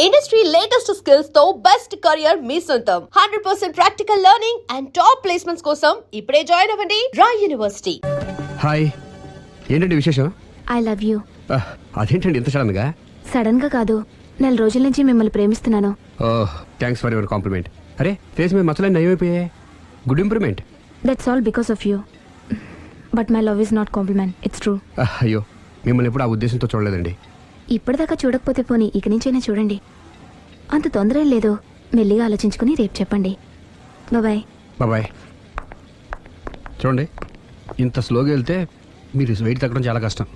Industry latest skills తో best career మీ సొంతం 100% practical learning and top placements కోసం ఇప్పుడే జాయిన్ అవ్వండి రాయ్ యూనివర్సిటీ. హాయ్, ఏంటండి విశేషం? I love you. అదేంటండి ఇంత సడన్ గా? సడన్ గా కాదు, నెల రోజుల నుంచి మిమ్మల్ని ప్రేమిస్తున్నాను. Oh, thanks for your compliment. అరే, ఫేస్ మీద మచ్చలన్నీ నయమైపోయాయి. Good improvement. That's all because of you. But my love is not compliment, it's true. అయ్యో, మిమ్మల్ని ఎప్పుడు ఆ ఉద్దేశంతో చూడలేదండి. ఇప్పటిదాకా చూడకపోతే పోనీ ఇక నుంచైనా చూడండి. అంత తొందర ఏం లేదు, మెల్లిగా ఆలోచించుకుని రేపు చెప్పండి. బాయ్. బాయ్. చూడండి, ఇంత స్లోగా వెళ్తే మీరు వెయిట్ తగ్గడం చాలా కష్టం.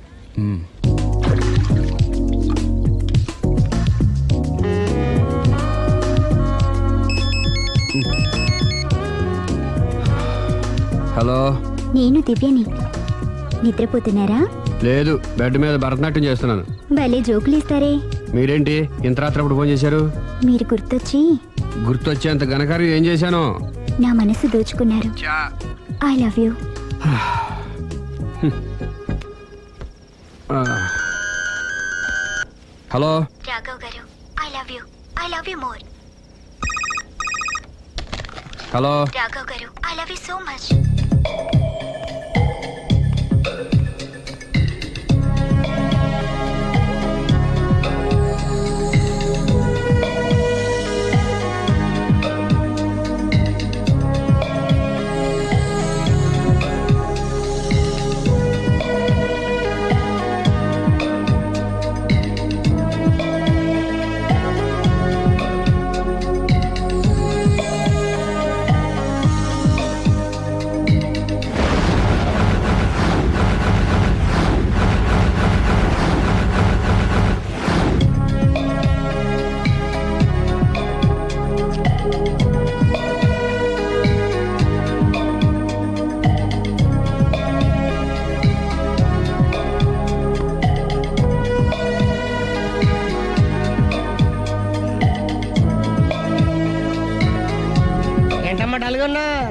హలో, నేను దివ్యని. నిద్రపోతున్నారా? లేదు, బెడ్ మీద భరతనాట్యం చేస్తున్నాను. భలే జోకులు ఇస్తారే. మీరేంటి ఇంత రాత్రి అప్పుడు ఫోన్ చేశారు? మీరు గుర్తొచ్చి గుర్తొచ్చేంత ఘనకార్యం ఏం చేశాను? నా మనసు దోచుకున్నారు. I love you. Hello Raghav గారు, I love you. I love you more. Hello Raghav గారు, I love you so much.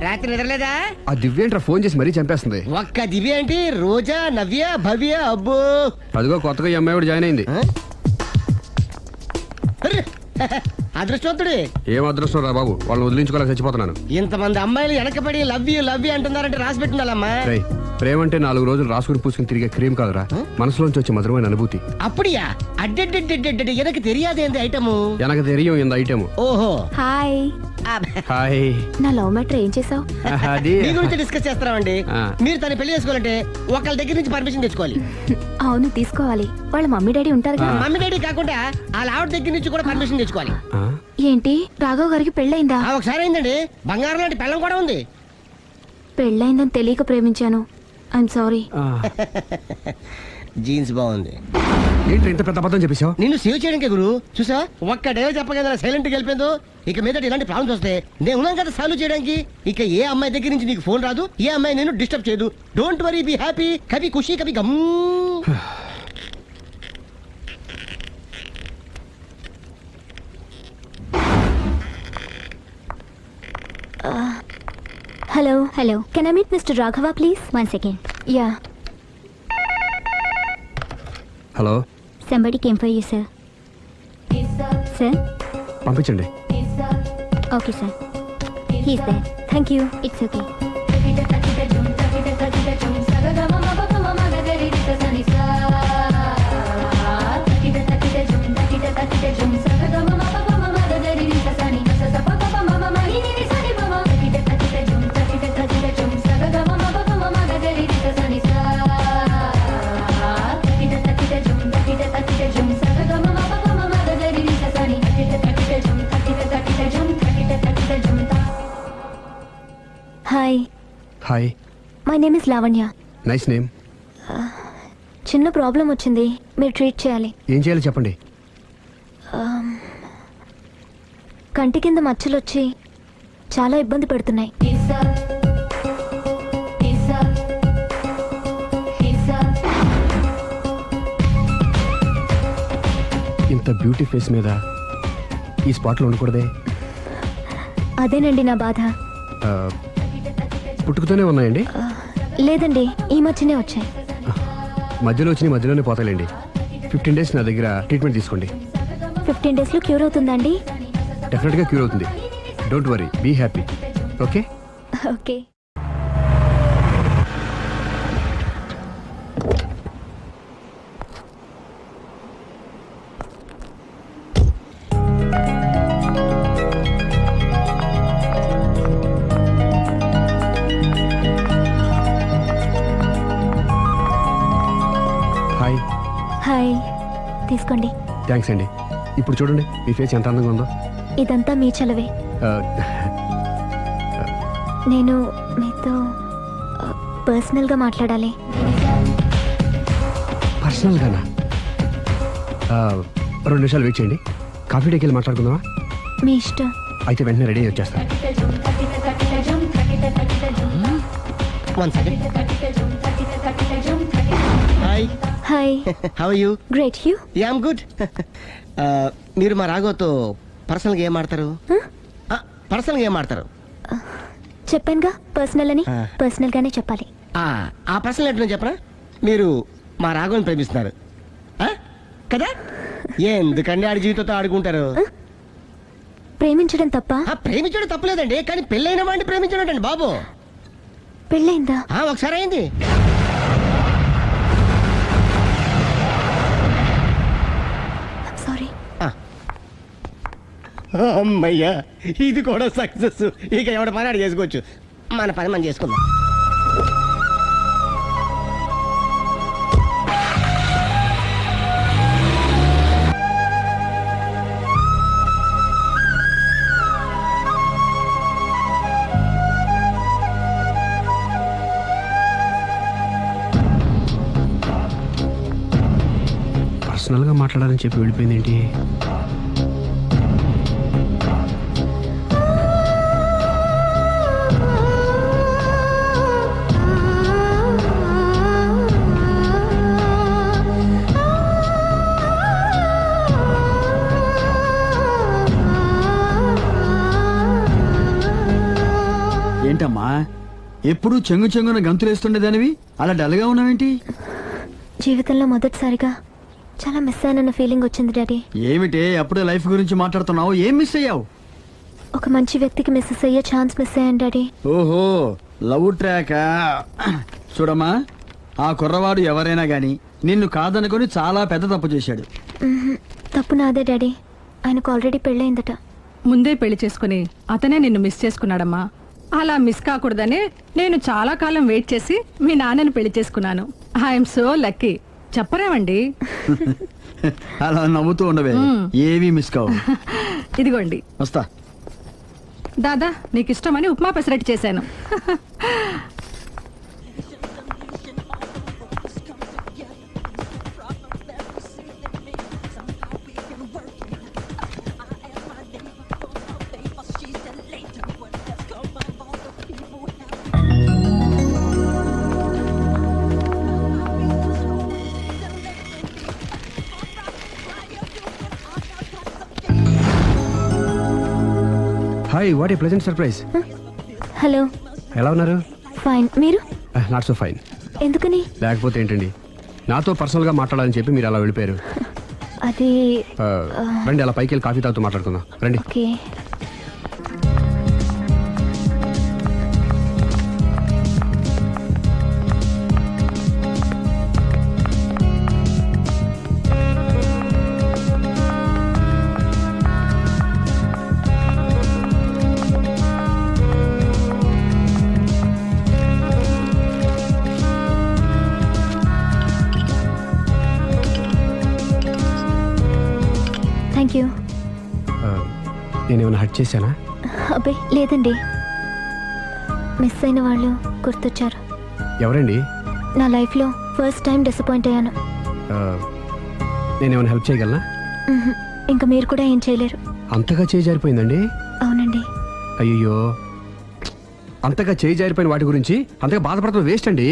రాత్రి నిద్రలేదా? ఆ దివ్యేంట్రా ఫోన్ చేసి మరీ చంపేస్తుంది. ఒక్క దివ్య ఏంటి, రోజా, నవ్య, భవ్య, అబ్బో. అదిగో కొత్తగా ఈ అమ్మాయి కూడా జాయిన్ అయింది. అదృష్టవంతుడి. ఏం అదృష్టం రా బాబు, వాళ్ళని వదిలించుకోలేక చచ్చిపోతున్నాను. ఇంతమంది అమ్మాయిలు వెనకబడి లవ్ యూ అంటున్నారంటే రాసి పెట్టుండాలమ్మా. ప్రేమ అంటే 4 రోజులు రాసుకుని పూసుకుని తిరిగే క్రీమ్ కాదురా, మనసులోంచి వచ్చే మధురమైన అనుభూతి. అప్పుడియా? అడ్డెడ్డెడ్డెడ్డెడ్ ఎనకు తెలియదేంది ఐటము. ఎనకు తెలియం ఇంత ఐటమ్. ఓహో, హాయ్. హాయ్. నా లవ్ మ్యాటర్ ఏం చేసావు? అది మీ గురించి డిస్కస్ చేస్తామండి. మీరు తన పెళ్లి చేసుకోవాలంటే ఒకళ్ళ దగ్గర నుంచి పర్మిషన్ తెచ్చుకోవాలి. అవును, తీసుకోవాలి. వాళ్ళ మమ్మీ డాడీ ఉంటారు కదా. మమ్మీ డాడీ కాకుండా వాళ్ళ ఆవిడ దగ్గర నుంచి కూడా పర్మిషన్ తెచ్చుకోవాలి. ఏంటి, రాఘవ్ గారికి పెళ్ళైందా? ఒకసారి అయిందండి. బంగారం లాంటి పెళ్ళం కూడా ఉంది. పెళ్ళైందని తెలియక ప్రేమించాను. I'm sorry. జీన్స్ బాగుంది. ఏంటి ఇంత పెద్ద అబద్ధం చెప్పేశావు? నిన్ను సేవ్ చేయడానికి గురు చూసా, ఒక్క డే చెప్పగల సైలెంట్ గా వెళ్ళిపోయిందో. ఇక మీద ఇలాంటి ప్రాబ్లమ్స్ వస్తే నేను ఉన్నాను కదా సాల్వ్ చేయడానికి. ఇక ఏ అమ్మాయి దగ్గర నుంచి నీకు ఫోన్ రాదు, ఏ అమ్మాయి నేను డిస్టర్బ్ చేయదు. Don't worry, be happy. Kabhi Khushi Kabhi Gham. Hello. Hello, can I meet mister Raghava please? 1 second. Yeah. Hello. Somebody came for you, sir. Sir? పంపించండి. Okay, sir. He's there. Thank you. It's okay. Hi. Hi. My name is Lavanya. Nice name. చిన్న problem వచ్చింది, మీరు treat చేయాలి. ఏం చేయాలి చెప్పండి. కంటి కింద మచ్చలు వచ్చి చాలా ఇబ్బంది పెడుతున్నాయి. ఇంత బ్యూటీ ఫేస్ మీద ఈ స్పాట్లో ఉండకూడదే. అదేనండి నా బాధ. పుట్టుకతోనే ఉన్నాయండి? లేదండి, ఈ మధ్యనే వచ్చాయి. మధ్యలో వచ్చిన మధ్యలోనే పోతాయండి. 15 days నా దగ్గర ట్రీట్మెంట్ తీసుకోండి. 15 days లో క్యూర్ అవుతుందండి? డెఫినెట్గా క్యూర్ అవుతుంది. Don't worry, be happy. Okay. Okay. Hi. Hi, తీసుకోండి. థ్యాంక్స్ అండి. ఇప్పుడు చూడండి మీ ఫేస్ ఎంత అందంగా ఉందో. ఇదంతా మీ చలవే. నేను మీతో పర్సనల్గా మాట్లాడాలి. పర్సనల్గానా? 2 నిమిషాలు వెయిట్ చేయండి. కాఫీ డేకి వెళ్ళి మాట్లాడుకుందామా? మీ ఇష్టం. అయితే వెంటనే రెడీ వచ్చేస్తాను. 1 second. Hi. Hi. How are you? Great. You? Yeah, I'm good. మీరు మా రాఘవతో పర్సనల్గా ఏం ఆడతారు? పర్సనల్గా ఏం ఆడతారు? చెప్పానుగా పర్సనల్ అని. పర్సనల్ గానే చెప్పాలి. ఆ పర్సనల్ ఏంటో చెప్పనా? మీరు మా రాఘవని ప్రేమిస్తున్నారు కదా? ఎందుకండి ఆడి జీవితంతో ఆడుకుంటారు? ప్రేమించడం తప్ప? ప్రేమించడం తప్పలేదండి, కానీ పెళ్ళైన వాడిని ప్రేమించడం అండి బాబు. పెళ్ళైందా? ఒకసారి అయింది. సారీ. అమ్మయ్యా, ఇది కూడా సక్సెస్. ఇక ఎవడ పని ఆడు చేసుకోవచ్చు, మన పని మనం చేసుకుందాం. పర్సనల్గా మాట్లాడాలని చెప్పి వెళ్ళిపోయింది ఏంటి? ఏంటమ్మా ఎప్పుడు చెంగు చెంగున గంతులేస్తుండేదానివి అలా డల్గా ఉన్నావేంటి? జీవితంలో మొదటిసారిగా చాలా మిస్ అయ్యానన్న ఫీలింగ్ వచ్చింది డాడీ. ఏమిటే అప్పుడే లైఫ్ గురించి మాట్లాడుతున్నావు? ఏం మిస్ అయ్యావు? ఒక మంచి వ్యక్తికి మిస్సెస్ అయ్యే ఛాన్స్ మిస్ అయ్యాను డాడీ. ఓహో, లవ్ ట్రాక్. చూడమ్మా, ఆ కుర్రవాడు ఎవరైనా గాని నిన్ను కాదనుకొని చాలా పెద్ద తప్పు చేశాడు. తప్పు నాదే డాడీ. ఆయనకు ఆల్రెడీ పెళ్ళయిందట. ముందే పెళ్లి చేసుకుని అతనే నిన్ను మిస్ చేసుకున్నాడమ్మా. అలా మిస్ కాకూడదని నేను చాలా కాలం వెయిట్ చేసి మీ నాన్నని పెళ్లి చేసుకున్నాను. I'm so lucky. చెప్పరేమండి? అలా నవ్వుతూ ఉండవే, ఏవి మిస్ కావు. ఇదిగోండి. వస్తా. దాదా, నీకు ఇష్టమని ఉప్మా పెసరట్టు చేశాను. Hi, what a pleasant surprise. Hello. ఎలా ఉన్నారు? ఫైన్. మీరు? Not so fine. ఎందుకని? లేకపోతే ఏంటండి, నాతో పర్సనల్గా మాట్లాడాలని చెప్పి మీరు అలా వెళ్ళిపోయారు. అది రండి, అలా పైకి వెళ్ళి కాఫీ తాగుతూ మాట్లాడుకుందాం. రండి. ఓకే. Thank you. నేనేమైనా హర్ట్ చేశానా? అబ్బే లేదండి. మిస్ అయిన వాళ్ళు గుర్తొచ్చారు. ఎవరండి? నా లైఫ్లో ఫస్ట్ టైం డిసప్పాయింట్ అయ్యాను. నేనేమైనా హెల్ప్ చేయగలనా? ఇంకా మీరు కూడా ఏం చేయలేరు. అంతగా చేయి జారిపోయిందండి? అవునండి. అయ్యో, అంతగా చేయి జారిపోయిన వాటి గురించి అంతగా బాధపడటం వేస్ట్ అండి.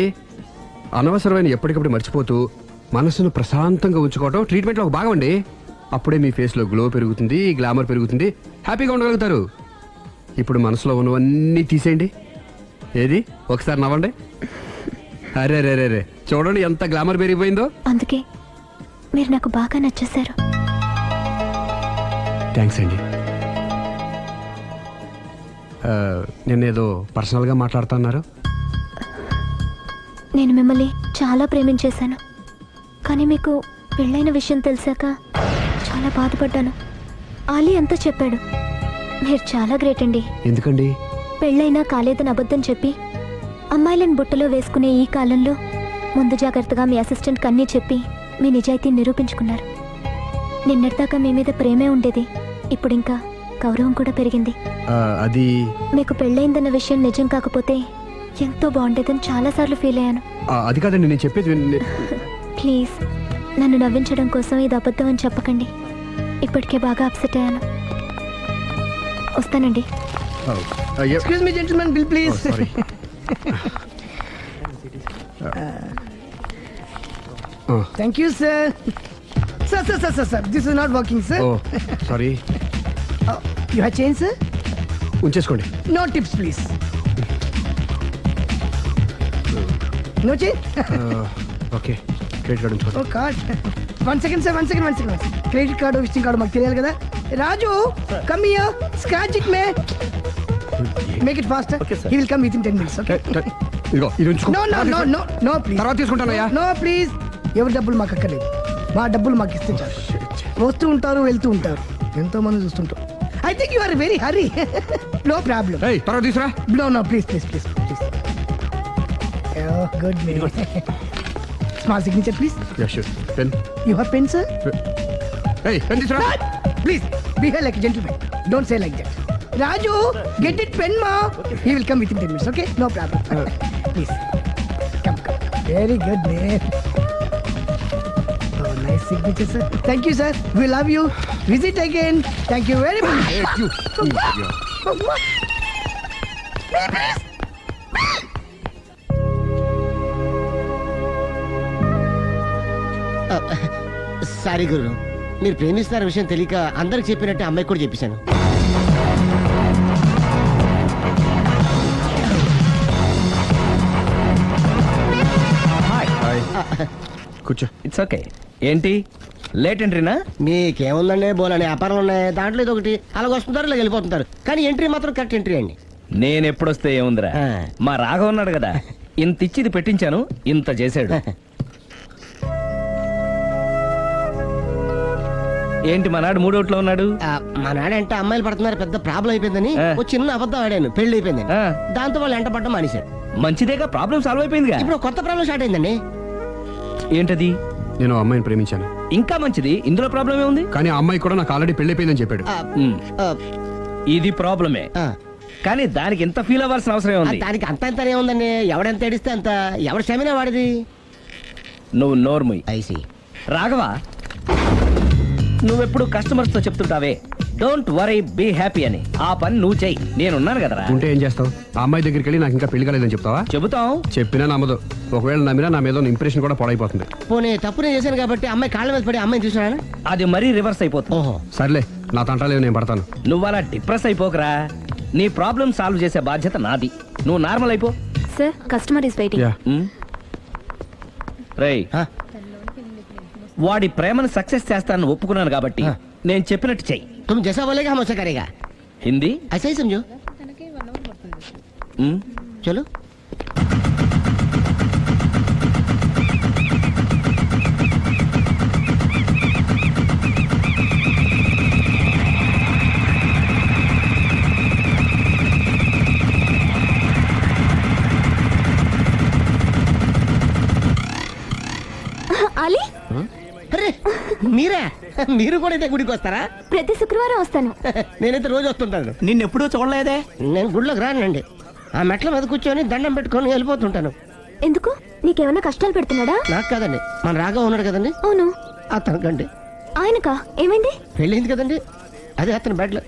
అనవసరమైన ఎప్పటికప్పుడు మర్చిపోతూ మనసును ప్రశాంతంగా ఉంచుకోవటం ట్రీట్మెంట్లో ఒక భాగం అండి. అప్పుడే మీ ఫేస్లో గ్లో పెరుగుతుంది, గ్లామర్ పెరుగుతుంది, హ్యాపీగా ఉండగలుగుతారు. ఇప్పుడు మనసులో ఉన్నవన్నీ తీసేయండి. ఏది, ఒకసారి నవ్వండి. అరే రే రే రే, చూడండి ఎంత గ్లామర్ పెరిగిపోయిందో. అందుకే మీరు నాకు బాగా నచ్చేశారు. థ్యాంక్స్ అండి. నేనేదో పర్సనల్గా మాట్లాడుతున్నారు. నేను మిమ్మల్ని చాలా ప్రేమించేశాను, కానీ మీకు పెళ్ళైన విషయం తెలిసాక చాలా బాధపడ్డాను. ఆలీ అంతా చెప్పాడు. మీరు చాలా గ్రేట్ అండి. ఎందుకండి? పెళ్ళైనా కాలేదని అబద్ధం చెప్పి అమ్మాయిలను బుట్టలో వేసుకునే ఈ కాలంలో ముందు జాగ్రత్తగా మీ అసిస్టెంట్కి అన్నీ చెప్పి మీ నిజాయితీని నిరూపించుకున్నారు. నిన్నటిదాకా మీ మీద ప్రేమే ఉండేది, ఇప్పుడు ఇంకా గౌరవం కూడా పెరిగింది. అది మీకు పెళ్ళయిందన్న విషయం నిజం కాకపోతే ఎంతో బాగుండేదని చాలాసార్లు ఫీల్ అయ్యాను. అది కాదండి నేను చెప్పేది. ప్లీజ్ నన్ను నవ్వించడం కోసం ఇది అబద్ధం అని చెప్పకండి. ఇప్పటికే బాగా అప్సెట్ అయ్యాను. వస్తానండి. Excuse me gentlemen, bill please. Sorry. Thank you sir. Sir sir sir sir sir this is not working sir. Oh sorry. You have change sir? ఉంచేసుకోండి. No tips please. No change? Okay, credit card ఉంచుకోండి. Oh card. One second sir, one second. Credit card visiting card మాకు తెలియాలి కదా. Raju come here, scratch it may, make it fast. He will come with in 10 minutes. Okay. ఇదిగో ఇది ఉంచుకో. No no no no no please. తర్వాత తీసుకుంటానయ్యా. No please. ఎవరి డబ్బులు మాకు అక్కర్లేదు, మా డబ్బులు మాకు ఇస్తే చాలు. వస్తూ ఉంటారు, వెళ్తూ ఉంటారు, ఎంతో మంది చూస్తుంటారు. I think you are very hurry. No problem. ఏయ్ తర్వాత తీసురా. No no please please please please. Good may. Small signature please. Yeah sure. Pen. You have pen sir? ఏయ్ పెన్ తీసురా. Please, behave like a gentleman. Don't say like that. Raju, get it pen, ma. He will come within 10 minutes, okay? No problem. Please. Come. Very good, man. Oh, nice signature, sir. Thank you, sir. We love you. Visit again. Thank you very much. Thank you. Sorry గురు, మీరు ప్రేమిస్తున్న విషయం తెలియక అందరికి చెప్పినట్టే అమ్మాయికి కూడా చెప్పేశాను. కూర్చో. It's okay. ఏంటి లేట్ ఎంట్రీనా? మీకేముందండి, బోలని వ్యాపారాలు ఉన్నాయి, దాంట్లో ఇది ఒకటి అలాగ వస్తుంటారు ఇలా వెళ్ళిపోతుంటారు, కానీ ఎంట్రీ మాత్రం కరెక్ట్ ఎంట్రీ అండి. నేను ఎప్పుడొస్తే ఏముందిరా, మా రాఘవ ఉన్నాడు కదా, ఇంత ఇచ్చి ఇది పెట్టించాను, ఇంత చేశాడు. ఏంటి మనాడు మూడోట్లో ఉన్నాడు? మా నాడంటే అమ్మాయిలు పడుతున్నారు, పెద్ద ప్రాబ్లం అయిపోయిందని ఆ. ఒక చిన్న అబద్ధం ఆడాను, పెళ్లి అయిపోయింది. ఆ. దాంతో వాళ్ళు ఎంట పడ్డం మానేశారు. మంచిదేగా, ప్రాబ్లం సాల్వ్ అయిపోయిందిగా. ఇప్పుడు కొత్త ప్రాబ్లం స్టార్ట్ అయిందండి. ఏంటది? నేను ఆ అమ్మాయిని ప్రేమించాను, ఇంకా మంచిది, ఇందులో ప్రాబ్లం ఏముంది? కానీ ఆ అమ్మాయి కూడా నాకు ఆల్రెడీ పెళ్ళైపోయిందని చెప్పాడు. ఆ, ఉమ్, ఆ, ఇది ప్రాబ్లమే, ఆ. కానీ దానికి ఇంత ఫీల్ అవ్వాల్సిన అవసరం ఆ, ఉంది? దానికి అంత ఇంత ఏముందండి, ఎవడెంత ఏడిస్తే అంత, ఎవడ క్షమినా వాడిది. నువ్వు నోర్ముయ్. ఐసి రాఘవ, నువ్వెప్పుడు కస్టమర్స్ తో చెప్తుంటావే డోంట్ వరీ బీ హ్యాపీ అని, ఆ పని నువ్వు చెయ్యి, నేనున్నాను కదరా. ఉంటే ఏం చేస్తావు? ఆ అమ్మాయి దగ్గరికి వెళ్ళి నాకు ఇంకా పెళ్లి కాలేదని చెప్తావా? చెబుతాం. చెప్పినా నమ్మదు. ఒకవేళ నమ్మినా నా మీద ఇంప్రెషన్ కూడా పాడైపోతుంది. పోనీ తప్పు నేను చేశాను కాబట్టి అమ్మాయి కాళ్ళ మీద పడి అమ్మాయిని చూసాను. అది మరీ రివర్స్ అయిపోతుంది. ఓహో, సర్లే, నా తంటాలేవు, నేను పడతాను. నువ్వు అలా డిప్రెస్ అయిపోకరా, నీ ప్రాబ్లం సాల్వ్ చేసే బాధ్యత నాది, నువ్వు నార్మల్ అయిపో. Sir, customer is waiting. Yeah. రేయ్, ఆ. వాడి ప్రేమను సక్సెస్ చేస్తానని ఒప్పుకున్నాను కాబట్టి నేను చెప్పినట్టు చెయ్యి. तुम जैसा बोलेगा हम वैसा करेगा. హిందీ ऐसा ही समझो. चलो. ఆలీ, అరే మీరా, మీరు కూడా అయితే గుడికి వస్తారా? ప్రతి శుక్రవారం వస్తాను. నేనైతే రోజు వస్తుంటాను. నిన్నెప్పుడూ చూడలేదే. నేను గుడిలోకి రానండి, ఆ మెట్ల మీద కూర్చొని దండం పెట్టుకొని వెళ్ళిపోతుంటాను. ఎందుకు? నీకేమైనా కష్టాలు పెడుతున్నాడా? నాకు కాదండి, మన రాగా ఉన్నాడు కదండి, అవును. అతనికండి. ఆయనకా? ఏమైంది? పెళ్ళైంది కదండి, అదే అతని బెడ్లో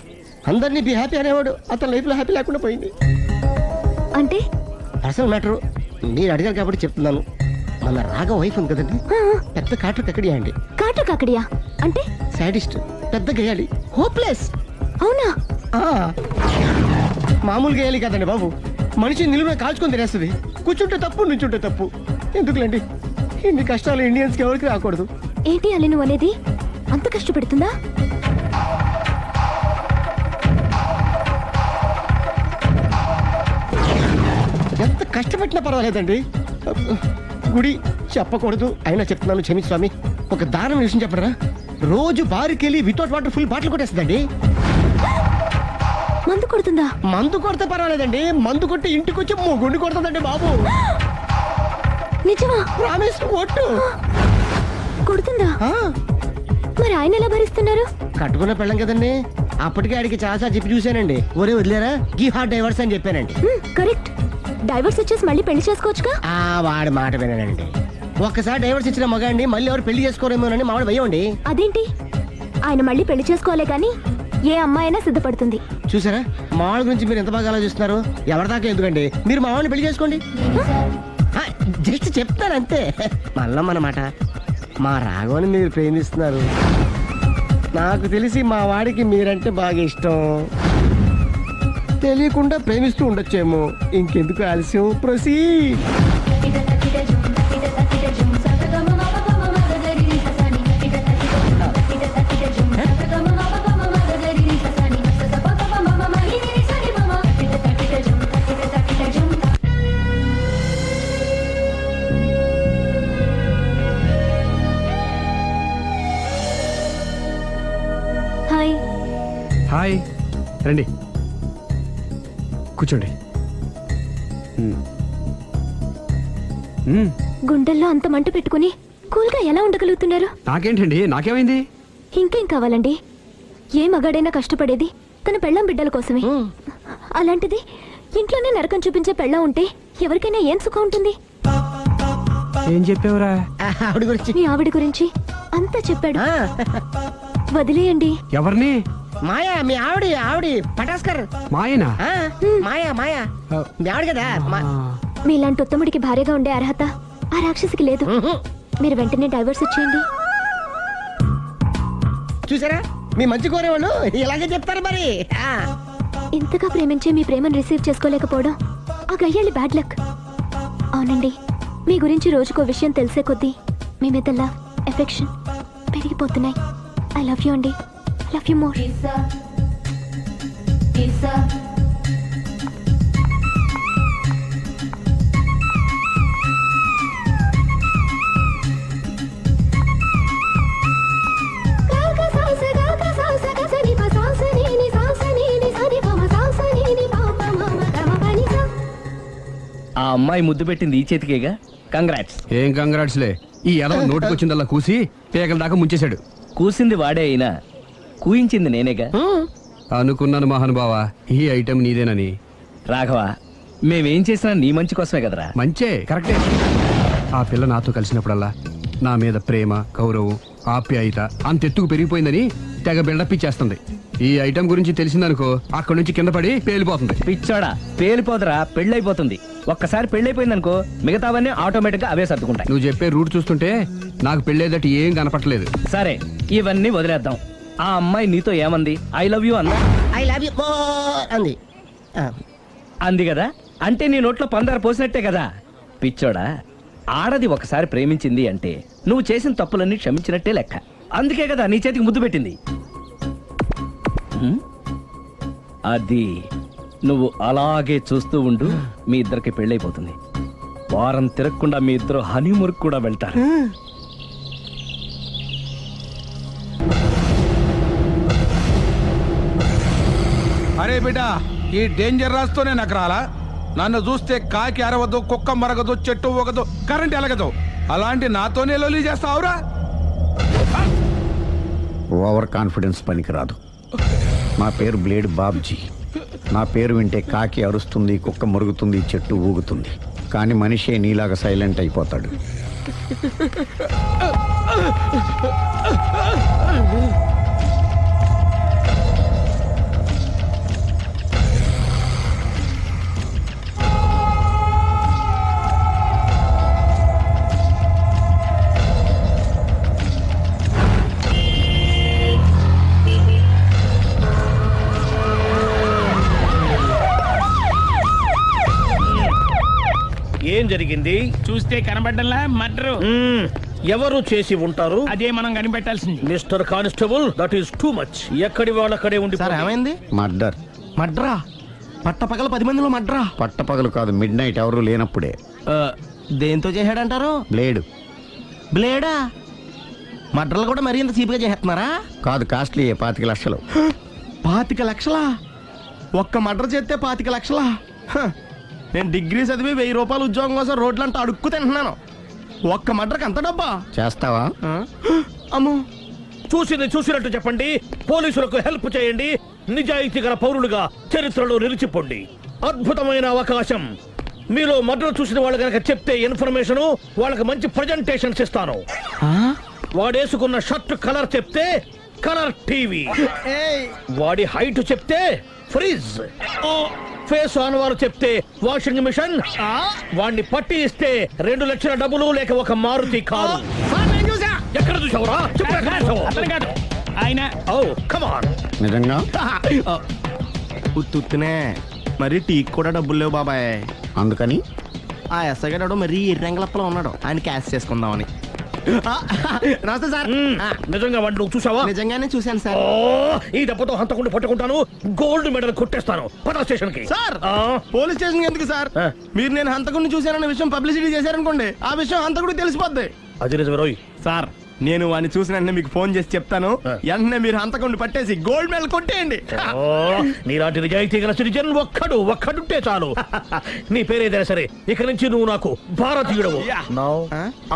అందరినీ బి హ్యాపీ అనేవాడు, అతని లైఫ్లో హ్యాపీ లేకుండా పోయింది. అంటే అసలు మ్యాటరు మీరు అడిగారు కాబట్టి చెప్తున్నాను. మన రాగా వైఫ్ ఉంది కదండి, పెద్ద కాటర్ కక్కడియా అండి. కాటు కాకడియా అంటే? సాడిస్ట్, పెద్ద గేయాలి, హోప్లెస్. అవునా? మామూలు గేయాలి కదండి బాబు, మనిషి నిలువున కాల్చుకొని తినేస్తుంది. కూర్చుంటే తప్పు, నుంచుంటే తప్పు. ఎందుకులేండి ఇన్ని కష్టాలు ఇండియన్స్కి ఎవరికి రాకూడదు. ఏంటి అల్లి నువ్వు అనేది? అంత కష్టపెడుతుందా? కష్టపెట్టినా పర్వాలేదండి. గుడి చెప్పకూడదు అయినా చెప్తున్నాను, క్షమించు స్వామి. ఒక దారుణ విషయం చెప్పరా, రోజు బారుకి వెళ్ళి వితౌట్ వాటర్ ఫుల్ బాటిల్ కొట్టేస్తుందండి. మందు కొడుతుందా? మందు కొడితే పర్వాలేదండి, మందు కొట్టి ఇంటికి వచ్చి గుండి కొడుతుందండి బాబు. నిజమా? ప్రామిస్ కొట్టు. కొడుతుందా? ఆ, మరి ఆయన ఎలా భరిస్తున్నారు? కట్టుకున్న పెళ్ళం కదండి, అప్పటికే ఆడికి చాలా చెప్పి చూశానండి. ఒరే వదిలేరా, గీ హార్ట్ డైవర్స్ అని చెప్పానండి. కరెక్ట్. డైవర్స్ ఇచ్చేసి మళ్ళీ పెళ్లి చేసుకోవచ్చుగా. ఆ వాడి మాట వినండి. ఒక్కసారి డైవర్స్ ఇచ్చిన మగాండి మళ్ళీ ఎవరు పెళ్లి చేసుకోరేమోనని మావాడు భయండి. అదేంటి? ఆయన మళ్ళీ పెళ్లి చేసుకోలే కానీ ఏ అమ్మాయి అయినా సిద్ధపడుతుంది. చూసారా, మావాడి గురించి మీరు ఎంత బాగా ఆలోచిస్తున్నారు. ఎవరి దాకా ఎందుకండి, మీరు మావాడిని పెళ్లి చేసుకోండి. జస్ట్ చెప్తాను అంతే. మళ్ళం అన్నమాట, మా రాఘవని మీరు ప్రేమిస్తున్నారు. నాకు తెలిసి మా వాడికి మీరంటే బాగా ఇష్టం. తెలియకుండా ప్రేమిస్తూ ఉండొచ్చేమో. ఇంకెందుకు ఆలస్యం, ప్రొసీడ్. హాయ్. హాయ్, రండి కూర్చోండి. గుండెల్లో అంత మంట పెట్టుకుని కూల్గా ఎలా ఉండగలుగుతున్నారు? నాకేంటండి, నాకేమైంది? ఇంకేం కావాలండి? ఏ మగాడైనా కష్టపడేది తన పెళ్ళాం బిడ్డల కోసమే. అలాంటిది ఇంట్లోనే నరకం చూపించే పెళ్ళాం ఉంటే ఎవరికైనా ఏం సుఖం ఉంటుంది? ఏం చెప్పావురా? ఆవిడ గురించి మీ ఆవిడ గురించి అంతా చెప్పాడు. వదిలేయండి. ఎవరిని? మాయా, మీ ఆవిడ పటాస్కర్. మాయనా? మాయా మీ ఆవిడ కదా. మీలాంటి ఉత్తముడికి భార్యగా ఉండే అర్హత ఆ రాక్షసికి లేదు. మీరు వెంటనే డైవర్స్ ఇచ్చేయండి. చూసారా, మీ మంచి కోరేవాళ్ళు ఇలాగే చెప్తారు మరి. ఇంతగా ప్రేమించే మీ ప్రేమను రిసీవ్ చేసుకోలేకపోవడం ఆ గయ్యాళ్ళి బ్యాడ్ లక్. అవునండి, మీ గురించి రోజుకో విషయం తెలిసే కొద్దీ మీ మీద లవ్, ఎఫెక్షన్ పెరిగిపోతున్నాయి. ఐ లవ్ యూ అండి. I love you more. ఆ అమ్మాయి ముద్దు పెట్టింది ఈ చేతికేగా. కంగ్రాట్స్. ఏం కంగ్రాట్స్లే, ఈ ఎదవ నోటికొచ్చిందల్లా కూసి పేకల దాకా ముంచేశాడు. కూసింది వాడే అయినా కూయించింది నేనేగా. అనుకున్నాను మహానుభావా, ఈ ఐటెం నీదేనని. రాఘవ, మేమేం చేసినా నీ మంచి కోసమే కదరా. మంచే, కరెక్టే. ఆ పిల్ల నాతో కలిసినప్పుడల్లా నా మీద ప్రేమ, గౌరవం, ఆప్యాయత అంతెత్తుకు పెరిగిపోయిందని తెగ బిల్డప్ ఇచ్చేస్తుంది. ఈ ఐటెం గురించి తెలిసిందనుకో, అక్కడి నుంచి కింద పడి పేలిపోతుంది. పిచ్చోడా, పేలిపోదరా, పెళ్ళైపోతుంది. ఒక్కసారి పెళ్ళైపోయిందనుకో మిగతావన్నీ ఆటోమేటిక్ గా అవే సర్దుకుంటాయి. నువ్వు చెప్పే రూట్ చూస్తుంటే నాకు పెళ్ళేదట ఏం కనపట్లేదు. సరే, ఇవన్నీ వదిలేద్దాం. ఆ అమ్మాయి నీతో ఏమంది? ఐ లవ్ యూ అందా? ఐ లవ్ యూ అంది. అంది కదా, అంటే నీ నోట్లో పందారు పోసినట్టే కదా. పిచ్చోడా, ఆడది ఒకసారి ప్రేమించింది అంటే నువ్వు చేసిన తప్పులన్నీ క్షమించినట్టే లెక్క. అందుకే కదా నీ చేతికి ముద్దు పెట్టింది. అది నువ్వు అలాగే చూస్తూ ఉండు, మీ ఇద్దరికి పెళ్ళైపోతుంది. వారం తిరగకుండా మీ ఇద్దరు హనీమూర్ కూడా వెళ్తారు. అరే బిడ్డ, ఈ డేంజర్ రాస్తూనే నాకు రాలా. నన్ను చూస్తే కాకి అరవదు, కుక్క మరగదు, చెట్టు ఊగదు, కరెంట్ ఎలగదు. అలాంటి నాతోనే లొలి చేస్తావురా? ఓవర్ కాన్ఫిడెన్స్ పనికిరాదు. నా పేరు బ్లేడ్ బాబ్జీ. నా పేరు వింటే కాకి అరుస్తుంది, కుక్క మురుగుతుంది, చెట్టు ఊగుతుంది. కానీ మనిషే నీలాగా సైలెంట్ అయిపోతాడు. ఏం జరిగింది? చూస్తే కనబడ్డంలా మర్డరు. ఎవరు చేసి ఉంటారు? అదే మనం కనిపెట్టాల్సింది. Mister constable, that is too much. ఎక్కడి వాళ్ళక్కడే ఉండి. ఏమైంది? మర్డర్. మడ్రా పట్టపగల 10 మందిలో మడ్రా. పట్టపగలు కాదు, మిడ్ నైట్ ఎవరు లేనప్పుడే. దేంతో చేశాడంటారు? బ్లేడ్. బ్లేడా? మడ్రలు కూడా మరీ ఇంత చీప్గా చేస్తున్నారా? కాదు, కాస్ట్లీ 25 లక్షలు. 25 లక్షలా? ఒక్క మడ్ర చేస్తే 25 లక్షలా? నేను డిగ్రీ చదివి 1000 రూపాయలు ఉద్యోగం కోసం రోడ్లంతా అడుక్కు తింటున్నాను. ఒక్క మడ్రకు అంత డబ్బా? చేస్తావా? అమ్మో, చూసినట్టు చెప్పండి, పోలీసులకు హెల్ప్ చేయండి, నిజాయితీ గల పౌరులుగా చరిత్రలో నిలిచిపోండి. అద్భుతమైన అవకాశం. మీలో మర్డర్ చూసిన వాళ్ళు కనుక చెప్తే ఇన్ఫర్మేషన్, వాళ్ళకి మంచి ప్రజెంటేషన్స్ ఇస్తాను. వాడేసుకున్న షర్ట్ కలర్ చెప్తే కలర్ టీవీ, వాడి హైట్ చెప్తే ఫ్రిజ్, ఫేస్ ఆన్ వారు చెప్తే వాషింగ్ మిషన్, వాడిని పట్టి ఇస్తే 2 లక్షల డబ్బులు లేక ఒక మారుతి కారు. ఎక్కడ చూసావురా? ఆయన నిజంగా ఉత్తునే మరి టీకి కూడా డబ్బులు లేవు బాబాయ్. అందుకని ఆ ఎస్ఐ గారు మరీ ఎర్రంగలప్పలో ఉన్నాడు, ఆయన క్యాష్ చేసుకుందామని. నమస్తే సార్. నిజంగా వాడిని నువ్వు చూసావా? నిజంగానే చూశాను సార్. ఈ దెబ్బతో హంతకుండా పట్టుకుంటాను, గోల్డ్ మెడల్ కొట్టేస్తాను. పద స్టేషన్ కి. సార్, పోలీస్ స్టేషన్ ఎందుకు సార్? మీరు నేను హంతకుడిని చూశానన్న విషయం పబ్లిసిటీ చేశారనుకోండి, ఆ విషయం హంతకుడికి తెలిసిపోద్ది. అది నిజమే రోయ్. సార్, నేను వాడిని చూసిన వెంటనే మీకు ఫోన్ చేసి చెప్తాను. వెంటనే మీరు హంతకుడిని పట్టేసి గోల్డ్ మెడల్ కొట్టేయండి. నీలాంటి నిజాయితీ గల సిటిజన్ ఒక్కడుంటే చాలు. నీ పేరేదైనా సరే, ఇక నుంచి నువ్వు నాకు భారతీయుడవు,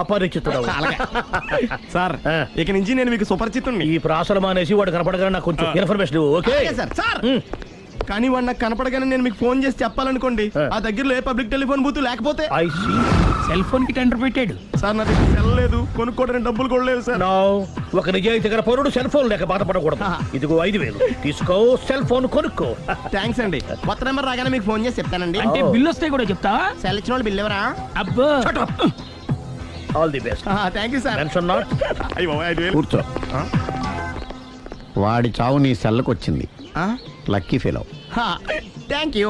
అపరిచితుడవు. సార్, ఇక నుంచి నేను మీకు సుపరిచితుడిని. ఈ ప్రాసలు మానేసి వాడు కనపడగానే నాకు కొంచెం ఇన్ఫర్మేషన్ ఓకే? సార్, కానీ వాడు నాకు కనపడగానే నేను మీకు ఫోన్ చేసి చెప్పాలనుకోండి, ఆ దగ్గరలో ఏ పబ్లిక్ టెలిఫోన్ బూత్ లేకపోతే. సెల్ ఫోన్ కి టెండర్ పెట్టాడు సార్. నా దగ్గర సెల్ లేదు, కొనుక్కోవడానికి డబ్బులు కూడా లేవు సార్. ఒక నిజాయితీ గల పౌరుడు సెల్ ఫోన్ లేక బాధపడకూడదు. ఇదిగో 5000 తీసుకో, సెల్ ఫోన్ కొనుక్కో. థ్యాంక్స్ అండి. కొత్త నెంబర్ రాగానే మీకు ఫోన్ చేసి చెప్తానండి. అంటే బిల్ వస్తే కూడా చెప్తావా? సెల్ ఇచ్చిన వాళ్ళు బిల్ ఎవరా? అబ్బో, all the best. Thank you sir. Tension not. కూర్చో. వాడి చావు నీ సెల్లకు వచ్చింది. Lucky fellow. Thank you.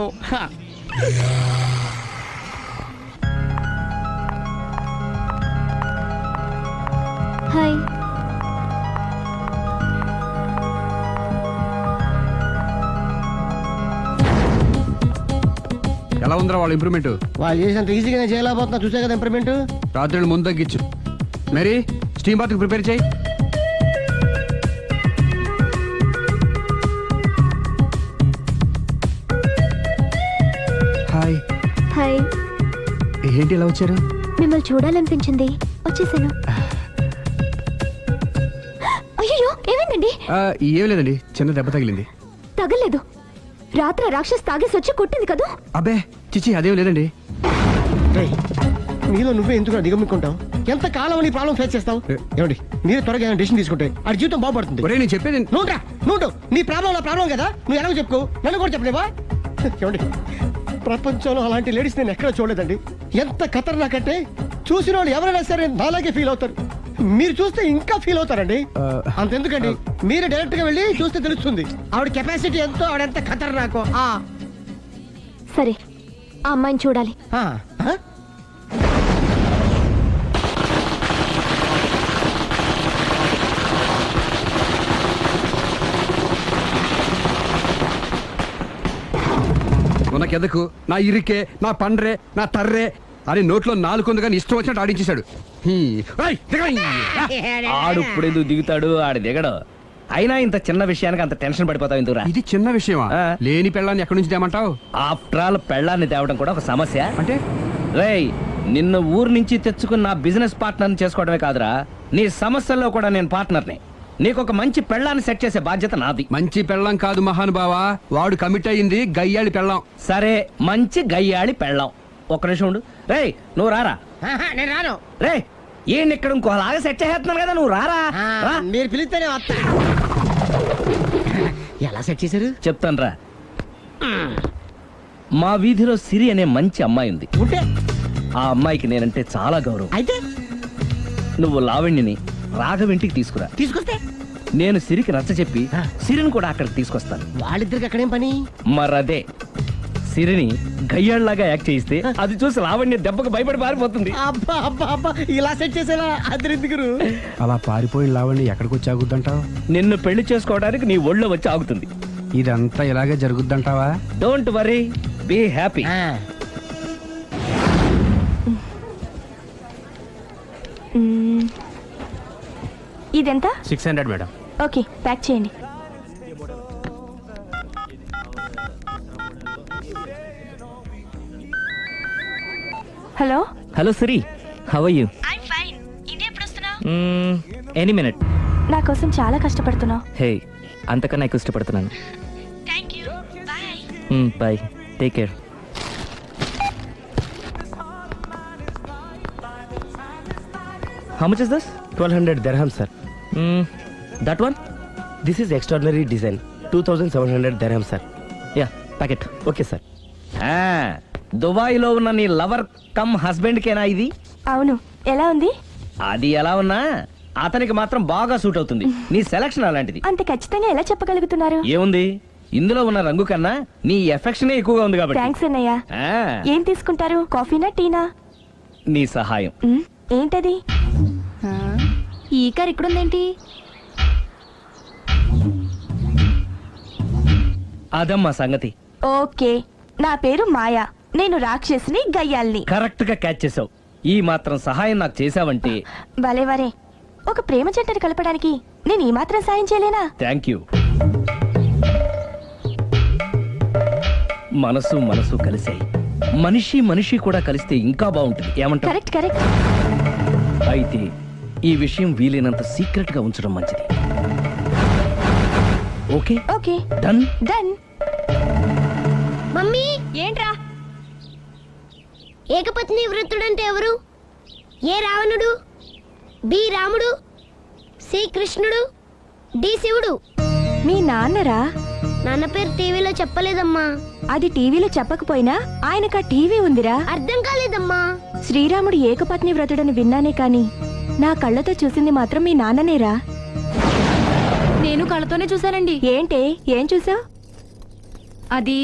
Hi. ఎలా ఉందిరా వాళ్ళ ఇంప్రూవ్మెంట్? వాళ్ళు చేసినంత ఈజీగానే చేయలేకపోతున్నా, చూసే కదా ఇంప్రూవ్మెంట్. రాత్రి ముందు తగ్గించు. మరి స్టీమ్ బాత్ ప్రిపేర్ చేయి. హాయ్. హాయ్. ఏంటి ఇలా వచ్చారు? మిమ్మల్ని చూడాలనిపించింది, వచ్చేసాను. అయ్యో, ఏమైందండి? ఏం లేదండి, చిన్న దెబ్బ తగిలింది. తగలేదు. రాత్రి రాక్షస్ తాగేసి వచ్చి కొట్టింది కదా? అబ్బే చిచి, అదేం లేదండి. నీలో నువ్వే ఎందుకు దిగమ్ముకుంటావు? ఎంత కాలం నీ ప్రాబ్లం ఫేస్ చేస్తావు? ఏమండి, మీరే త్వరగా డెసిషన్ తీసుకుంటే ఆ జీవితం బాగుపడుతుంది. ఒరేయ్, నేను చెప్పేది నువ్వు నీ ప్రాబ్లం నా ప్రాబ్లం కదా, నువ్వు ఎలాగో చెప్పుకో, నన్ను కూడా చెప్పలేవా? ఏమండి, ప్రపంచంలో అలాంటి లేడీస్ నేను ఎక్కడ చూడలేదండి. ఎంత ఖతర్నాకంటే చూసిన వాళ్ళు ఎవరైనా సరే నాలాగే ఫీల్ అవుతారు. మీరు చూస్తే ఇంకా ఫీల్ అవుతారండి. అంతెందుకండి, మీరు డైరెక్ట్ గా వెళ్ళి చూస్తే తెలుస్తుంది ఆవిడ కెపాసిటీ ఎంతో, ఆవిడెంత ఖతర్నాకో. సరే, ఆ అమ్మాయిని చూడాలి. నాకెందుకు, నా ఇరికే, నా పండ్రే, నా తర్రే అని నోట్లో 4 ఉంది కానీ ఇష్టం వచ్చినట్టు ఆడించేశాడు. ఆడు ఇప్పుడు ఎందుకు దిగుతాడు? ఆడు దిగడు. అయినా ఇంత చిన్న విషయానికి అంత టెన్షన్ పడిపోతావు ఎందుకురా? ఇది చిన్న విషయమా? లేని పెళ్ళాన్ని ఎక్కడి నుంచి తేమంటావు? ఆఫ్టర్ ఆల్ పెళ్ళాన్ని తేవడం కూడా ఒక సమస్య. అంటే రేయ్, నిన్ను ఊరు నుంచి తెచ్చుకున్న నా బిజినెస్ పార్ట్నర్ని చేసుకోవడమే కాదురా, నీ సమస్యల్లో కూడా నేను పార్ట్నర్ని. నీకు ఒక మంచి పెళ్ళాన్ని సెట్ చేసే బాధ్యత నాది. మంచి పెళ్ళం కాదు మహానుభావా, వాడు కమిట్ అయ్యింది గయ్యాళి పెళ్ళం. సరే, మంచి గయ్యాళి పెళ్ళాం. ఒక్క నిమిషం ఉండు. రేయ్, నువ్వు రారా. నేను రాను. రే, ఈయన ఇక్కడ ఇంకోలాగా సెట్ చేస్తున్నాను కదా, నువ్వు రారా. మీరు పిలిస్తేనే వస్తా. ఎలా సెట్ చేశారు చెప్తాను రా. మా వీధిలో సిరి అనే మంచి అమ్మాయి ఉంది. ఉంటే ఆ అమ్మాయికి నేనంటే చాలా గౌరవం. అయితే నువ్వు లావణ్యని రాఘవింటికి తీసుకురా. తీసుకొస్తే నేను సిరికి నచ్చ చెప్పి సిరిని కూడా అక్కడికి తీసుకొస్తాను. వాళ్ళిద్దరికి అక్కడేం పని? మరదే, సిరిని గయ్యాళ్ళలాగా యాక్ట్ చేయిస్తే అది చూసి లావణ్య దెబ్బకు భయపడి పారిపోతుంది. అబ్బా అబ్బా అబ్బా, ఇలా సెట్ చేసేలా అద్దెందుకు? అలా పారిపోయిన లావణ్ణి ఎక్కడికి వచ్చి ఆగుద్దంటావు? నిన్ను పెళ్లి చేసుకోవడానికి నీ ఒళ్ళో వచ్చి ఆగుతుంది. ఇదంతా ఇలాగే జరుగుద్దంటావా? Don't worry, be happy. ఇదెంత? 600 మేడం. ఓకే, ప్యాక్ చేయండి. Hello hello Siri, how are you? Any minute. నా కోసం చాలా కష్టపడుతున్నావు. హే, అంతకన్నా ఎక్కువ ఇష్టపడుతున్నాను. Bye, take care. How much is this? 1200 dirham, sir. That one? This is extraordinary design. 2700 dirham, sir. Yeah, packet. Okay, sir. దుబాయ్లో ఉన్న నీ లవర్ కమ్ హస్బెండ్ కేనా ఇది? అవును, ఎలా ఉంది? అది ఎలా ఉన్నా అతనికి మాత్రం బాగా సూట్ అవుతుంది. నీ సెలక్షన్ అలాంటిది. అంత ఖచ్చితంగా ఎలా చెప్పగలుగుతున్నారు? ఏముంది, ఇందులో ఉన్న రంగు కన్నా నీ ఎఫెక్షనే ఎక్కువగా ఉంది కాబట్టి. థ్యాంక్స్ అన్నయ్య. ఏం తీసుకుంటారు, కాఫీనా టీనా? నీ సహాయం. ఏంటది? ఈ కార్ ఇక్కడుందేంటి? అదమ్మా సంగతి. ఓకే, నా పేరు మాయా. నేను రాక్షసిని, గయ్యాల్ని. కరెక్ట్ గా క్యాచ్ చేసావు. ఈ మాత్రం సహాయం నాకు చేసావంటే. భలే వరే, ఒక ప్రేమ జంటని కలపడానికి నేను ఈ మాత్రం సాయం చేయలేనా? Thank you. మనసు మనసు కలిసాయి, మనిషి మనిషి కూడా కలిస్తే ఇంకా బాగుంటుంది. ఏమంటావు? Correct correct. అయితే ఈ విషయం వీలైనంత సీక్రెట్ గా ఉంచడం మంచిది. Okay okay, done done. Mummy, ఏంట్రా? ఏకపత్ని వృత్తుడంటే ఎవరు? ఏ రావణుడు, బి రాముడు, సి కృష్ణుడు, డి శివుడు. మీ నాన్నరా? నాన్న పేరు టీవీలో చెప్పలేదమ్మా. అది టీవీలో చెప్పకపోయినా ఆయనకా టీవీ ఉందిరా. అర్థం కాలేదమ్మా. శ్రీరాముడు ఏకపత్ని వ్రతుడని విన్నానే కాని నా కళ్ళతో చూసింది మాత్రం మీ నాన్ననేరా. నేను కళ్ళతోనే చూశానండి. ఏంటే, ఏం చూసావు? అది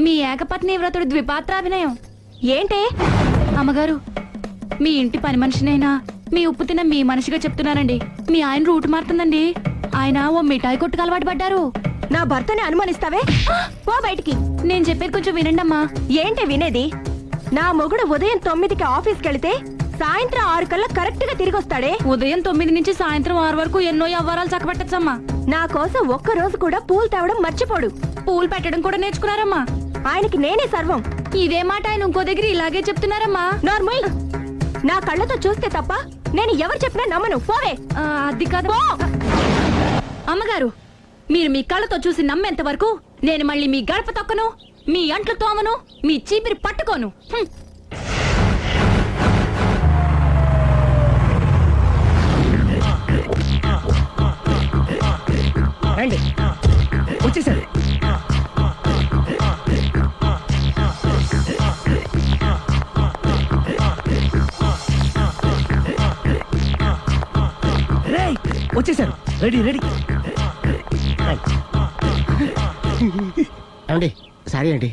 మీ ఏకపత్ని వ్రతుడు ద్విపాత్రాభినయం. ఏంటే? అమ్మగారు, మీ ఇంటి పని మనిషినైనా మీ ఉప్పు తిన్న మీ మనిషిగా చెప్తున్నానండి. మీ ఆయన రూట్ మారుతుందండి. ఆయన ఓ మిఠాయి కొట్టుకు అలవాటు పడ్డారు. నా భర్తని అనుమానిస్తావే, పో బయటికి. నేను చెప్పేది కొంచెం వినండమ్మా. ఏంటి వినేది? నా మొగుడు ఉదయం 9కి ఆఫీస్కి వెళితే సాయంత్రం 6 కల్లా కరెక్ట్ గా తిరిగి వస్తాడే. ఉదయం 9 నుంచి సాయంత్రం 6 వరకు ఎన్నో వ్యవహారాలు చక్కబెట్టచ్చమ్మా. నా కోసం ఒక్క రోజు కూడా పూలు తేవడం మర్చిపోడు. పూలు పెట్టడం కూడా నేర్చుకున్నారమ్మా. ఆయనకి నేనే సర్వం. ఇదే మాట ఆయన ఇంకో దగ్గర ఇలాగే చెప్తున్నారమ్మా. నార్మల్, నా కళ్ళతో చూస్తే తప్ప నేను ఎవరు చెప్పినా నమ్మను. పోవే. అది కాదు అమ్మగారు, మీరు మీ కళ్ళతో చూసి నమ్మేంత వరకు నేను మళ్ళీ మీ గడప తొక్కను, మీ అంట్లు తోమను, మీ చీపిరి పట్టుకోను. రండి, వచ్చేసారు. వచ్చేసారు, రెడీ రెడీ. ఏమండి, సారీ అండి,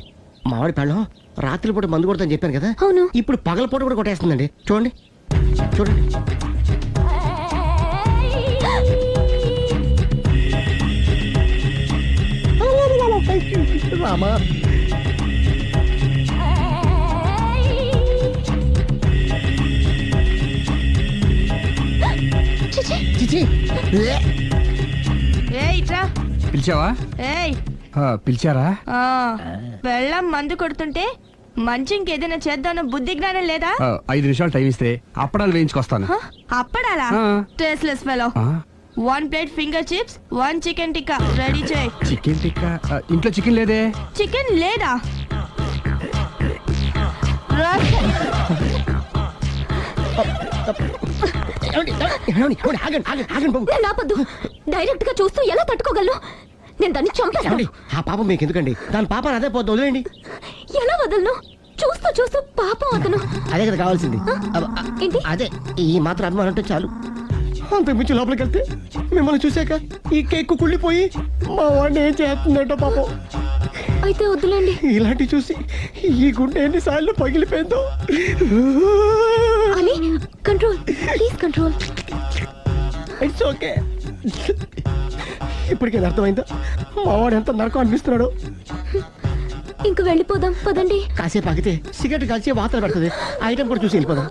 మామిడి పళ్ళం రాత్రిపూట మందు కొడతాను చెప్పాను కదా. అవును. ఇప్పుడు పగలపూట కూడా కొట్టేస్తుందండి. చూడండి చూడండి. రామా, చిచి. పిలిచావా? పిలిచారా? వెళ్ళం మందు కొడుతుంటే మంచి ఇంకేదైనా చేద్దాం బుద్ధి జ్ఞానం లేదా? 5 నిమిషాలు టైం ఇస్తే అప్పడాలు వేయించుకొస్తాను. అప్పడాలా? Tasteless fellow. 1 plate finger chips, 1 chicken tikka ready చేయి. చికెన్ టిక్కా? ఇంట్లో చికెన్ లేదే. చికెన్ లేదా? నాపద్దు, డైరెక్ట్ గా చూస్తూ ఎలా తట్టుకోగలను? నేను దాన్ని చంపేస్తాను. ఆ పాపం మీకు ఎందుకండి? దాని పాప అదే పోతుంది, వదిలేండి. ఎలా వదలను? చూస్తూ చూస్తూ పాపం అతను. అదే కదా కావాల్సింది. ఏంటి? అదే, ఈ మాత్రం అభిమానం అంటే చాలు. అంతకుమించి లోపలికి వెళ్తే మిమ్మల్ని చూసాక ఈ కేక్ కుళ్ళిపోయి మా వాడిని ఏం చేస్తుందంటో పాపం. అయితే వద్దులేండి. ఇలాంటి చూసి ఈ గుండె ఎన్నిసార్లు పగిలిపోయిందో. అని control, please control. It's okay. ఇప్పటికే అర్థమైందా మావాడు ఎంత నరకం అనిపిస్తున్నాడు. ఇంక వెళ్ళిపోదాం పదండి. కాసేపు ఆగితే సిగరెట్ కలిసి వాతలు పెడుతుంది. ఐటమ్ కూడా చూసి వెళ్ళిపోదాం.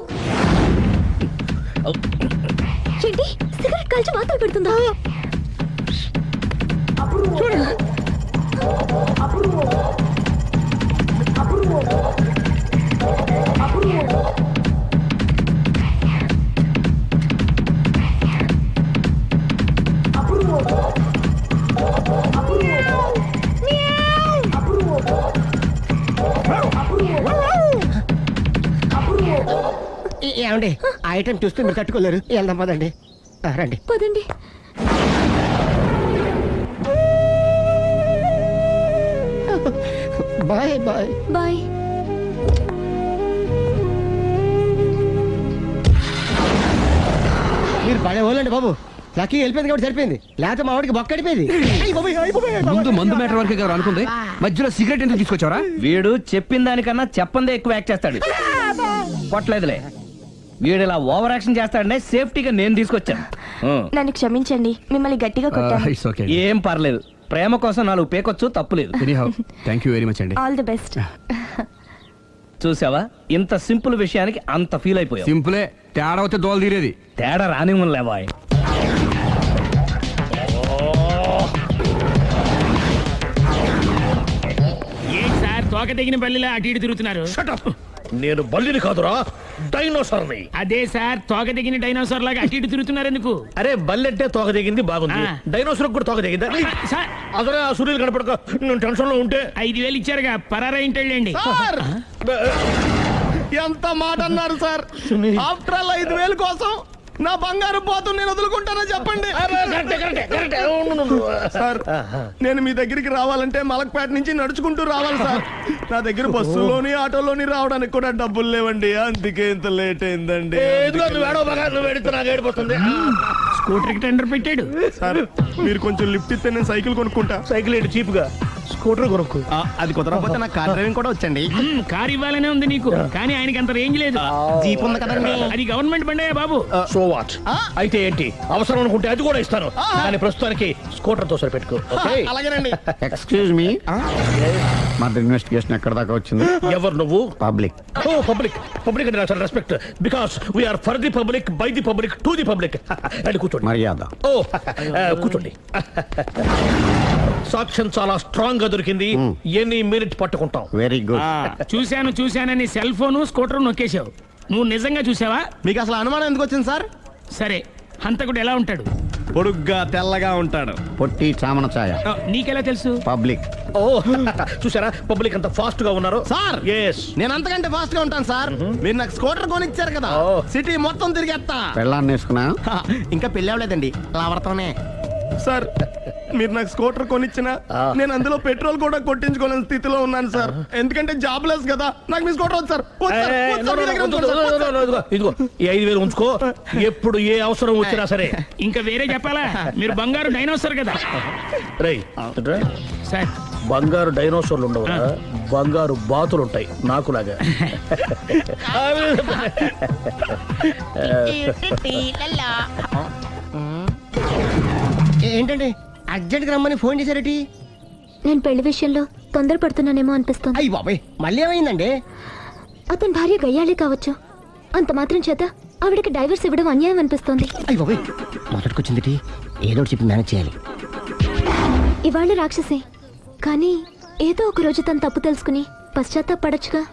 ఏంటి సిగరెట్ కాల్చి వాతలు పెడుతుందా? చూడండి. ఏమండి ఐటమ్ చూస్తే మీరు తట్టుకోలేరు. వెళ్దాం పదండి. రండి పదండి. Bye bye bye. మీరు పడే వాళ్ళండి బాబు. లక్కీ వెళ్ళిపోయింది కాబట్టి సరిపోయింది. లేకపోతే మా వాడికి బొక్క అడిపోయింది. ముందు మందు మ్యాటర్ వరకే కదా అనుకుంది, మధ్యలో సిగరెట్ ఎందుకు తీసుకొచ్చావరా? వీడు చెప్పిన దానికన్నా చెప్పందే ఎక్కువ యాక్ట్ చేస్తాడు. కొట్టలేదులే, వీడు ఇలా ఓవర్ యాక్షన్ చేస్తాడనే సేఫ్టీగా నేను తీసుకొచ్చాను. నన్ను క్షమించండి, మిమ్మల్ని గట్టిగా కొట్టాను. It's okay. ఏం పర్లేదు, ప్రేమ కోసం 4 పేకొచ్చు, తప్పులేదు. Anyhow thank you very much అండి. All the best. చూసావా, ఇంత సింపుల్ విషయానికి అంత ఫీల్ అయిపోయావు. సింపులే, తేడా అవుతే దోలు తీరేది. తేడా రాని లేవాయ్. ఏంటి సార్ తోక తెగిన బల్లిలా అటు ఇటు తిరుగుతున్నారు? నేను బల్లిని కాదురా, డైనోసార్ని. అదే సార్ తోక తెగిన డైనోసార్ లాగా అటు ఇటు తిరుగుతున్నారు ఎందుకు? అరే బల్లెట్టే తోక దిగింది బాగుంది, ఆ. డైనోసార్ కూడా తోక దిగిందా? సార్ అదరే ఆ సూర్యులు కనపడక నేను టెన్షన్ లో ఉంటే 5,000 ఇచ్చారుగా పరారా ఇంటండి. ఎంత మాట అన్నారు సార్. ఆఫ్టర్ ఆల్ 5,000 కోసం నా బంగారు పోతు నేను వదులుకుంటానో చెప్పండి. సార్ నేను మీ దగ్గరికి రావాలంటే మలక్పేట నుంచి నడుచుకుంటూ రావాలి సార్. నా దగ్గర బస్సులోని ఆటోలోని రావడానికి కూడా డబ్బులు లేవండి. అందుకే ఇంత లేట్ అయిందండి. స్కూటర్ కి టెండర్ పెట్టాడు సార్. మీరు కొంచెం లిఫ్ట్ ఇస్తే నేను సైకిల్ కొనుక్కుంటా. సైకిల్ ఏంటి చీప్ గా, స్కూటర్ కొనుక్కు. అది కుదరకపోతే నాకు కార్ డ్రైవింగ్ కూడా వచ్చండి. కారు ఇవ్వాలనే ఉంది నీకు, కానీ ఆయనకి అంత రేంజ్ లేదు. జీప్ ఉంది కదండి. అది గవర్నమెంట్ బండే బాబు. So what? అయితే ఏంటి, అవసరం అనుకుంటే అది కూడా ఇస్తాను, కానీ ప్రస్తుతానికి స్కూటర్ తో సరిపెట్టుకో. అలాగేనండి. ఎక్స్క్యూజ్ మీ, మర్డర్ ఇన్వెస్టిగేషన్ ఎక్కడ దాకా వచ్చింది? ఎవరు నువ్వు? పబ్లిక్. ఓ పబ్లిక్. పబ్లిక్ అంటే నాకు respect, because we are for the public, by the public, to the public. అండి కూర్చోండి. మర్యాద. ఓ కూర్చోండి. సాక్ష్యం చాలా స్ట్రాంగ్ గా దొరికింది, ఎన్ని మినిట్ పట్టుకుంటాం. Very good. చూశానని సెల్ ఫోన్ స్కూటర్ నొక్కేశావు. నువ్వు నిజంగా చూసావా? మీకు అసలు అనుమానం ఎందుకు వచ్చింది సార్? సరే, హంతకుడు ఎలా ఉంటాడు? పొడుగ్గా తెల్లగా ఉంటాడు. పొట్టి చామన ఛాయ. నీకెలా తెలుసు? పబ్లిక్. ఓ చూసారా పబ్లిక్ అంత ఫాస్ట్ గా ఉన్నారు సార్. ఎస్, నేను అంతకంటే ఫాస్ట్ గా ఉంటాను సార్. మీరు నాకు స్కూటర్ కొనిచ్చారు కదా, సిటీ మొత్తం తిరిగేస్తా. పెళ్ళాన్ని వేసుకున్నా? ఇంకా పెళ్లి అవ్వలేదండి, లావర్తోనే. సార్ మీరు నాకు స్కూటర్ కొనిచ్చిన నేను అందులో పెట్రోల్ కూడా కొట్టించుకోలేని స్థితిలో ఉన్నాను సార్. ఎందుకంటే జాబ్ లెస్ కదా. నాకు మీ స్కూటర్ వద్దు సార్. ఇదిగో ఈ 5,000 ఉంచుకో, ఎప్పుడు ఏ అవసరం వచ్చినా సరే. ఇంకా వేరే చెప్పాలా? మీరు బంగారు డైనోసార్ కదా. రై సార్ బంగారు డైనోసార్లు ఉండవు, బంగారు బాతులు ఉంటాయి నాకులాగా. ఏంటండి అర్జెంట్ గా రమ్మని ఫోన్ చేశారటి? నేను పెళ్లి విషయంలో తొందరపడుతున్నానేమో అనిపిస్తోంది. అయ్యి బాబాయ్, మళ్ళీ ఏమైందండి? అతని భార్య గయ్యాళే కావచ్చు, అంత మాత్రం చేత ఆవిడకి డైవర్స్ ఇవ్వడం అన్యాయం అనిపిస్తోంది. అయ్యి బాబాయ్, మొదటికొచ్చింది ఏదో ఒకటి చెప్పి మేనేజ్ చేయాలి. ఇవాళ రాక్షసి, కానీ ఏదో ఒక రోజు తను తప్పు తెలుసుకుని పశ్చాత్తాపడొచ్చుగా.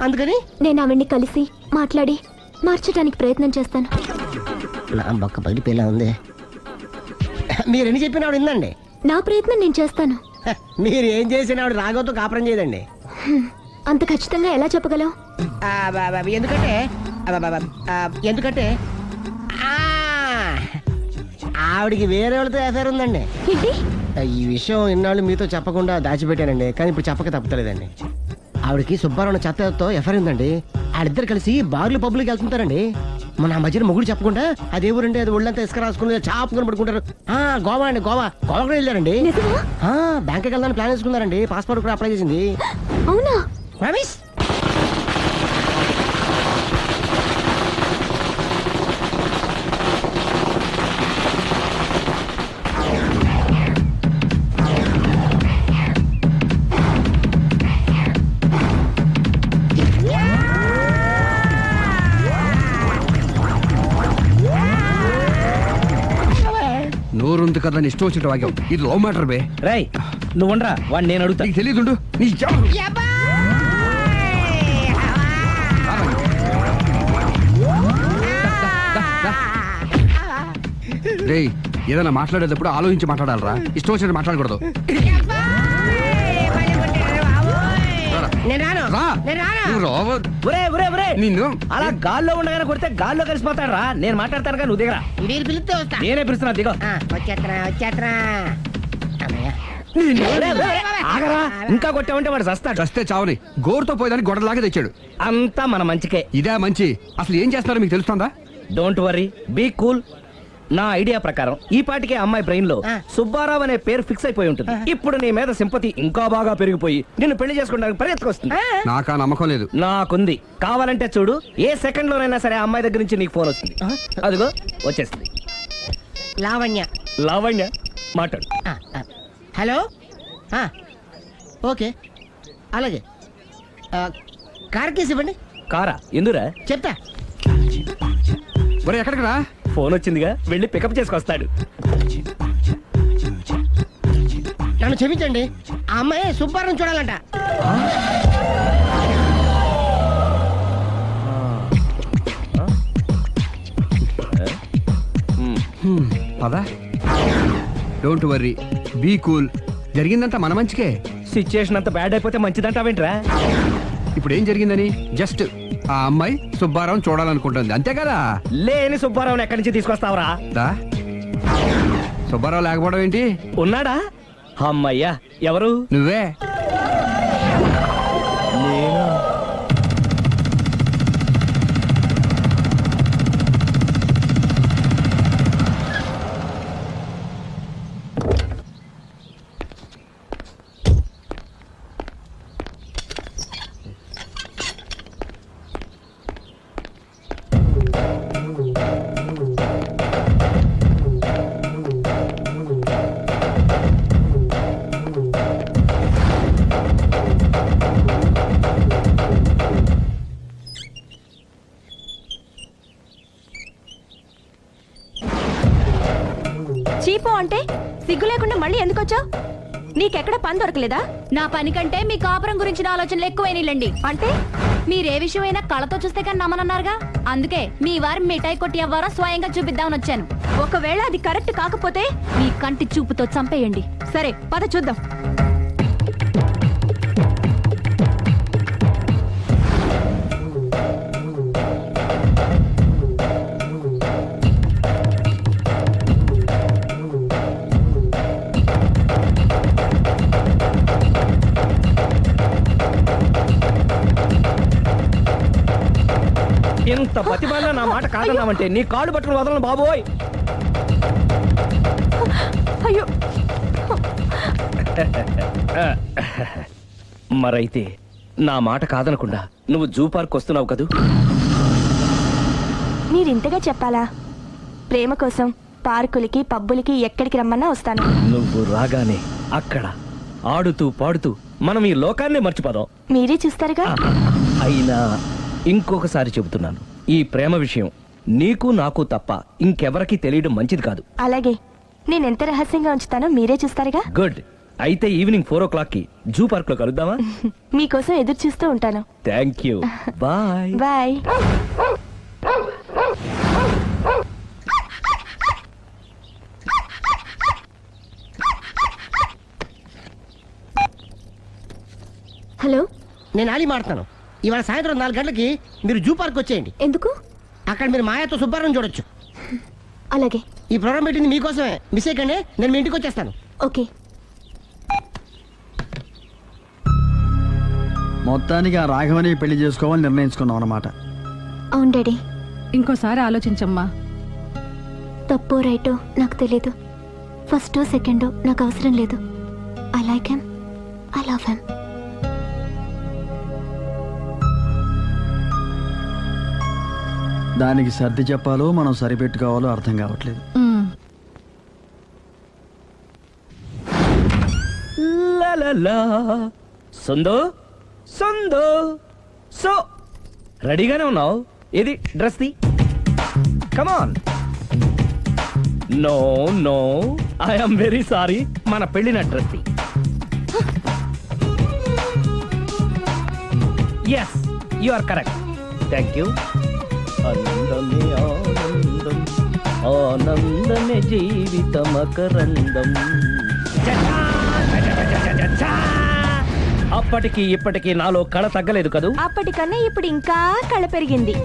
అందుకని నేను ఆవిడ్ని కలిసి మాట్లాడి మార్చడానికి ప్రయత్నం చేస్తాను. నా బొక్క బయట ఉంది. మీరు ఎన్ని చెప్పిన ఆవిడ ఇందండి. నా ప్రయత్నం నేను చేస్తాను. మీరు ఏం చేసిన ఆవిడ రాగోతో కాపురం చేయదండి. అంత ఖచ్చితంగా ఎలా చెప్పగలవు? ఎందుకంటే ఎందుకంటే ఆవిడికి వేరే వాళ్ళతో ఎఫైర్ ఉందండి. ఏంటి? ఈ విషయం ఇన్నాళ్ళు మీతో చెప్పకుండా దాచిపెట్టానండి, కానీ ఇప్పుడు చెప్పక తప్పలేదండి. ఆవిడకి సుబ్బారావు చెత్తతో ఎఫైర్ ఉందండి. వాళ్ళిద్దరు కలిసి బార్లు పబ్లిక్ వెళ్తుంటారండి. మన ఆ మధ్యన మొగుడు చెప్పకుండా అదే ఊరండి, అది ఒళ్ళంతా ఇసుక రాసుకుని చాపుకొని పడుకుంటారు. గోవా అండి, గోవా కూడా వెళ్ళారండి. బ్యాంక్కి వెళ్దాని ప్లాన్ వేసుకున్నారండి. పాస్పోర్ట్ కూడా అప్లై చేసింది. అవునా? రమేష్ కాదు కదా ఇష్టం వచ్చినట్టు వాక్యం ఇది లవ్ మ్యాటర్ బే. రై నువ్వు ఉండరా వాడిని నేను అడుగుతా. నీకు తెలియదుండు నీ రే ఏదైనా మాట్లాడేటప్పుడు ఆలోచించి మాట్లాడాలరా, ఇష్టం వచ్చినట్టు మాట్లాడకూడదు. రా. నువ్వు రావ. నిన్ను అలా గాల్లో ఉండగానే కొడితే గాల్లో కలిసిపోతాడు రా. నేను మాట్లాడతాను కానీ నువ్వు దిగరా. మీరు పిలిస్తే వస్తా. నేనే పిలుస్తున్నా దిగో. వచ్చేత్తరా ఆగరా, ఇంకా కొట్టామంటే వాడు చస్తాడు. చస్తే చావని గోరుతో పోయేదాన్ని గొడవలాగా తెచ్చాడు. అంతా మన మంచికే. ఇదే మంచి. అసలు ఏం చేస్తారో మీకు తెలుస్తుందా? Don't worry, be cool. నా ఐడియా ప్రకారం ఈ పాటికే అమ్మాయి బ్రెయిన్ లో సుబ్బారావు అనే పేరు ఫిక్స్ అయిపోయి ఉంటుంది. ఇప్పుడు నీ మీద సింపతి ఇంకా బాగా పెరిగిపోయి నిన్ను పెళ్లి చేసుకోవడానికి పరిగెత్తుకొస్తుంది. నాకా నమ్మకం లేదు. నాకుంది. కావాలంటే చూడు, ఏ సెకండ్ లోనైనా సరే అమ్మాయి దగ్గర నుంచి నీకు ఫోన్ వస్తుంది. అదిగో వచ్చేస్తుంది. లావణ్య. లావణ్య మాట్లాడు. హలో. ఓకే అలాగే కార్ కేసు ఇవ్వండి. కారా ఎందురా? చెప్తా. ఒరే ఎక్కడికి రా? ఫోన్ వచ్చిందిగా, వెళ్ళి పికప్ చేసుకొస్తాడు. నన్ను క్షమించండి, ఆ అమ్మాయి సుబ్బారం చూడాలంట. పదా. Don't worry, be cool. జరిగిందంతా మన మంచికే. సిచ్యుయేషన్ అంత బ్యాడ్ అయిపోతే మంచిదంటావేంట్రా? ఇప్పుడు ఏం జరిగిందని జస్ట్ ఆ అమ్మాయి సుబ్బారావు చూడాలనుకుంటుంది అంతే కదా. లేని సుబ్బారావుని ఎక్కడి నుంచి తీసుకొస్తావరా? సుబ్బారావు లేకపోవడం ఏంటి? ఉన్నాడా? అమ్మయ్యా. ఎవరు? నువ్వే. చీపో అంటే సిగ్గు లేకుండా మళ్ళీ ఎందుకు వచ్చావు? నీకెక్కడ పని దొరకలేదా? నా పని కంటే మీ కాపురం గురించిన ఆలోచనలు ఎక్కువైనాయిలండి. అంటే మీరే విషయమైనా కళ్ళతో చూస్తే కానీ నమ్మనన్నారుగా, అందుకే మీ వారి మిఠాయి కొట్టి అవ్వారా స్వయంగా చూపిద్దామని వచ్చాను. ఒకవేళ అది కరెక్ట్ కాకపోతే మీ కంటి చూపుతో చంపేయండి. సరే పద చూద్దాం. ఇంత ప్రతిభలో నా మాట కాదన్నామంటే నీ కాళ్ళు పట్టుకుని వదలను బాబోయ్. అయ్యో. మరైతే నా మాట కాదనకుండా నువ్వు జూ పార్క్ వస్తున్నావు కదూ? మీరింతగా చెప్పాలా? ప్రేమ కోసం పార్కులకి పబ్బులకి ఎక్కడికి రమ్మన్నా వస్తాను. నువ్వు రాగానే అక్కడ ఆడుతూ పాడుతూ మనం ఈ లోకాన్ని మర్చిపోదాం. మీరే చూస్తారుగా. అయినా ఇంకొకసారి చెబుతున్నాను, ఈ ప్రేమ విషయం నీకు నాకు తప్ప ఇంకెవరికి తెలియడం మంచిది కాదు. అలాగే, నేనెంత రహస్యంగా ఉంచుతానో మీరే చూస్తారుగా. గుడ్. అయితే ఈవినింగ్ 4 o'clock కి జూ పార్క్ లో కలుద్దామా? మీకోసం ఎదురు చూస్తూ ఉంటాను. Thank you. Bye bye. Hello, నేను ఆలి మాడుతున్నాను. ఇవాళ సాయంత్రం 4 గంటలకి మీరు జూ పార్క్ వచ్చేయండి. ఎందుకు? అక్కడ మీరు మాయాతో సుబ్బారావు చూడొచ్చు. అలాగే. ఈ ప్రోగ్రామ్ పెట్టింది మీకోసమే. మిస్ అయ్యకండి, నేను మీ ఇంటికి వచ్చేస్తాను. ఓకే. మొత్తానికి ఆ రాఘవని పెళ్లి చేసుకోవాలని నిర్ణయించుకున్నాం అన్నమాట. అవును డాడీ. ఇంకోసారి ఆలోచించమ్మా. తప్పో రైటో నాకు తెలీదు. ఫస్టో సెకండో నాకు అవసరం లేదు. I like him, I love him. దానికి సర్ది చెప్పాలో మనం సరిపెట్టుకోవాలో అర్థం కావట్లేదు. సందో సందో సో రెడీగానే ఉన్నావు? ఏది డ్రెస్ ది? Come on. No no I'm very sorry, మన పెళ్లిన dress. Yes you are correct. Thank you. ఆనందమే ఆనందం, ఆనందమే జీవితమకరందం. అప్పటికి ఇప్పటికి నాలో కళ తగ్గలేదు కదూ. అప్పటికన్నా ఇప్పుడు ఇంకా కళ పెరిగింది.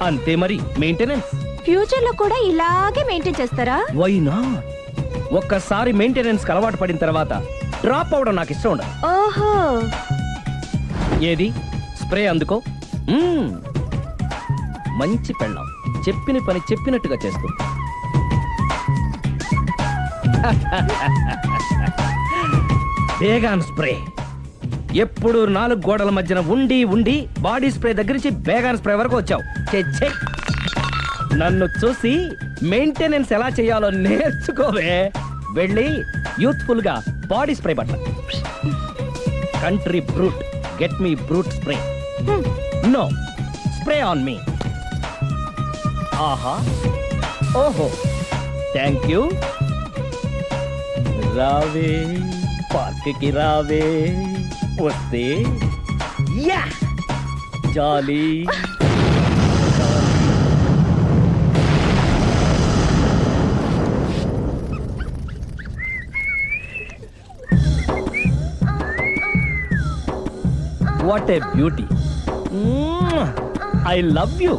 అంతే మరి, మెయింటెనెన్స్. ఫ్యూచర్ లో కూడా ఇలాగే మెయింటైన్ చేస్తారా? Why not? ఒక్కసారి మెయింటెనెన్స్ అలవాటు పడిన తర్వాత డ్రాప్ అవడం నాకు ఇష్టం ఉండదు. ఓహో, ఏది స్ప్రే అందుకో. మంచి పెళ్ళాం, చెప్పిన పని చెప్పినట్టుగా చేస్తూ. బేగాన్ స్ప్రే ఎప్పుడు 4 గోడల మధ్యన ఉండి ఉండి బాడీ స్ప్రే దగ్గర నుంచి బేగాన్ స్ప్రే వరకు వచ్చావు. ఛే, నన్ను చూసి మెయింటెనెన్స్ ఎలా చేయాలో నేర్చుకోవే. వెళ్ళి యూత్ఫుల్ గా బాడీ స్ప్రే పట్ల. Country Brut, get me Brut spray. No, spray on me. ఆహా, ఓహో, థ్యాంక్ యూ. రావే పార్క్ కి రావే, వస్తే యా jolly. What a beauty. I love you.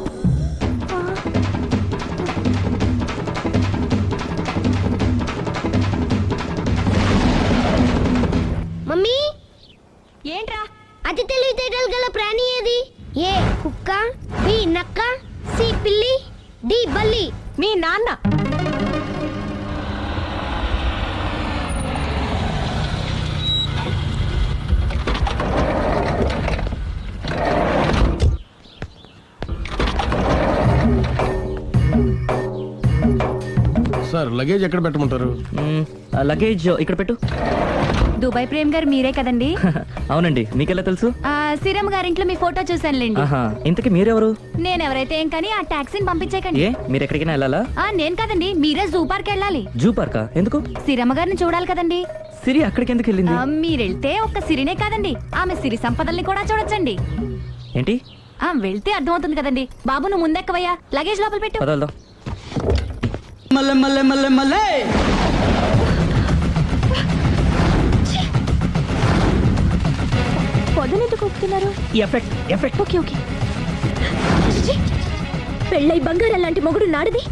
Mummy, ఏంట్రా? అతి తెలివితేటలు గల ప్రాణి ఏది? ఏ కుక్క, బి నక్క, సి పిల్లి, డి బల్లి. మీ నాన్న. సార్ లగేజ్ ఎక్కడ పెట్టమంటారు? లగేజ్ ఇక్కడ పెట్టు. దుబాయ్ ప్రేమ్ గారు మీరే కదండి? అవునండి, మీకెలా తెలుసు? శ్రీరామ్ గారింట్లో మీ ఫోటో చూసానులేండి. ఇంతకీ మీరెవరు? నేనెవరైతే ఏం కానీ ఆ టాక్సీని పంపించేకండి. ఏ, మీరు ఎక్కడికైనా వెళ్ళాలా? నేను కదండి, మీరే జూ పార్క్ వెళ్ళాలి. జూ పార్కా? ఎందుకు? శ్రీరమ్మ గారిని చూడాలి కదండి. సిరి అక్కడికి ఎందుకు వెళ్ళింది? మీరెళ్తే ఒక్క సిరినే కాదండి, ఆమె సిరి సంపదల్ని కూడా చూడొచ్చండి. ఏంటి? వెళ్తే అర్థమవుతుంది కదండి. బాబు నువ్వు ముందెక్కవయ్యా, లగేజ్ లోపల పెట్టు. పదల్దాం. మల్లె మల్లె మల్లె మల్లె. పొదనెందుకు ఒప్పుతున్నారు? ఎఫెక్ట్. Okay okay. పెళ్ళై బంగారం లాంటి మొగుడు నాడిది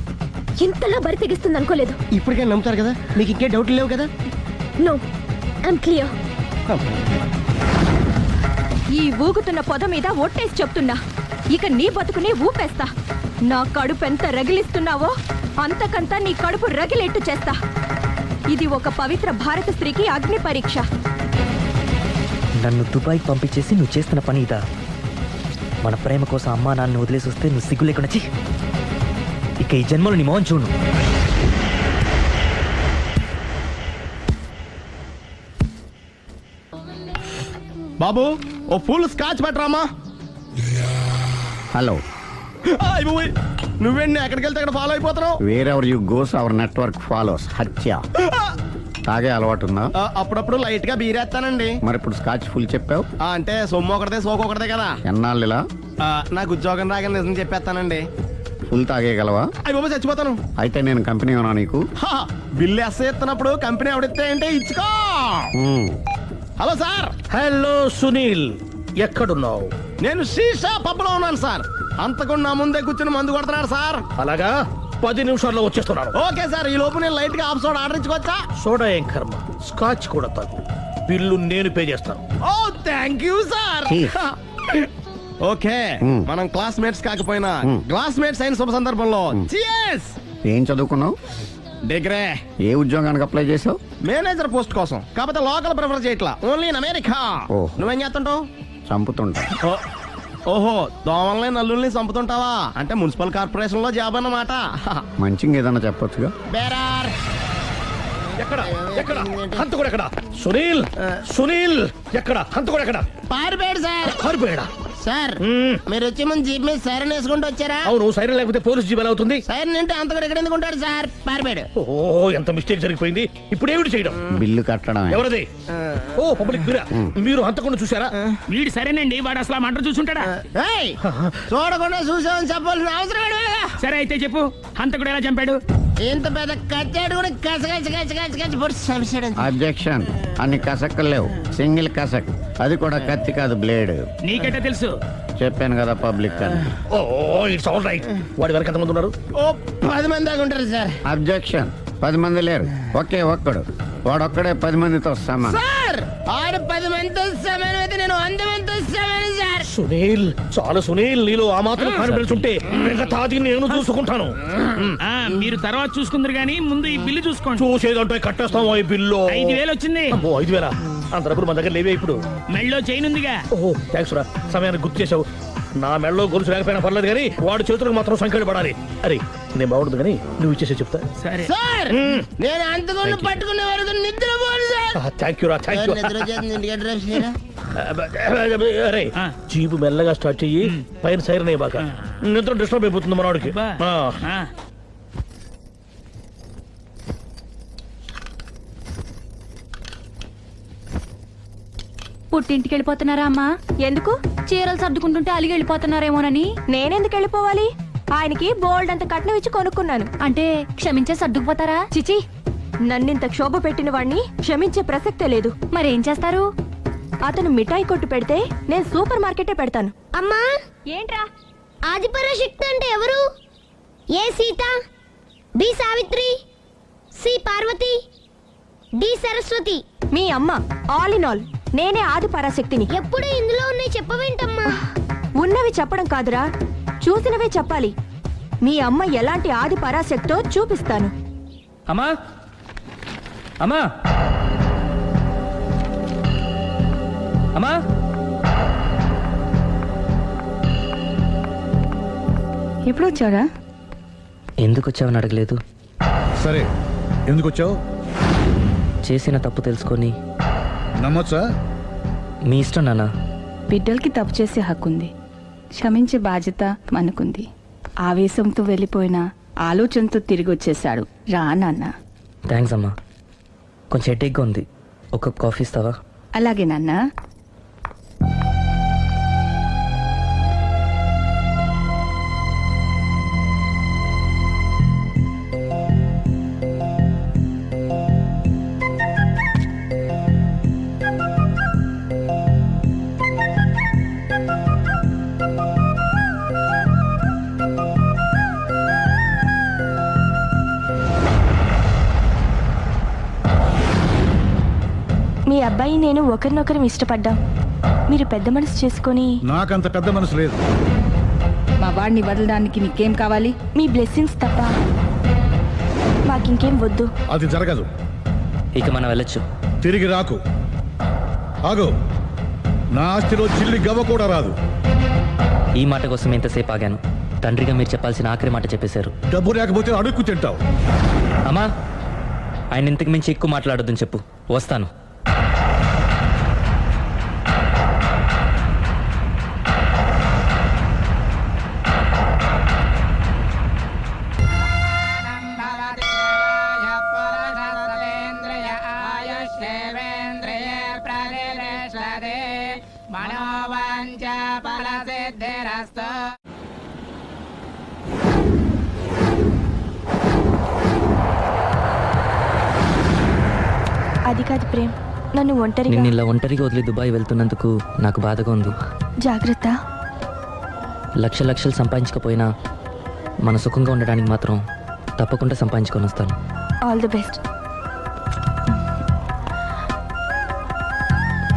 ఇంతలా బరి తెగిస్తుంది అనుకోలేదు. ఇప్పటికే నమ్ముతారు కదా, మీకు ఇంకే డౌట్లు లేవు కదా? No, I'm clear. ఈ ఊగుతున్న పొద మీద ఒట్టేసి చెప్తున్నా, ఇక నీ బతుకునే ఊపేస్తా. నా కడుపు ఎంత రగిలిస్తున్నావో అంతకంతా నీ కడుపు రగిలేట్టు చేస్తా. ఇది ఒక పవిత్ర భారత స్త్రీకి అగ్ని పరీక్ష. నన్ను దుబాయ్కి పంపించేసి నువ్వు చేస్తున్న పని ఇదా? మన ప్రేమ కోసం అమ్మా నాన్న వదిలేసి వస్తే నువ్వు సిగ్గు లేకుండా చి. ఇక ఈ జన్మలో నీ మోహన్ చూడు. బాబు ఓ ఫుల్ స్కాచ్ పెట్టరామా. హలో, నువ్వేండి ఎక్కడికి వెళ్తే అక్కడ ఫాలో అయిపోతున్నావు? Wherever you goes our network follows. హత్య. తాగే అలవాటు ఉందా? అప్పుడప్పుడు లైట్ గా బీరేస్తానండి. మరి ఇప్పుడు స్కాచ్ ఫుల్ చెప్పావు అంటే సొమ్ము ఒకటిదే సోకు ఒకటిదే కదా. ఎన్నాళ్ళు ఇలా? నాకు ఉద్యోగం రాగానే నిజం చెప్పేస్తానండి. ఫుల్ తాగేయగలవా? అయ్యి బాబు చచ్చిపోతాను. అయితే నేను కంపెనీ ఉన్నా నీకు? బిల్లు ఎస్ ఎత్తున్నప్పుడు కంపెనీ ఎవడితే అంటే ఇచ్చుకో. Hello sir. హలో సునీల్, ఎక్కడున్నావు? నేను శీషా పబ్లో ఉన్నాను సార్. అంతకుండా నా ముందే కూర్చుని మందు కొడుతున్నాడు సార్. అలాగా, 10 నిమిషాల్లో వచ్చేస్తున్నాను. ఓకే సార్, ఈ లోపు నేను లైట్ గా హాఫ్ సోడా ఆర్డర్ ఇచ్చుకోవచ్చా? సోడా ఏం కర్మ, స్కాచ్ కూడా తాగు. బిల్లు నేను పే చేస్తాను. ఓ థ్యాంక్ యూ సార్. ఓకే, మనం క్లాస్మేట్స్ కాకపోయినా క్లాస్మేట్స్ అయిన శుభ సందర్భంలో cheers. ఏం చదువుకున్నావు? డిగ్రీ. ఏ ఉద్యోగానికి అప్లై చేసావు? మేనేజర్ పోస్ట్ కోసం. కాకపోతే లోకల్ ప్రిఫర్ చేయట్లా, ఓన్లీ ఇన్ అమెరికా. నువ్వేం చేస్తుంటావు? చంపుతుంటా. ఓహో, దోమల్ని నల్లుల్ని చంపుతుంటావా? అంటే మున్సిపల్ కార్పొరేషన్ లో జాబ్ అన్నమాట. మంచిగా ఏదన్నా చెప్పొచ్చుగా. బేరార్. ఎక్కడ ఎక్కడ హంతకుడు ఎక్కడ? సునీల్, సునీల్ ఎక్కడ? హంతకుడు ఎక్కడ? పారిపోయాడు సార్. పారిపోయాడా? సార్ మీరు వచ్చే ముందు జీప్ మీద సైరన్ వేసుకుంటూ వచ్చారా? అవును, సైరన్ లేకపోతే పోలీస్ జీప్ ఎలా అవుతుంది? సైరన్ అంటే అంత కూడా ఎక్కడ ఎందుకు ఉంటాడు సార్? పారిపోయాడు. ఓ, ఎంత మిస్టేక్ జరిగిపోయింది. ఇప్పుడు ఏమిటి చేయడం? బిల్లు కట్టడం. ఎవరది? ఓ, పబ్లిక్ మీరా? మీరు హంతకుండా చూసారా? వీడు సరేనండి, వాడు అసలు ఆ మంట చూసుంటాడా? ఏయ్, చూడకుండా చూసామని చెప్పాల్సిన అవసరం ఏంటి? సరే అయితే చెప్పు, హంతకుడు ఎలా చంపాడు? ఇంత పెద్ద కచ్చాడు కూడా కచ్చ పొడి సమస్య. అబ్జెక్షన్. అన్ని కసక్కులు లేవు, సింగిల్ కసక్, అది కూడా కత్తి కాదు బ్లేడ్. నీకెట్టా తెలుసు? చెప్పాను కదా పబ్లిక్ అని. ఓ, ఇట్స్ ఆల్ రైట్. వాడి వరకు ఎంతమంది ఉన్నారు? ఓ 10 మంది దాకా ఉంటారు సార్. అబ్జెక్షన్. 10 మంది లేరు, ఒకే ఒక్కడు. వాడొక్కడే 10 మందితో సమానం. సార్ ఆడు 10 మందితో సమానం అయితే నేను 100 మందితో సమానం సార్. సునీల్, చాలా సునీల్, నీలో ఆ మాత్రం కాన్ఫిడెన్స్ ఉంటే మిగతాది నేను చూసుకుంటాను. మీరు తర్వాత చూసుకుందరు గానీ ముందు ఈ బిల్లు చూసుకోండి. చూసేదంటే కట్టేస్తాం ఈ బిల్లు. 5,000 వచ్చింది. 5,000? అంత డబ్బులు మన దగ్గర లేవే ఇప్పుడు. మెళ్ళో చైన్ ఉందిగా. ఓహో, థ్యాంక్స్ రా, సమయానికి గుర్తు చేసావు. నా మెడలో గొలుసు లేకపోయినా పర్లేదు కానీ వాడి చేతులకు మాత్రం సంఖ్యలు పడాలి. అరే, నేను బాగుండదు కానీ నువ్వు ఇచ్చేసే చెప్తా. సరే సార్ నేను అంతకుండా పట్టుకునే వరకు నిద్రపోను సార్. థ్యాంక్ యూ రా, థ్యాంక్ యూ. నిద్ర వచ్చేస్తుంది, ఇంటికి డ్రైవ్ చేయరా? అరే, జీపు మెల్లగా స్టార్ట్ చెయ్యి, పైన సైరన్ అయ్యి బాగా నిద్ర డిస్టర్బ్ అయిపోతుంది మనవాడికి. పుట్టింటికి వెళ్ళిపోతున్నారా అమ్మా? ఎందుకు? చీరలు సర్దుకుంటుంటే అలిగి వెళ్ళిపోతున్నారేమోనని. నేనెందుకు వెళ్ళిపోవాలి? ఆయనకి బోల్డ్ అంత కట్నం ఇచ్చి కొనుక్కున్నాను. అంటే క్షమించే సర్దుకుపోతారా? చిచి, నన్నింత క్షోభ పెట్టిన వాణ్ణి క్షమించే ప్రసక్తే లేదు. మరేం చేస్తారు? అతను మిఠాయి కొట్టు పెడితే నేను సూపర్ మార్కెటే పెడతాను. అమ్మా, ఏంట్రా? ఆదిపరాశక్తి అంటే ఎవరు? A Sita, B Savitri, C Parvati, D Saraswati. మీ అమ్మ. ఆల్ ఇన్ ఆల్ నేనే ఆది పరాశక్తిని. ఎప్పుడు ఇందులో ఉన్నాయి చెప్పవేంటమ్మా? ఉన్నవి చెప్పడం కాదురా, చూసినవే చెప్పాలి. మీ అమ్మ ఎలాంటి ఆది పరాశక్తో చూపిస్తాను. అమ్మా, అమ్మా, అమ్మా. ఎప్పుడు వచ్చారా? ఎందుకు వచ్చావని అడగలేదు. సరే, ఎందుకు వచ్చావు? చేసిన తప్పు తెలుసుకొని నమ్మొచ్చా? మీ ఇష్టం నాన్న. బిడ్డలకి తప్పు చేసే హక్కుంది, క్షమించే బాధ్యత మనకుంది. ఆవేశంతో వెళ్ళిపోయిన ఆలోచనతో తిరిగి వచ్చేశాడు. రా నాన్న. థ్యాంక్స్ అమ్మా. కొంచెం హెడేక్గా ఉంది, ఒక కాఫీ ఇస్తావా? అలాగే నాన్న. మీ అబ్బాయి నేను ఒకరినొకరు ఇష్టపడ్డాం. మీరు పెద్ద మనసు చేసుకొని. నాకంత పెద్ద మనసు లేదు. మా వాడిని వదలడానికి నీకేం కావాలి? మీ బ్లెస్సింగ్స్ తప్ప మాకింకేం వద్దు. అది జరగదు. ఇక మనం వెళ్ళొచ్చు. తిరిగి రాకు. ఆగు. నా ఆస్తిలో చిల్లి గవ్వ కూడా రాదు. ఈ మాట కోసం ఎంతసేపు ఆగాను. తండ్రిగా మీరు చెప్పాల్సిన ఆఖరి మాట చెప్పేశారు. డబ్బు లేకపోతే అడుక్కు తింటావు. అమ్మా, ఆయన ఇంతకు మించి ఎక్కువ మాట్లాడొద్దని చెప్పు. వస్తాను. అది కాదు ప్రేమ్, నన్ను ఒంటరిగా. నిన్ను ఇలా ఒంటరిగా వదిలి దుబాయ్ వెళ్తున్నందుకు నాకు బాధగా ఉంది. జాగ్రత్త. లక్షలు సంపాదించకపోయినా మన సుఖంగా ఉండడానికి మాత్రం తప్పకుండా సంపాదించుకొని వస్తాను. All the best.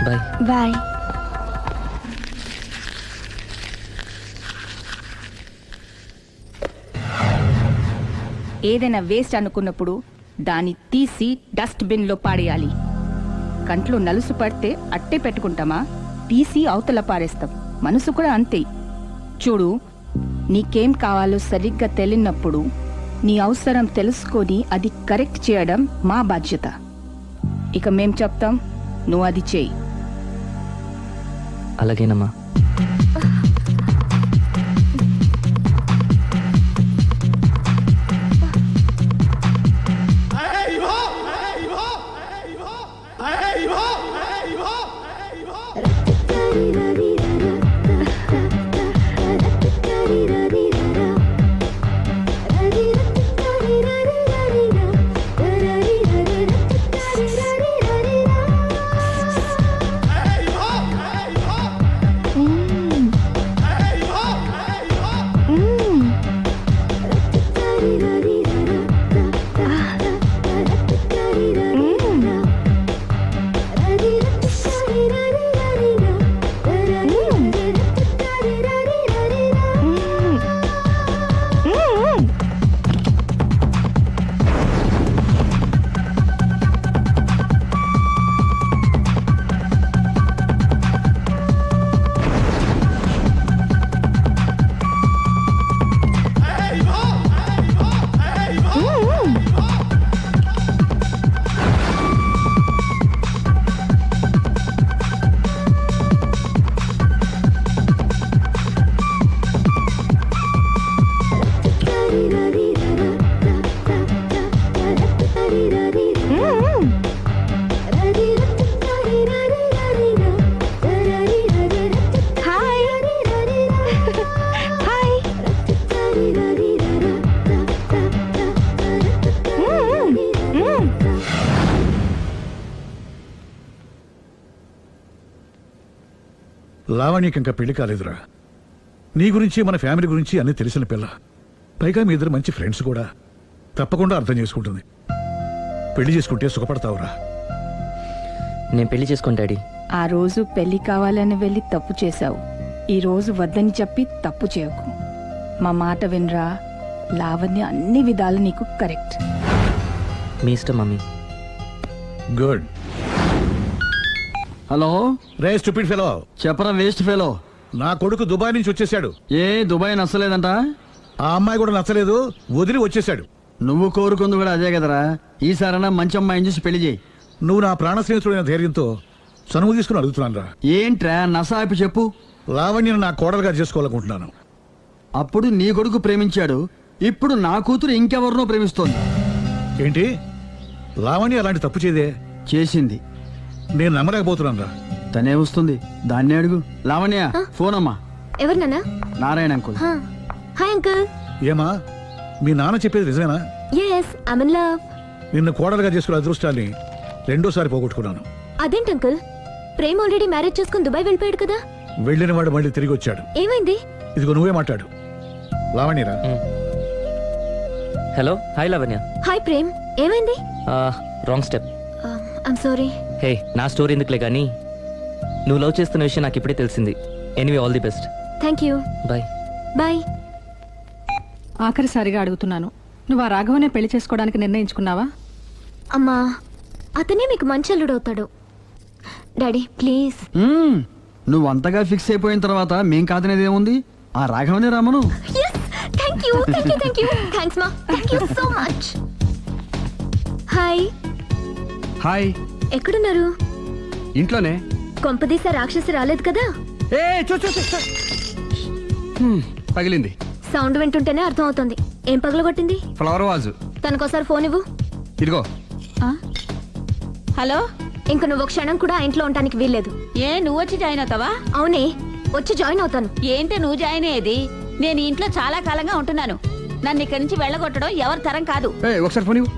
Bye. Bye. ఏదైనా వేస్ట్ అనుకున్నప్పుడు దాన్ని తీసి డస్ట్ బిన్ లో పాడేయాలి. కంట్లో నలుసు పడితే అట్టే పెట్టుకుంటామా? తీసి అవతల పారేస్తాం. మనసు కూడా అంతే. చూడు, నీకేం కావాలో సరిగ్గా తెలియనప్పుడు నీ అవసరం తెలుసుకొని అది కరెక్ట్ చేయడం మా బాధ్యత. ఇక మేం చెప్తాం, నువ్వు అది చేయి. అలాగేనమ్మా. లావణ్యకి ఇంకా పెళ్లి కాలేదురా. నీ గురించి మన ఫ్యామిలీ గురించి అన్ని తెలిసిన పిల్ల. పైగా మీ ఇద్దరు మంచి ఫ్రెండ్స్ కూడా. తప్పకుండా అర్థం చేసుకుంటుంది. పెళ్లి చేసుకుంటే సుఖపడతావురా. నేను పెళ్లి చేసుకోను డాడీ. ఆ రోజు పెళ్లి కావాలని వెళ్ళి తప్పు చేశావు. ఈ రోజు వద్దని చెప్పి తప్పు చేయకు. మా మాట వినరా. లావణ్య అన్ని విధాలు నీకు కరెక్ట్. మీ ఇష్టం మమ్మీ. గుడ్. హలో రే స్టూపిడ్ ఫెలో. చెప్పరా వేస్ట్ ఫెలో. నా కొడుకు దుబాయ్ నుంచి వచ్చేసాడు. ఏ దుబాయ్ నచ్చలేదంట? ఆ అమ్మాయి కూడా నచ్చలేదు, వదిలి వచ్చేసాడు. నువ్వు కోరుకుంది కూడా అదే కదరా. ఈసారైనా మంచి అమ్మాయిని చూసి పెళ్లి చేయి. నువ్వు నా ప్రాణ స్నేహితుడైన ధైర్యంతో చనువు తీసుకుని అడుగుతున్నాను రా. ఏంట్రా నసాపి చెప్పు. లావణ్యను నా కోడలుగా చేసుకోవాలనుకుంటున్నాను. అప్పుడు నీ కొడుకు ప్రేమించాడు, ఇప్పుడు నా కూతురు ఇంకెవరినో ప్రేమిస్తోంది. ఏంటి? లావణ్య అలాంటి తప్పు చేయదే. చేసింది. నేను నమ్మలేకపోతున్నాను రా. తనే వస్తుంది, దాన్నే అడుగు. లావణ్య ఫోన్ అమ్మా. ఎవరు నాన్న? నారాయణ అంకుల్. Hi uncle. ఏమా మీ నాన్న చెప్పేది నిజమేనా? yes I'm in love. నిన్ను కోడలుగా చేసుకునే అదృష్టాన్ని రెండోసారి పోగొట్టుకున్నాను. అదేంటి అంకుల్, ప్రేమ్ ఆల్రెడీ మ్యారేజ్ చేసుకుని దుబాయ్ వెళ్ళిపోయాడు కదా. వెళ్ళిన వాడు మళ్ళీ తిరిగి వచ్చాడు. ఏమైంది? ఇదిగో నువ్వే మాట్లాడు. లావణ్యరా. Hello. Hi Lavanya. Hi Prem, ఏమైంది? Wrong step. I'm sorry. Hey నా స్టోరీ ఎందుకులే కానీ నువ్వు లవ్ చేస్తున్న విషయం నాకు ఇప్పుడే తెలిసింది. Anyway all the best. Thank you. Bye. Bye. ఆఖరిసారిగా అడుగుతున్నాను, నువ్వు ఆ రాఘవనే పెళ్లి చేసుకోవడానికి నిర్ణయించుకున్నావా? అమ్మా, అతనే మీకు మంచి అల్లుడు అవుతాడు. Daddy please. నువ్వు అంతగా ఫిక్స్ అయిపోయిన తర్వాత మేం కాదనేది ఏముంది? ఆ రాఘవనే రామను. Thank you thank you thank you. Thanks మా, thank you so much. Hi. Hi. ఎక్కడున్నారు? ఇంట్లోనే. కొంపదీసా రాక్షసి రాలేదు కదా? పగిలింది. సౌండ్ వింటుంటేనే అర్థం అవుతుంది. ఏం పగలగొట్టింది? Flower vase. తనకోసారి ఫోన్ ఇవ్వు. ఇదిగో. హలో. ఇంక నువ్వు క్షణం కూడా ఆ ఇంట్లో ఉండడానికి వీల్లేదు. ఏ నువ్వు వచ్చి జాయిన్ అవుతావా? అవునే, వచ్చి జాయిన్ అవుతాను. ఏంటి నువ్వు జాయిన్ అయ్యేది? నేను ఈ ఇంట్లో చాలా కాలంగా ఉంటున్నాను. నన్ను ఇక్కడి నుంచి వెళ్ళగొట్టడం ఎవరి తరం కాదు. ఒకసారి ఫోన్ ఇవ్వు.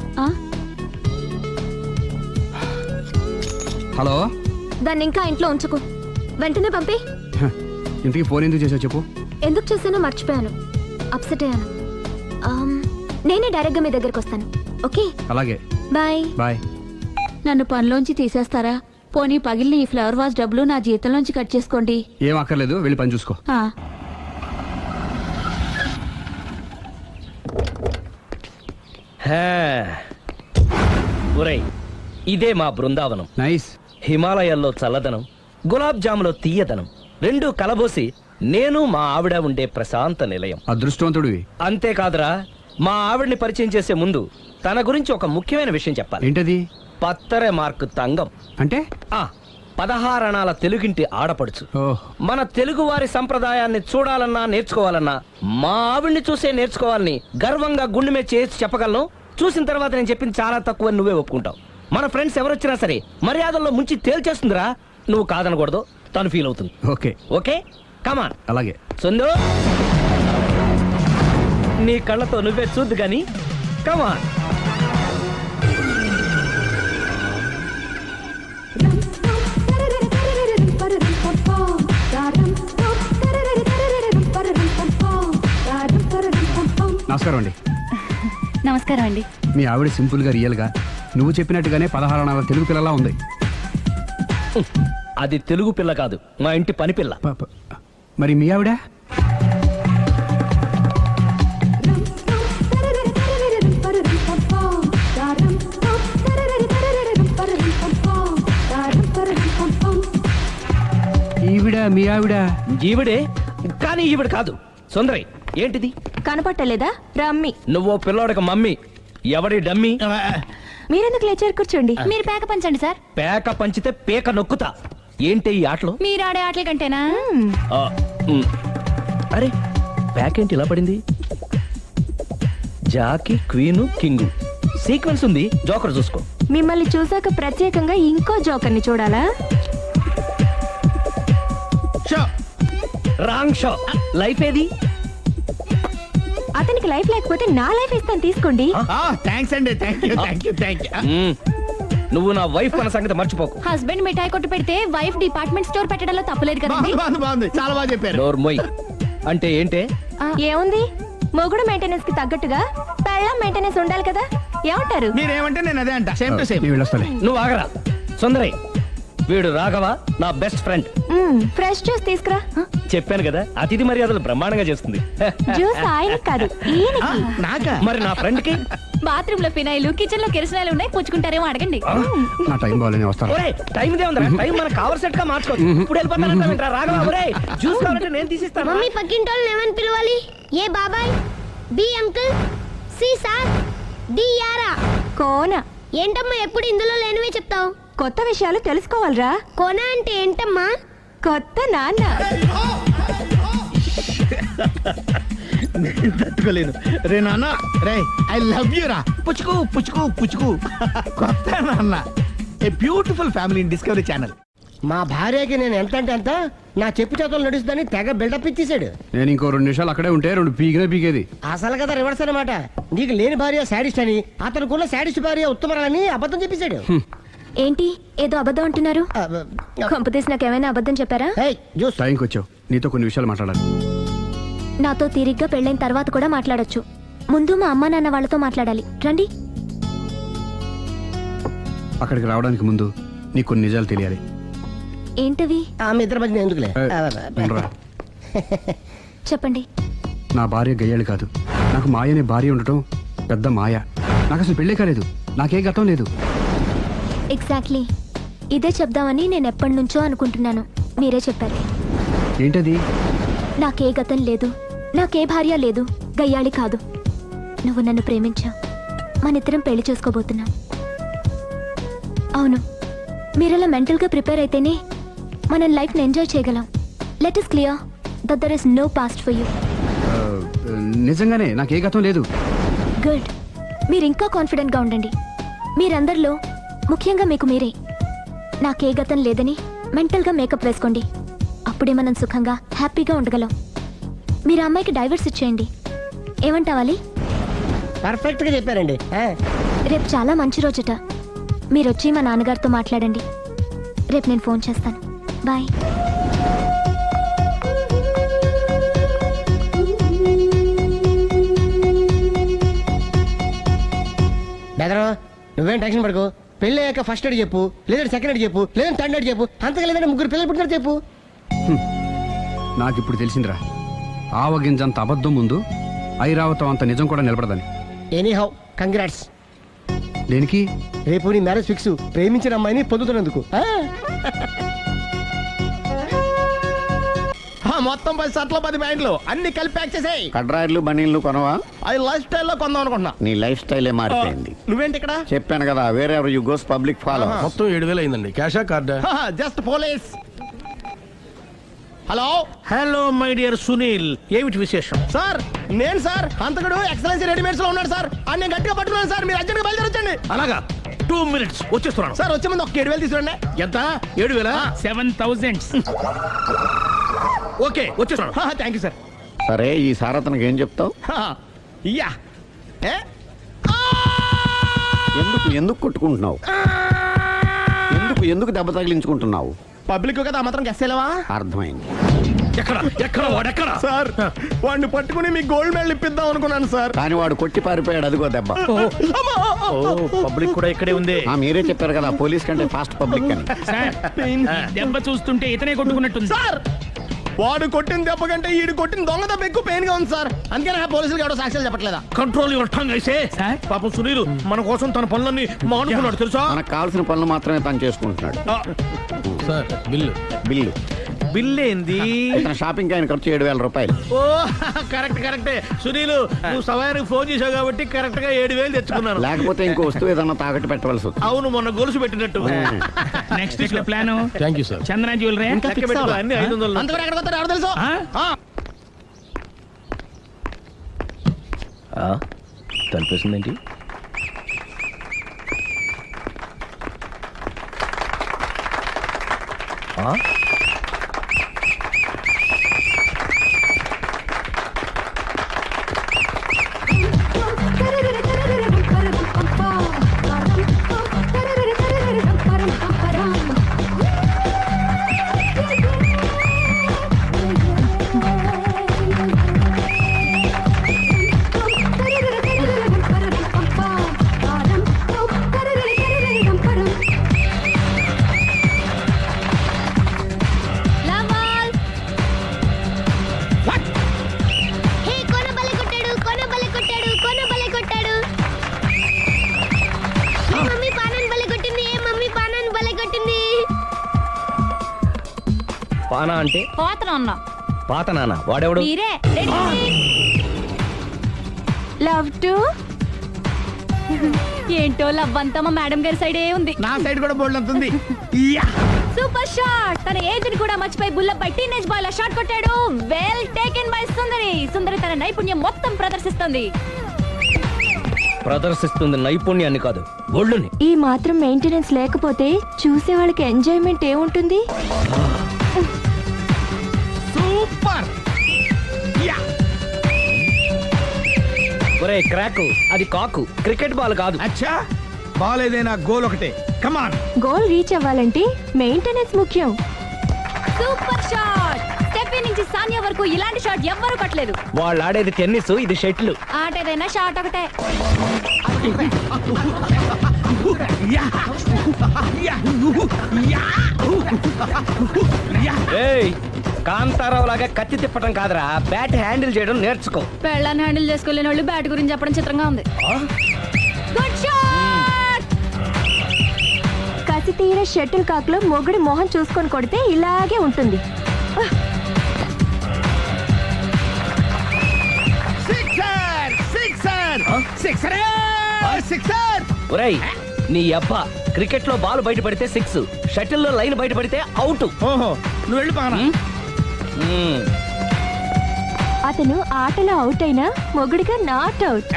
హలో. దాన్ని ఇంకా ఇంట్లో ఉంచుకో, వెంటనే పంపి. ఇంతకీ ఫోన్ ఎందుకు చేసావు చెప్పు. ఎందుకు చేశానో మర్చిపోయాను, అప్సెట్ అయ్యాను. నేనే డైరెక్ట్ గా మీ దగ్గరకు వస్తాను. ఓకే అలాగే. బాయ్. బాయ్. నన్ను పనిలోంచి తీసేస్తారా? పోనీ పగిలిన ఈ ఫ్లవర్ వాజ్ డబ్బులు నా జీతంలోంచి కట్ చేసుకోండి. ఏం అక్కర్లేదు, వెళ్ళి పని చూసుకో. ఒరేయ్, ఇదే మా బృందావనం. నైస్. హిమాలయాల్లో చల్లదనం, గులాబ్ జాములో తీయదనం రెండూ కలబోసి నేను మా ఆవిడ ఉండే ప్రశాంత నిలయం. అదృష్టవంతుడివి. అంతేకాదురా, మా ఆవిడ్ని పరిచయం చేసే ముందు తన గురించి ఒక ముఖ్యమైన విషయం చెప్పాలి. ఏంటది? పత్తరే మార్కు తంగం. అంటే 16 అణాల తెలుగింటి ఆడపడుచు. ఓహ్. మన తెలుగు వారి సంప్రదాయాన్ని చూడాలన్నా నేర్చుకోవాలన్నా మా ఆవిడ్ని చూసే నేర్చుకోవాలని గర్వంగా గుండె మీద చేసి చెప్పగలను. చూసిన తర్వాత నేను చెప్పింది చాలా తక్కువ అని నువ్వే ఒప్పుకుంటావు. మన ఫ్రెండ్స్ ఎవరొచ్చినా సరే మర్యాదల్లో ముంచి తేల్చేస్తుందిరా. నువ్వు కాదనకూడదు, తను ఫీల్ అవుతుంది. Okay okay come on. అలాగే. సుందు నీ కళ్ళతో నువ్వే చూద్దు గాని కమాన్. నమస్కారం అండి. నమస్కారం అండి. మీ ఆవిడ సింపుల్ గా రియల్ గా నువ్వు చెప్పినట్టుగానే 16 అణాల తెలుగు పిల్లలా ఉంది. అది తెలుగు పిల్ల కాదు, మా ఇంటి పని పిల్ల. మరి మీ ఆవిడ? ఈవిడ మీ ఆవిడ? ఈవిడే, కానీ ఈవిడ కాదు. సుందరి ఏంటిది కనపట్టలేదా? రమ్మి. నువ్వు పిల్లోడక మమ్మీ. ఎవడి డమ్మీ? మీరెందుకు లేచారు? కూర్చోండి. మీరు పేక పంచండి సార్. పేక పంచితే పేక నొక్కుతా. ఏంటి ఈ ఆటలు? మీరు ఆడే ఆటల కంటేనా? ఆ, అరే పేకేంటి ఇలా పడింది? జాకి, క్వీను, కింగు సీక్వెన్స్ ఉంది. జోకర్ చూసుకో. మిమ్మల్ని చూసాక ప్రత్యేకంగా ఇంకో జోకర్ని చూడాలా? Wrong show. లైఫ్ ఏది? అతనికి లైఫ్ లేకపోతే నా లైఫ్ ఇస్తాను, తీసుకోండి. థ్యాంక్స్ అండి. Thank you. నువ్వు నా వైఫ్ అన్న సంగతి మర్చిపోకు. హస్బెండ్ మిఠాయి కొట్టు పెడితే వైఫ్ డిపార్ట్మెంట్ స్టోర్ పెట్టడంలో తప్పలేదు కదండి. బాగుంది, చాలా బాగా చెప్పారు. డోర్ మొయ్. అంటే ఏంటే? ఏముంది, మొగుడు మెయింటెనెన్స్ కి తగ్గట్టుగా పెళ్ళాం మెయింటెనెన్స్ ఉండాలి కదా. ఏమంటారు? మీరేమంటే నేను అదే అంట. Same to same. నేను వెళ్ళొస్తాలే. నువ్వు ఆగరా సుందరి. వీడు రాఘవ, నా బెస్ట్ ఫ్రెండ్. ఫ్రెష్ జ్యూస్ తీసుకురా. చెప్పాను కదా, అతిథి మర్యాదలు బ్రహ్మాండంగా చేస్తుంది. జ్యూస్ ఆయన కాదు, ఈయనకి. నాకా? మరి నా ఫ్రెండ్ కి? బాత్రూమ్ లో ఫినాయిల్, కిచెన్ లో కిరసనాయిలు ఉన్నాయి, పుచ్చుకుంటారేమో అడగండి. నా టైం బాగాలేని వస్తాను. ఒరే టైం ఇదే ఉందా? టైం మనకు కవర్ సెట్ గా మార్చుకోవచ్చు. ఇప్పుడు వెళ్ళిపోతానంటా రాఘవ. ఒరే జ్యూస్ కావాలంటే నేను తీసిస్తాను. మమ్మీ పక్కింటోళ్ళని ఏమని పిలవాలి? ఏ బాబాయ్, B uncle, C sir, D యారా. కోన. ఏంటమ్మా ఎప్పుడు ఇందులో లేనివే చెప్తావు? కొత్త విషయాలు తెలుసుకోవాలరా. కోన అంటే ఏంటమ్మా? కొత్త నాన్న. తట్టుకోలేను రే నాన్న. రే ఐ లవ్ యూ రా. పుచ్చుకు పుచ్చుకు పుచ్చుకు. కొత్త నాన్న. A beautiful family in discovery channel. మా భార్యకి నేను ఎంత అంటే అంత నా చెప్పు చేతులు నడుస్తుందని తెగ బిల్డప్ ఇచ్చేసాడు. నేను ఇంకో 2 నిమిషాలు అక్కడే ఉంటే 2 పీకినే పీకేది. అసలు కదా రివర్స్ అనమాట. నీకు లేని భార్య శాడిస్ట్ అని, అతనుకున్న శాడిస్ట్ భార్య ఉత్తమరాలని అబద్ధం చెప్పేశాడు. ఏంటి ఏదో అబద్ధం అంటున్నారు? కొంపతీసి నాకేమైనా అబద్ధం చెప్పారా? టైంకి వచ్చావు, నీతో కొన్ని విషయాలు మాట్లాడాలి. నాతో తీరిగ్గా పెళ్ళైన తర్వాత కూడా మాట్లాడొచ్చు. ముందు మా అమ్మా నాన్న వాళ్ళతో మాట్లాడాలి. రండి. అక్కడికి రావడానికి ముందు నీకు కొన్ని నిజాలు తెలియాలి. ఏంటవి? ఆమె ఇద్దరి మధ్య ఎందుకులే. ఉండరా. చెప్పండి. నా భార్య గయ్యాళి కాదు. నాకు మాయ అనే భార్య ఉండటం పెద్ద మాయ. నాకు అసలు పెళ్ళే కాలేదు. నాకే గతం లేదు. ఎగ్జాక్ట్లీ ఇదే చెప్దామని నేను ఎప్పటి నుంచో అనుకుంటున్నాను. మీరే చెప్పారు. ఏంటది? నాకే గతం లేదు, నాకే భార్య లేదు, గయ్యాళి కాదు. నువ్వు నన్ను ప్రేమించావు, మనిద్దరం పెళ్లి చేసుకోబోతున్నాం. అవును, మీరలా మెంటల్గా ప్రిపేర్ అయితేనే మనం లైఫ్ని ఎంజాయ్ చేయగలం. Let us clear that there is no past for you. నిజంగానే నాకే గతం లేదు. గుడ్. మీరు ఇంకా కాన్ఫిడెంట్గా ఉండండి. మీరందరిలో ముఖ్యంగా మీకు మీరే. నాకే గతం లేదని మెంటల్గా మేకప్ వేసుకోండి. అప్పుడే మనం సుఖంగా హ్యాపీగా ఉండగలం. మీరు ఆ అమ్మాయికి డైవర్స్ ఇచ్చేయండి. ఏమంటావాలి? పర్ఫెక్ట్గా చెప్పారండి. రేపు చాలా మంచి రోజుట. మీరు వచ్చి మా నాన్నగారితో మాట్లాడండి. రేపు నేను ఫోన్ చేస్తాను. బాయ్. బెదరు నువ్వేం టెన్షన్ పడకు. పెళ్ళి అయ్యాక ఫస్ట్ ఎయిడ్ చెప్పు, లేదంటే సెకండ్ ఎయిడ్ చెప్పు, లేదంటే థర్డ్ ఎయిడ్ చెప్పు. అంతగా లేదంటే 3 పిల్లలు పుట్టినారు చెప్పు. నాకు ఇప్పుడు తెలిసిందిరా, ఆవగింజంత అబద్ధం ముందు ఐరావతం అంత నిజం కూడా నిలబడదని. Any how congrats. దేనికి? రేపు నీ మ్యారేజ్ ఫిక్స్. ప్రేమించిన అమ్మాయిని పొందుతున్నందుకు. మొత్తం 10 షర్ట్లు 10 ప్యాంట్లు అన్ని కలిపి ప్యాక్ చేసేయ్. కడ్రాయిలు బనీళ్లు కొనవా? అది లైఫ్ స్టైల్లో కొందాం అనుకుంటున్నా. నీ లైఫ్ స్టైలే మారిపోయింది. నువ్వేంటి ఇక్కడ? చెప్పాను కదా, వేరే ఎవరు యు గోస్ పబ్లిక్ ఫాలో. మొత్తం 7,000 అయిందండి. క్యాషా కార్డా? Just police. Hello hello my dear Sunil, ఏమిటి విశేషం? సార్, నేను సార్ హంతకుడు ఎక్సలెన్సీ రెడీమేడ్స్ లో ఉన్నాడు సార్. అని నేను గట్టిగా పట్టుకున్నాను సార్. మీరు అర్జెంట్గా బయలుదేరొచ్చండి. అలాగా, 2 minutes వచ్చేస్తున్నాను. సార్ వచ్చే ముందు ఒక 7,000 తీసుకోండి. ఎంత? 7,000? 7,000. ఓకే, వచ్చేస్తున్నాను. Thank you sir. సరే, ఈ సార్ అతనికి ఏం చెప్తావు? యా ఎందుకు కొట్టుకుంటున్నావు? ఎందుకు దెబ్బ తగిలించుకుంటున్నావు? పబ్లిక్ కదా మాత్రం గెస్సేలేవా? అర్థమైంది. వాడెక్కడ? సార్, వాడిని పట్టుకుని మీ గోల్డ్ మెడల్ ఇప్పిద్దాం అనుకున్నాను సార్. కానీ వాడు కొట్టి పారిపోయాడు. అదిగో దెబ్బ. పబ్లిక్ కూడా ఇక్కడే ఉంది. మీరే చెప్పారు కదా, పోలీస్ కంటే ఫాస్ట్ పబ్లిక్ అని. సార్, దెబ్బ చూస్తుంటే ఇతనే కొట్టుకున్నట్టుంది. సార్, వాడు కొట్టిన దెబ్బ కంటే ఈడు కొట్టిన దొంగ దెబ్బ ఎక్కువ పెయిన్ గా ఉంది సార్. అందుకే నా పోలీసులు ఎవడో సాక్ష్యాలు చెప్పట్లేదా? కంట్రోల్ యువర్ టంగ్ అయితే. పాపం సునీల్ మన కోసం తన పనులన్నీ మానుకున్నాడు తెలుసా? మనకు కావాల్సిన పనులు మాత్రమే తను చేసుకుంటున్నాడు. సార్, బిల్లు ఏంది? షాపింగ్ ఆయన ఖర్చు 7,000 రూపాయలు. ఓ కరెక్టే. సునీల్, నువ్వు సమయానికి ఫోన్ చేసావు కాబట్టి కరెక్ట్ గా 7,000 తెచ్చుకున్నాను. లేకపోతే ఇంకో వస్తువు ఏదన్నా తాకట్టు పెట్టవలసి వస్తుంది. అవును, మొన్న గొలుసు పెట్టినట్టు. Next week plan thank you sir. Chandana jewellery అన్ని 500. అంతవరకు ఎక్కడ పోతారు ఎవరు తెలుసు? తలిపేసిందేంటి? పానా అంటే పాత నాన్న. వాడెవడు? లవ్ టు ఏంటో లవ్ అంతా మా మేడం గారి సైడే ఉంది. నా సైడ్ కూడా బోల్డ్ అంతుంది. Super shot. తన ఏజ్ ని కూడా మర్చిపోయి బుల్లపై టీనేజ్ బాయ్ లా షాట్ కొట్టాడు. వెల్ టేకెన్ బై సుందరి తన నైపుణ్యం మొత్తం ప్రదర్శిస్తుంది నైపుణ్యాన్ని కాదు, ఒళ్ళుని. ఈ మాత్రం మెయింటెనెన్స్ లేకపోతే చూసే వాళ్ళకి ఎంజాయ్మెంట్ ఏముంటుంది? సూపర్. ఒరే క్రాకు, అది కాకు, క్రికెట్ బాల్ కాదు. అచ్చా, బాల్ ఏదైనా గోల్ ఒకటే. కమాన్. గోల్ రీచ్ అవ్వాలంటే మెయింటెనెన్స్ ముఖ్యం. Super shot. స్టెఫీ నుంచి సానియా వరకు ఇలాంటి షాట్ ఎవ్వరూ కొట్టలేదు. వాళ్ళు ఆడేది టెన్నిస్, ఇది షటిల్. ఆట ఏదైనా షాట్ ఒకటే. కాంతారావు లాగా కత్తి తిప్పటం కాదురా, బ్యాట్ హ్యాండిల్ చేయడం నేర్చుకో. పెళ్ళాన్ని హ్యాండిల్ చేసుకోలేని వాళ్ళు బ్యాట్ గురించి చెప్పడం చిత్రంగా ఉంది. Good shot. కసి తీర షటిల్ కాక్ లో మొగుడి మొహం చూసుకొని కొడితే ఇలాగే ఉంటుంది. ఒరేయ్, నీ అబ్బా, క్రికెట్ లో బాల్ బయట పడితే 6, షటిల్ లో లైన్ బయట పడితే అవుట్. ఓహో, నువ్వు వెళ్ళి పానా. అతను ఆటలో అవుట్ అయినా మొగుడిగా నాట్ అవుట్.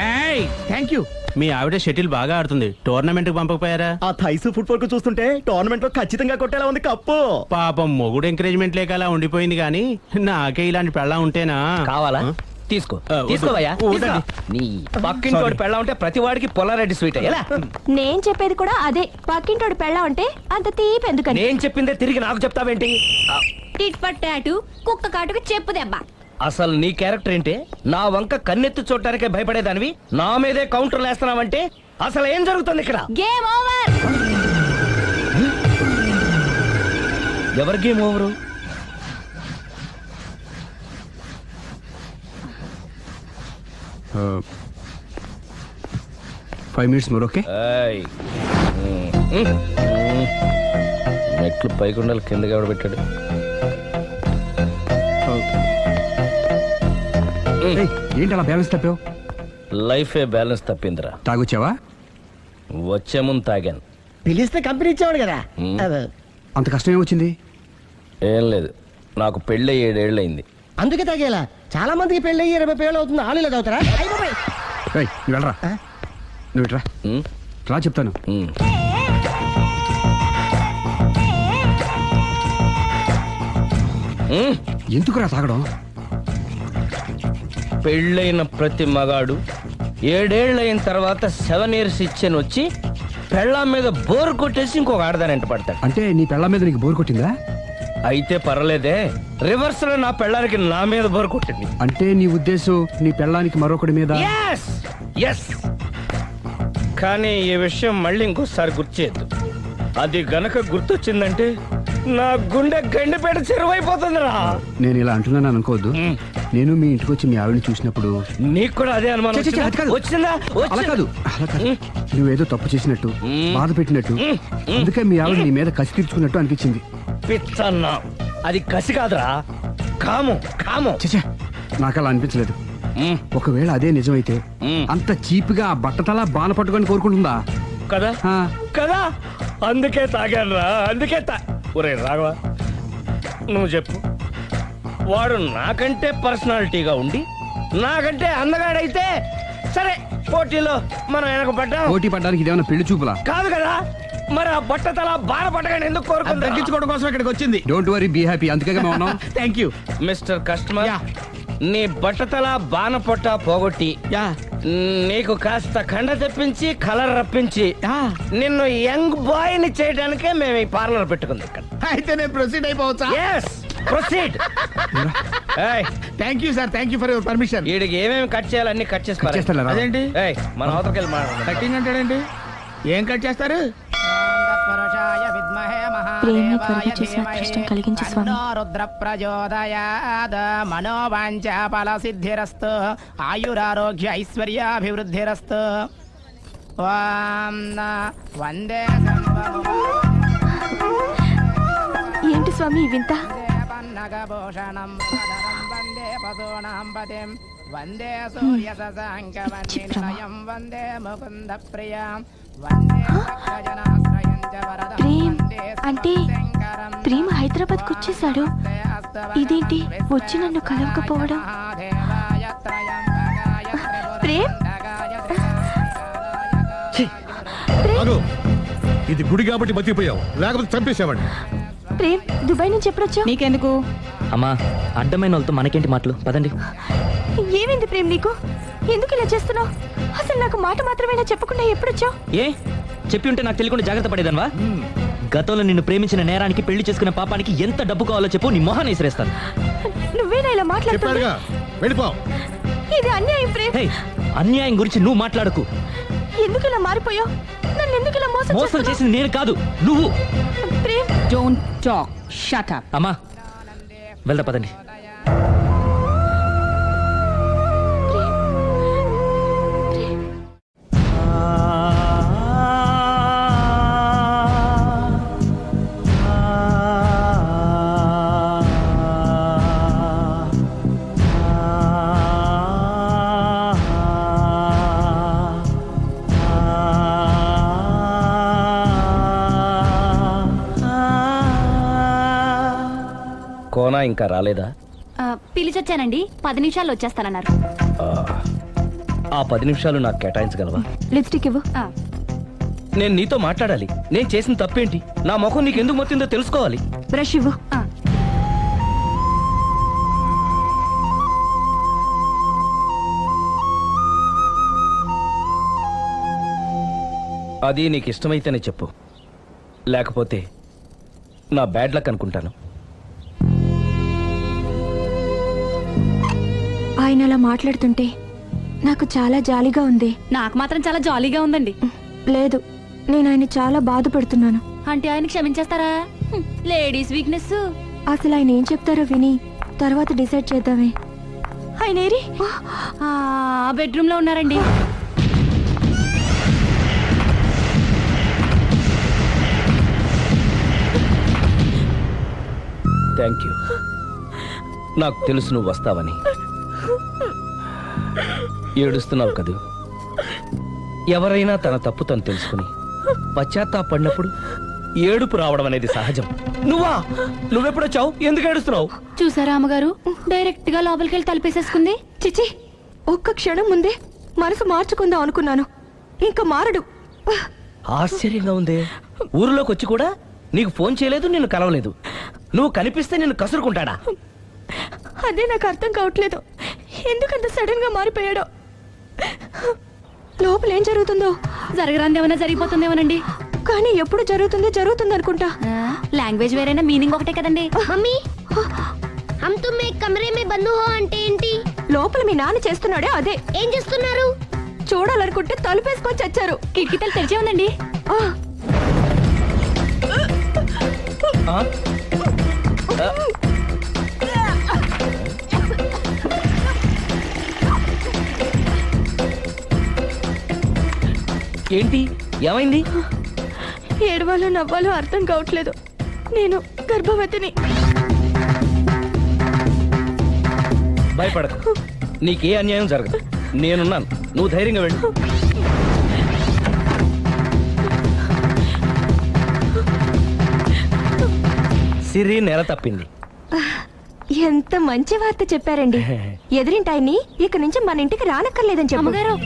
Thank you. మీ ఆవిడ షటిల్ బాగా ఆడుతుంది, టోర్నమెంట్ కి పంపకపోయారా? ఆ థైస్ ఫుట్బాల్ కు చూస్తుంటే టోర్నమెంట్ లో ఖచ్చితంగా కొట్టేలా ఉంది కప్పు. పాపం మొగుడు ఎంకరేజ్మెంట్ లేక అలా ఉండిపోయింది గానీ నాకే ఇలాంటి పెళ్ళా ఉంటేనా. కావాలా? తీసుకో, తీసుకోవయ్యా. నీ పక్కింటోడి పెళ్ళా ఉంటే ప్రతి వాడికి పొలారెడ్డి స్వీట్. ఎలా? నేను చెప్పేది కూడా అదే. పక్కింటోడు పెళ్ళా ఉంటే అంత తీపి ఎందుకని? నేను చెప్పిందే తిరిగి నాకు చెప్తావేంటి? టిట్ పట్ టాటు, కుక్క కాటుకు చెప్పు దెబ్బ. అసలు నీ క్యారెక్టర్ ఏంటి? నా వంక కన్నెత్తి చూడటానికే భయపడేదానివి నా మీదే కౌంటర్ వేస్తున్నావంటే అసలు ఏం జరుగుతుంది ఇక్కడ? Game over. ఎవరి game over? 5 minutes more, okay? మెట్లు పైకుండాలి, కిందకి ఎవడ పెట్టాడు? ఏయ్, ఏంటి అలా బ్యాలెన్స్ తప్పావు? లైఫే బ్యాలెన్స్ తప్పిందిరా. తాగొచ్చావా? వచ్చే ముందు తాగాను. పిలిస్తే కంపెనీ ఇచ్చేవాడు కదా. అంత కష్టం ఏమొచ్చింది? ఏం లేదు, నాకు పెళ్ళి 7 ఏళ్ళు అయింది. అందుకే తాగేలా. చాలా మందికి పెళ్ళి 20 ఏళ్ళు అవుతుంది, ఆలు ఇలా తాగుతారా? ఏయ్, నువ్వు వెళ్ళరా. నువ్వు ఇట్రా రా చెప్తాను. ఎందుకురా తాగడం? పెళ్ళైన ప్రతి మగాడు 7 ఏళ్ళు అయిన తర్వాత 7 ఇయర్స్ ఇచ్చాను వచ్చి పెళ్ళాం మీద బోరు కొట్టేసి ఇంకొక ఆడదాని వెంట పడతాడు. అంటే నీ పెళ్ళాం మీద నీకు బోరు కొట్టిందా? అయితే పర్లేదే, రివర్స్ లో నా పెళ్ళానికి నా మీద బోరు కొట్టింది. అంటే నీ ఉద్దేశం నీ పెళ్ళానికి మరొకటి మీద? ఎస్. కానీ ఈ విషయం మళ్ళీ ఇంకోసారి గుర్తు చేయొద్దు. అది గనక గుర్తొచ్చిందంటే నా గుండె గండిపేట చెరువైపోతుందిరా. నేను ఇలా అంటున్నాను అనుకోవద్దు. నేను మీ ఇంటికి వచ్చి మీ ఆవిడని చూసినప్పుడు నీకు కూడా అదే అనుమానం వచ్చిందా? అలా కాదు. నువ్వేదో తప్పు చేసినట్టు, బాధ పెట్టినట్టు, అందుకే మీ ఆవిడ నీ మీద కసి తీర్చుకున్నట్టు అనిపించింది. పిచ్చన్నా, అది కసి కాదురా, కామం. చచ్చా, నాకు అలా అనిపించలేదు. ఒకవేళ అదే నిజమైతే అంత చీప్ గా బట్టతలా బాన పట్టుకొని కోరుకుంటుందా? కదా కదా, అందుకే తాగాను రా, అందుకే ఒరే రాఘవ, నువ్వు చెప్పు, వాడు నాకంటే పర్సనాలిటీగా ఉండి నాకంటే అందగాడైతే సరే, పోటీలో మనం వెనకబడ్డాం. పోటీ పడ్డానికి ఇదేమన్నా పెళ్లి చూపులా? కాదు కదా, మరి ఆ బట్టతల బాన పట్టగానే ఎందుకు కోరుకుంటా? తగ్గించుకోవడం కోసం ఇక్కడికి వచ్చింది. Don't worry, be happy. అందుకే మేము ఉన్నాం. Thank you mister customer. నీ బట్టతల బాన పొట్ట పోగొట్టి నీకు కాస్త కండ తెప్పించి కలర్ రప్పించి నిన్ను యంగ్ బాయ్ ని చేయడానికే మేము ఈ పార్లర్ పెట్టుకుంది ఇక్కడ. అయితే నేను ప్రొసీడ్ అయిపోవచ్చా? Proceed. Thank you sir, thank you for your permission. వీడికి ఏమేమి కట్ చేయాలి అన్ని కట్ చేసి అదేంటి మన అవతలకి వెళ్ళి కటింగ్ అంటాడండి? ఏం కట్ చేస్తారు? ప్రేమ త్వరగా చేసి అదృష్టం కలిగించు స్వామి. రుద్ర ప్రచోదయాద్ మనోవాంఛ ఫల సిద్ధిరస్తు ఆయురారోగ్య ఐశ్వర్యాభివృద్ధిరస్తు. వందే ఏంటి స్వామి ఈ వింత? పన్నగభూషణం వందే పశూనాం పతిం వందే సూర్య శశాంకవన్నిలయం వందే ముకుంద ప్రియం వందే భక్తజనాశ్రయం చ వరదం. ప్రేమ్ అంటే ప్రేమ హైదరాబాద్ కు వచ్చేసాడు. ఇదేంటి వచ్చి నన్ను కలవకపోవడం? ప్రేమ్, ఇది గుడి కాబట్టి బతికిపోయావు, లేకపోతే చంపేసేవాడిని. ప్రేమ్, దుబాయ్ నుంచి ఎప్పుడొచ్చా? నీకెందుకు? అమ్మా, అడ్డమైన వాళ్ళతో మనకేంటి మాటలు, పదండి. ఏమైంది ప్రేమ్ నీకు? ఎందుకు ఇలా చేస్తున్నావు? అసలు నాకు మాట మాత్రమేనా చెప్పకుండా ఎప్పుడొచ్చావు? ఏ చెప్పి ఉంటే నాకు తెలియకుండా జాగ్రత్త పడేదన్వా? గతంలో నిన్ను ప్రేమించిన నేరానికి, పెళ్లి చేసుకున్న పాపానికి ఎంత డబ్బు కావాలో చెప్పు, నీ మొహాన్ని విసిరేస్తాను. నువ్వేనా ఇలా మాట్లాడుతున్నావు? ఇది అన్యాయం ప్రేమ్. అన్యాయం గురించి నువ్వు మాట్లాడకు. ఎందుకు ఇలా మారిపోయావు? నన్ను ఎందుకు ఇలా మోసం చేసింది నేను కాదు, నువ్వు. Prem, don't talk, shut up. అమ్మా, వెళ్దా పదండి. కోనా ఇంకా రాలేదా? పిలిచొచ్చానండి, 10 నిమిషాల్లో వచ్చేస్తానన్నారు. ఆ 10 నిమిషాలు నాకు కేటాయించగలవా? లిప్స్టిక్ ఇవ్వు. నేను నీతో మాట్లాడాలి. నేను చేసిన తప్పేంటి, నా ముఖం నీకు ఎందుకు మొత్తిందో తెలుసుకోవాలి. బ్రష్ ఇవ్వు. అది నీకు ఇష్టమైతేనే చెప్పు, లేకపోతే నా బ్యాడ్ లక్ అనుకుంటాను. ఆయన అలా మాట్లాడుతుంటే నాకు చాలా జాలీగా ఉంది. నాకు మాత్రం చాలా జాలీగా ఉందండి. లేదు, నేను ఆయన చాలా బాధపడుతున్నాను. అంటే ఆయన క్షమించేస్తారా? Ladies weakness. అసలు ఆయన ఏం చెప్తారో విని తర్వాత డిసైడ్ చేద్దామే. ఆయన ఏరి? బెడ్రూమ్ లో ఉన్నారండి. Thank you. నాకు తెలుసు నువ్వు వస్తావని. ఏడుస్తున్నావు కదూ. ఎవరైనా తన తప్పు తను తెలుసుకుని పశ్చాత్తాపడినప్పుడు ఏడుపు రావడం అనేది సహజం. నువ్వెప్పుడొచ్చావు? ఎందుకు ఏడుస్తున్నావు? చూసారా అమ్మగారు, డైరెక్ట్ గా లోపలికి వెళ్ళి తలుపేసేసుకుంది. చిచి, ఒక్క క్షణం ముందే మనసు మార్చుకుందాం అనుకున్నాను, ఇంకా మారడు. ఆశ్చర్యంగా ఉందే. ఊరిలోకి వచ్చి కూడా నీకు ఫోన్ చేయలేదు, నిన్ను కలవలేదు. నువ్వు కనిపిస్తే నిన్ను కసురుకుంటాడా? అదే నాకు అర్థం కావట్లేదు, ఎందుకంత సడన్ గా మారిపోయాడో. లోపల ఏం జరుగుతుందో. జరగరాందేమన్నా జరిగిపోతుందేమోనండి. కానీ ఎప్పుడు జరుగుతుంది అనుకుంటా. లాంగ్వేజ్ వేరైనా మీనింగ్ ఒకటే కదండి. మమ్మీ హమ్ తుమ్ ఏక్ కమరే మే బంద్ హో అంటే ఏంటి? లోపల మీ నాన్న చేస్తున్నాడే అదే. ఏం చేస్తున్నారు? చూడాలనుకుంటే తలుపేసుకొని చచ్చారు. కిటికీ తలుపు తెరిచే ఉందండి. ఏంటి, ఏమైంది? ఏడవాలో నవ్వాలో అర్థం కావట్లేదు. నేను గర్భవతిని. భయపడకు, నీకే అన్యాయం జరగదు. నేనున్నాను, నువ్వు ధైర్యంగా వెళ్ళు. సిరి నెల తప్పింది. ఎంత మంచి వార్త చెప్పారండి. ఎదురింటాయని ఇక నుంచి మన ఇంటికి రానక్కర్లేదని చెప్పగారు.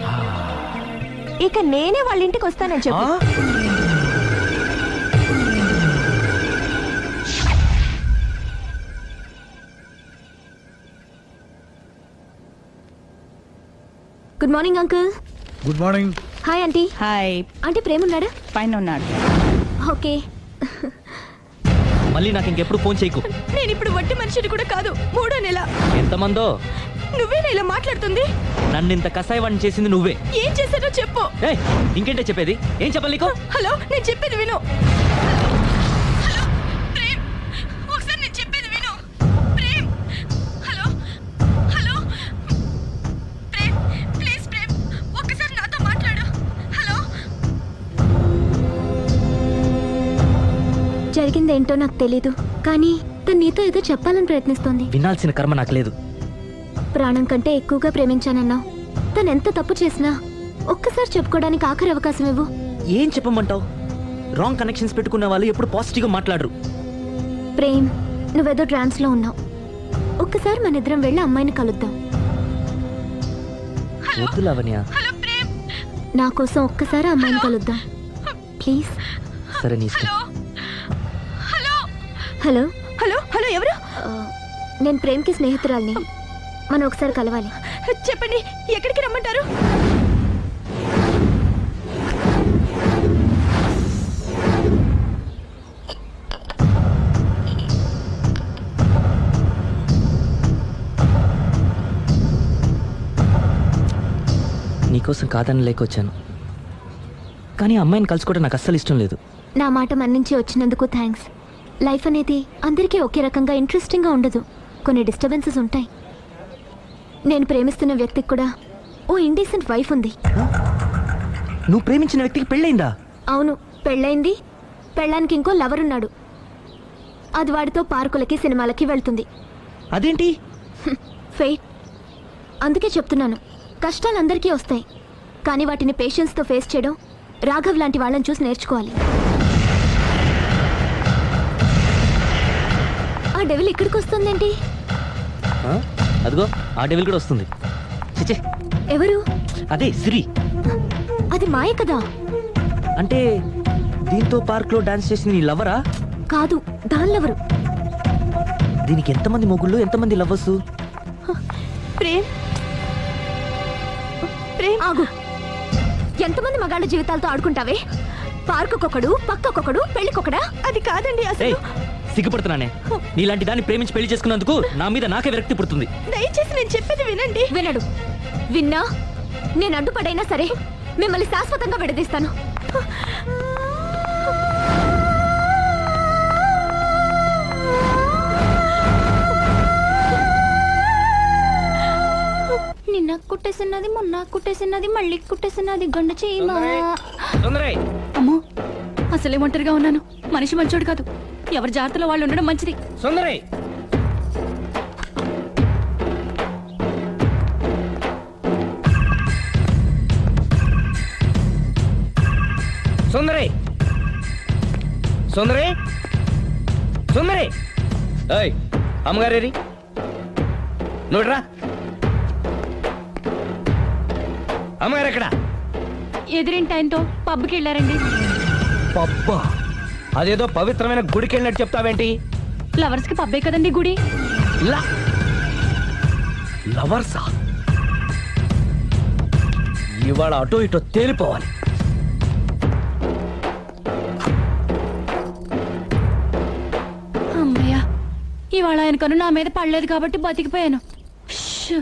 ఇక నేనే వాళ్ళ ఇంటికి వస్తానని చెప్పు. Good morning uncle. Good morning. Hi aunty. Hi. Aunty Prema ఉన్నాడా? పైన ఉన్నాడు. ఓకే. మళ్ళీ నాకు ఇంకెప్పుడు ఫోన్ చేయకు. నేను ఇప్పుడు వట్టి మనిషిని కూడా కాదు, 3వ నెల. ఎంతమందో. నువ్వేనా ఇలా మాట్లాడుతుంది? నన్ను ఇంత కసాయవాణ్ణి చేసింది నువ్వే. ఏం చేశానో చెప్పు. ఏయ్, ఇంకేంటే చెప్పేది? ఏం చెప్పాలి నీకు? హలో, నేను చెప్పేది విను. హలో ప్రేమ్, ఒకసారి నేను చెప్పేది విను. Prem, hello hello Prem, please Prem, ఒక్కసారి నాతో మాట్లాడు. హలో. జరిగిందేంటో నాకు తెలీదు, కానీ తను నీతో ఏదో చెప్పాలని ప్రయత్నిస్తోంది. వినాల్సిన కర్మ నాకు లేదు. ప్రాణం కంటే ఎక్కువగా ప్రేమించానన్నావు. తను ఎంత తప్పు చేసినా ఒక్కసారి చెప్పుకోవడానికి ఆఖరి అవకాశం ఇవ్వు. ఏం చెప్పమంటావు? రాంగ్ కనెక్షన్స్ పెట్టుకున్న వాళ్ళు ఎప్పుడు పాజిటివ్గా మాట్లాడరు. ప్రేమ్, నువ్వేదో ట్రాన్స్ లో ఉన్నావు. ఒక్కసారి మన ఇద్దరం వెళ్ళి అమ్మాయిని కలుద్దాం. వద్దు లావణ్య. నా కోసం ఒక్కసారి అమ్మాయిని కలుద్దాం ప్లీజ్. సరే, నీ ఇష్టం. హలో హలో హలో, ఎవరు? నేను ప్రేమ్కి స్నేహితురాల్ని. మనం ఒకసారి కలవాలి. చెప్పండి, ఎక్కడికి రమ్మంటారు? నీకోసం కాదని లేకొచ్చాను, కానీ అమ్మాయిని కలుసుకోవడం నాకు అస్సలు ఇష్టం లేదు. నా మాట మన్నించి వచ్చినందుకు థ్యాంక్స్. లైఫ్ అనేది అందరికీ ఒకే రకంగా ఇంట్రెస్టింగ్గా ఉండదు. కొన్ని డిస్టర్బెన్సెస్ ఉంటాయి. నేను ప్రేమిస్తున్న వ్యక్తికి కూడా ఓ ఇండీసెంట్ వైఫ్ ఉంది. నువ్వు ప్రేమించిన వ్యక్తికి పెళ్ళైందా? అవును, పెళ్ళైంది. పెళ్ళానికి ఇంకో లవర్ ఉన్నాడు. అది వాడితో పార్కులకి సినిమాలకి వెళ్తుంది. అదేంటి? ఫెయిట్. అందుకే చెప్తున్నాను, కష్టాలు అందరికీ వస్తాయి, కానీ వాటిని పేషెన్స్తో ఫేస్ చేయడం రాఘవ్ లాంటి వాళ్ళని చూసి నేర్చుకోవాలి. ఆ డెవిల్ ఇక్కడికి వస్తుందేంటి? అదిగో ఆ డెవిల్ కూడా వస్తుంది. చిచే, ఎవరు? అదే సిరి. అది మాయ కదా. అంటే దీంతో పార్క్ లో డాన్స్ చేసింది నీ లవరా? కాదు, దానిలెవరు? దీనికి ఎంతమంది మొగుళ్ళు, ఎంతమంది లవర్స్? ప్రేమ్, ప్రేమ్ ఆగు. ఎంతమంది మగాళ్ళ జీవితాలతో ఆడుకుంటావే? పార్కుకొకడు, పక్కకొకడు, పెళ్లికొకడా? అది కాదండి అసలు. సిగ్గుపడుతున్నానే. నీలాంటి దాన్ని ప్రేమించి పెళ్లి చేసుకున్నందుకు నా మీద నాకే విరక్తి పుడుతుంది. దయచేసి నేను చెప్పేది వినండి. వినడు. విన్నా నేను అడ్డుపడైనా సరే మిమ్మల్ని శాశ్వతంగా విడదీస్తాను. నిన్న కుట్టేసినది, మొన్న కుట్టేసినది, మళ్ళీ కుట్టేసినది గండు చీమ. అమ్మో, అసలే ఒంటరిగా ఉన్నాను. మనిషి మంచోడు కాదు. ఎవరి జాగ్రత్తలో వాళ్ళు ఉండడం మంచిది. సుందరై, సుందరి సుందరి ఏయ్ అమ్మగారేరి నువ్వురా అమ్మగారు ఎక్కడ? ఎదిరింటి ఆయనతో పబ్కి వెళ్ళారండి. పబ్బా అదేదో పవిత్రమైన గుడికి వెళ్ళినట్టు చెప్తావేంటి? లవర్స్ కి పబ్బే కదండి గుడి. లవర్సా? ఇవాళ అటో ఇటో తేలిపోవాలి. అమ్మయ్య, ఇవాళ ఆయన కను నా మీద పడలేదు కాబట్టి బతికిపోయాను. Shoo.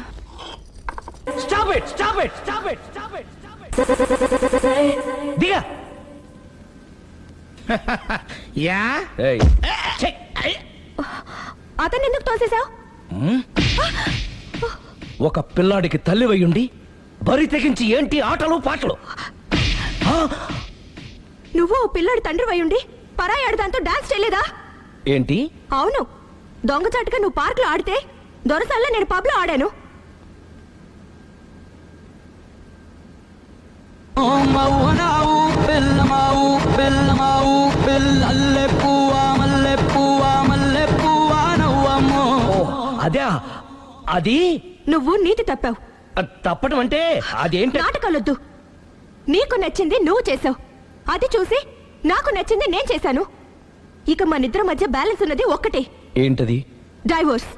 Stop it! Stop it! Stop it! Stop it! దిగా. యా ఏయ్ అతన్ని ఎందుకు తోసేశావు? ఒక పిల్లాడికి తల్లివయ్యుండి బరి తెగించి ఏంటి ఆటలు పాటలు? నువ్వు ఓ పిల్లాడి తండ్రి వయ్యుండి పరాయాడు దాంతో డాన్స్ చేయలేదా? ఏంటి? అవును, దొంగచాటుగా నువ్వు పార్క్ లో ఆడితే దొరసల్లా నేను పబ్ లో ఆడాను. అదే అది నువ్వు నీతి తప్పావు. తప్పడం అంటే అదేంటి? నాటకాలొద్దు. నీకు నచ్చింది నువ్వు చేసావు, అది చూసి నాకు నచ్చింది నేను చేశాను. ఇక మన ఇద్దరి మధ్య బ్యాలెన్స్ ఉన్నది ఒక్కటే. ఏంటది? డైవోర్స్.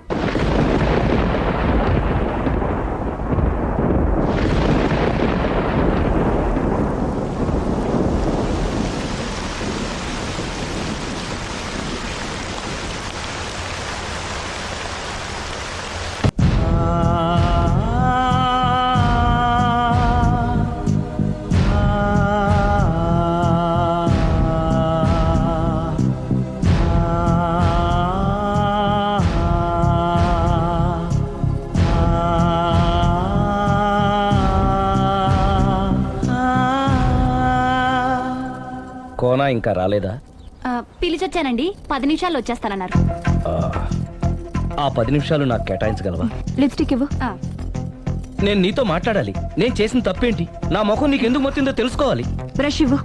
కోనా ఇంకా రాలేదా? పిలిచొచ్చానండి, 10 నిమిషాల్లో వచ్చేస్తానన్నారు. ఆ 10 నిమిషాలు నాకు కేటాయించగలవా? లిప్స్టిక్ ఇవ్వు. నేను నీతో మాట్లాడాలి. నేను చేసిన తప్పేంటి? నా ముఖం నీకు ఎందుకు మొత్తిందో తెలుసుకోవాలి. బ్రష్ ఇవ్వు.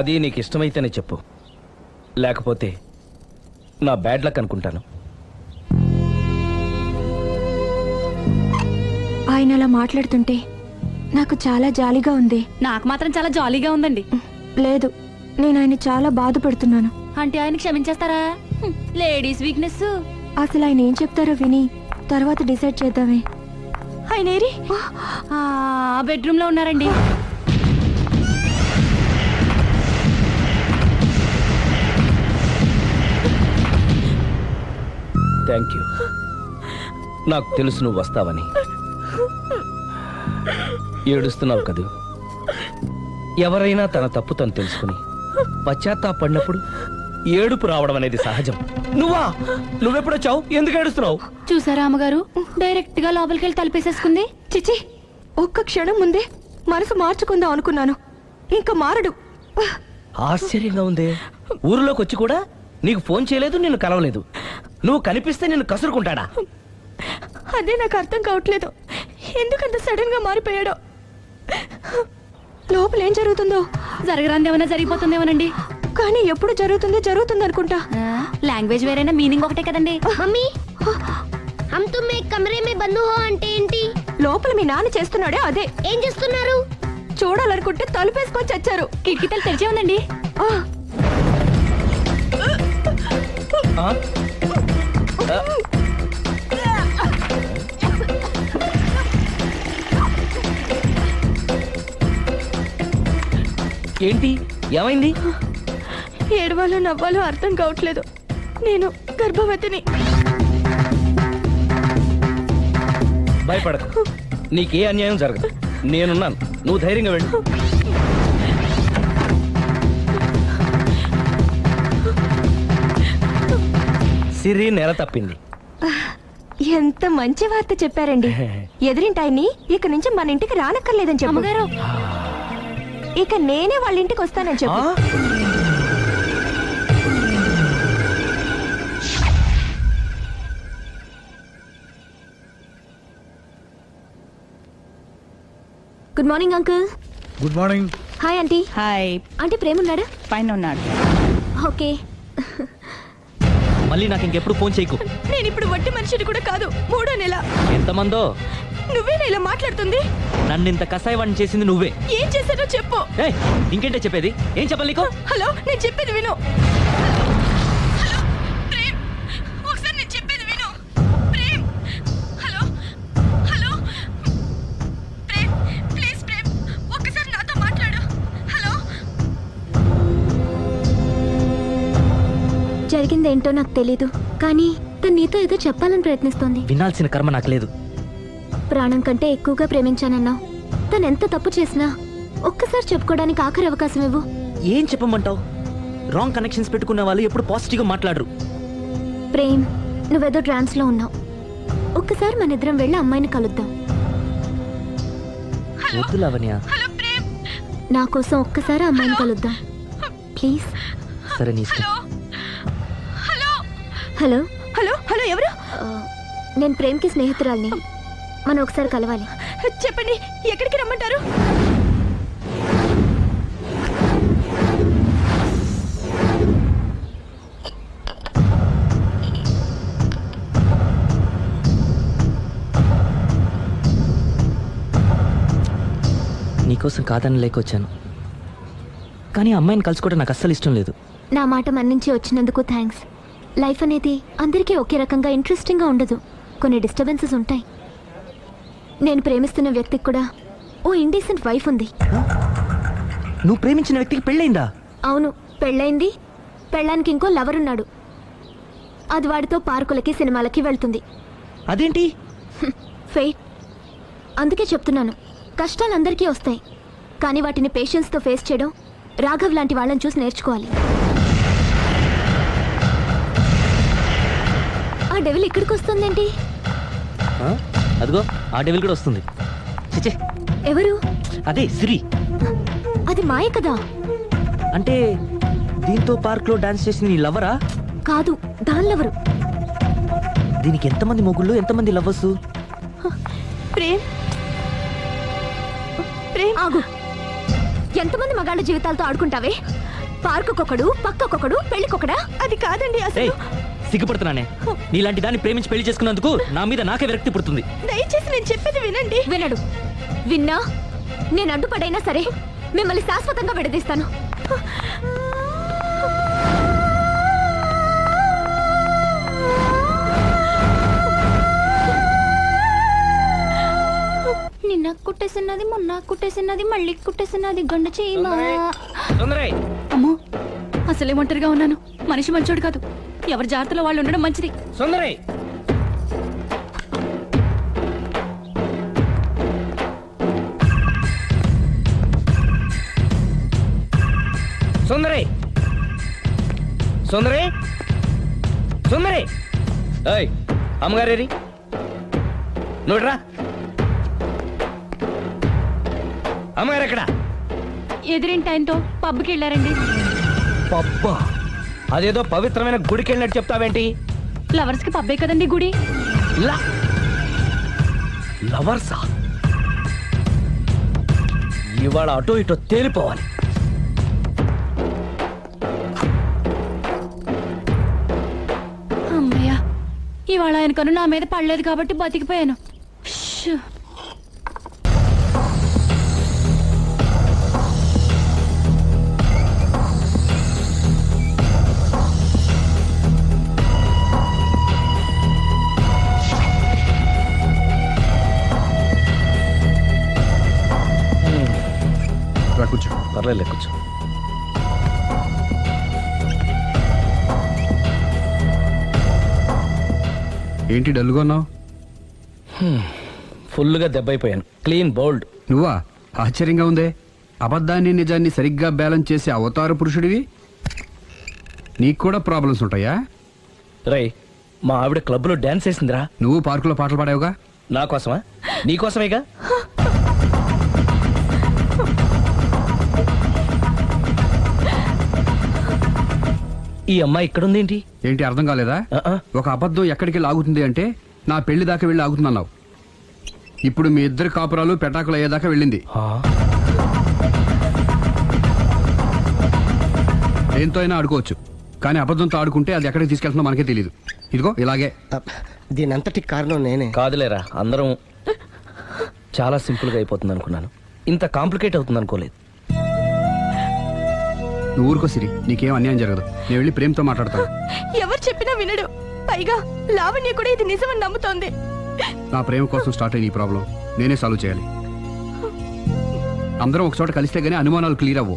అది నీకు ఇష్టమైతేనే చెప్పు, లేకపోతే నా బ్యాడ్ లక్ అనుకుంటాను. ఆయన అలా మాట్లాడుతుంటే నాకు చాలా జాలీగా ఉంది. నాకు మాత్రం చాలా జాలీగా ఉందండి. లేదు, నేను ఆయన చాలా బాధపడుతున్నాను. అంటే ఆయన క్షమించేస్తారా? Ladies weakness. అసలు ఆయన ఏం చెప్తారో విని తర్వాత డిసైడ్ చేద్దామే. ఆయన ఏరి బెడ్రూమ్ లో ఉన్నారండి. Thank you. నాకు తెలుసు నువ్వు వస్తావని. ఏడుస్తున్నావు కదూ? ఎవరైనా తన తప్పు తను తెలుసుకుని పశ్చాత్తాపడినప్పుడు ఏడుపు రావడం అనేది సహజం. నువ్వెప్పుడొచ్చావు? ఎందుకు ఏడుస్తున్నావు? చూసారా అమ్మగారు, డైరెక్ట్ గా లోపలికి వెళ్ళి తలిపేసేసుకుంది. చిచి, ఒక్క క్షణం ముందే మనసు మార్చుకుందాం అనుకున్నాను, ఇంకా మారడు. ఆశ్చర్యంగా ఉందే. ఊరిలోకి వచ్చి కూడా నీకు ఫోన్ చేయలేదు, నిన్ను కలవలేదు. నువ్వు కనిపిస్తే నిన్ను కసురుకుంటాడా? అదే నాకు అర్థం కావట్లేదు, ఎందుకంత సడన్ గా మారిపోయాడో. లోపల ఏం జరుగుతుందో? జరగరాందేమన్నా జరిగిపోతుందేమోనండి. కానీ ఎప్పుడు జరుగుతుంది అనుకుంటా. లాంగ్వేజ్ వేరైనా మీనింగ్ ఒకటే కదండి. మమ్మీ, హమ్ తుమ్ ఏక్ కమరే మే బంద్ హో అంటే ఏంటి? లోపల మీ నాన్న చేస్తున్నాడే అదే. ఏం చేస్తున్నారు? చూడాలనుకుంటే తలుపేసుకొని చచ్చారు. కిటికీ తలుపు తెరిచే ఉందండి. ఏంటి? ఏమైంది? ఏడవాలో నవ్వాలో అర్థం కావట్లేదు. నేను గర్భవతిని. భయపడకు, నీకే అన్యాయం జరగదు. నేనున్నాను, నువ్వు ధైర్యంగా వెళ్ళు. సిరి నెల తప్పింది. ఎంత మంచి వార్త చెప్పారండి. ఎదురింటాయన్ని ఇక నుంచి మన ఇంటికి రానక్కర్లేదని చెప్పగారు. ఇక నేనే వాళ్ళ ఇంటికి వస్తానని చెప్పు. Good morning uncle. Good morning. Hi aunty. Hi. Aunty Prema ఉన్నాడా? పైన ఉన్నాడు. ఓకే. మళ్ళీ నాకు ఇంకెప్పుడు ఫోన్ చేయకు. నేను ఇప్పుడు వట్టి మనిషిని కూడా కాదు. 3వ నెల. ఎంతమందో నువ్వేనా ఇలా మాట్లాడుతుంది? నన్ను ఇంత కసాయవాణ్ణి చేసింది నువ్వే. ఏం చేశానో చెప్పు. ఏయ్, ఇంకేంటే చెప్పేది? ఏం చెప్పాలి నీకు? హలో, నేను చెప్పేది విను. హలో ప్రేమ్, ఒకసారి నేను చెప్పేది విను. Prem, hello hello Prem, please Prem, ఒక్కసారి నాతో మాట్లాడు. హలో. జరిగిందేంటో నాకు తెలీదు, కానీ తను నీతో ఏదో చెప్పాలని ప్రయత్నిస్తోంది. వినాల్సిన కర్మ నాకు లేదు. ప్రాణం కంటే ఎక్కువగా ప్రేమించానన్నావు. తను ఎంత తప్పు చేసినా ఒక్కసారి చెప్పుకోవడానికి ఆఖరి అవకాశం ఇవ్వు. ఏం చెప్పమంటావు? రాంగ్ కనెక్షన్స్ పెట్టుకున్న వాళ్ళు ఎప్పుడు పాజిటివ్గా మాట్లాడరు. ప్రేమ్, నువ్వేదో ట్రాన్స్ లో ఉన్నావు. ఒక్కసారి మన ఇద్దరం వెళ్ళి అమ్మాయిని కలుద్దాం. వద్దు లావణ్య. నా కోసం ఒక్కసారి అమ్మాయిని కలుద్దాం ప్లీజ్. సరే నీ ఇష్టం. హలో హలో హలో, ఎవరు? నేను ప్రేమ్కి స్నేహితురాల్ని. మనం ఒకసారి కలవాలి. చెప్పండి, ఎక్కడికి రమ్మంటారు? నీకోసం కాదని లేకొచ్చాను, కానీ ఆ అమ్మాయిని కలుసుకోవడం నాకు అస్సలు ఇష్టం లేదు. నా మాట మన్నించి వచ్చినందుకు థ్యాంక్స్. లైఫ్ అనేది అందరికీ ఒకే రకంగా ఇంట్రెస్టింగ్గా ఉండదు. కొన్ని డిస్టర్బెన్సెస్ ఉంటాయి. నేను ప్రేమిస్తున్న వ్యక్తికి కూడా ఓ ఇండీసెంట్ వైఫ్ ఉంది. నువ్వు ప్రేమించిన వ్యక్తికి పెళ్ళైందా? అవును, పెళ్ళైంది. పెళ్ళానికి ఇంకో లవర్ ఉన్నాడు. అది వాడితో పార్కులకి సినిమాలకి వెళ్తుంది. అదేంటి? ఫెయిట్. అందుకే చెప్తున్నాను, కష్టాలు అందరికీ వస్తాయి, కానీ వాటిని పేషెన్స్తో ఫేస్ చేయడం రాఘవ్ లాంటి వాళ్ళని చూసి నేర్చుకోవాలి. ఆ డెవిల్ ఇక్కడికి వస్తుందేంటి? అదిగో ఆ డెవిల్ కూడా వస్తుంది. చిచే, ఎవరు? అదే సిరి. అది మాయ కదా. అంటే దీంతో పార్క్ లో డాన్స్ చేసిన నీ లవరా? కాదు, దానిలెవరు? దీనికి ఎంతమంది మొగుళ్ళు, ఎంతమంది లవర్సు? ప్రేమ్, ప్రేమ్ ఆగు. ఎంతమంది మగాళ్ళ జీవితాలతో ఆడుకుంటావే? పార్కుకొకడు, పక్కకొకడు, పెళ్లికొకడా? అది కాదండి అసలు. సిగ్గుపడుతున్నానే. నీలాంటి దాన్ని ప్రేమించి పెళ్లి చేసుకున్నందుకు నా మీద నాకే విరక్తి పుడుతుంది. దయచేసి నేను చెప్పేది వినండి. వినడు. విన్నా నేను అడ్డుపడైనా సరే మిమ్మల్ని శాశ్వతంగా విడదీస్తాను. నిన్న కుట్టేసినది, మొన్న కుట్టేసినది, మళ్ళీ కుట్టేసినది గండు చీమ. అమ్మో, అసలే ఒంటరిగా ఉన్నాను. మనిషి మంచోడు కాదు. ఎవరి జాగ్రత్తలో వాళ్ళు ఉండడం మంచిది. సుందరి, సుందరి, సుందరి, సుందరి. ఏయ్, అమ్మగారేరి, నువ్వురా. అమ్మగారు ఎక్కడ? ఎదిరింటి ఆయనతో పబ్కి వెళ్ళారండి. పబ్బా? అదేదో పవిత్రమైన గుడికి వెళ్ళినట్టు చెప్తావేంటి? లవర్స్ కి పబ్బే కదండి గుడి. లవర్సా? ఇవాళ అటో ఇటో తేలిపోవాలి. అమ్మయ్య, ఇవాళ ఆయన కను నా మీద పడలేదు కాబట్టి బతికిపోయాను. షూ. కూర్చో. పర్లేదు, కూర్చో. ఏంటి డల్గా ఉన్నావు? ఫుల్గా దెబ్బైపోయాను. Clean bowled. నువ్వా? ఆశ్చర్యంగా ఉందే. అబద్ధాన్ని నిజాన్ని సరిగ్గా బ్యాలెన్స్ చేసే అవతార పురుషుడివి. నీకు కూడా ప్రాబ్లమ్స్ ఉంటాయా? రై, మా ఆవిడ క్లబ్లో డాన్స్ వేసిందిరా. నువ్వు పార్కులో పాటలు పాడావుగా? నా కోసమా? నీకోసమేగా. ఈ అమ్మాయి ఇక్కడుందేంటి? ఏంటి అర్థం కాలేదా? ఒక అబద్ధం ఎక్కడికి లాగుతుంది అంటే నా పెళ్లి దాకా వెళ్ళి ఆగుతుందన్నావు. ఇప్పుడు మీ ఇద్దరు కాపురాలు పెటాకులు అయ్యేదాకా వెళ్ళింది. దేంతో అయినా ఆడుకోవచ్చు, కానీ అబద్ధంతో ఆడుకుంటే అది ఎక్కడికి తీసుకెళ్తుందో మనకే తెలియదు. ఇదిగో ఇలాగే. దీని అంతటి కారణం నేనే. కాదులేరా, అందరం చాలా సింపుల్గా అయిపోతుంది అనుకున్నాను, ఇంత కాంప్లికేట్ అవుతుంది అనుకోలేదు. నువ్వు ఊరుకో సిరి, నీకేం అన్యాయం జరగదు. నేను వెళ్ళి ప్రేమతో మాట్లాడతాను. ఎవరు చెప్పినా వినడు. పైగా లావణ్య కూడా ఇది నిజమని నమ్ముతోంది. నా ప్రేమ కోసం స్టార్ట్ అయిన ఈ ప్రాబ్లం నేనే సాల్వ్ చేయాలి. అందరం ఒక చోట కలిస్తే గానీ అనుమానాలు క్లియర్ అవ్వు.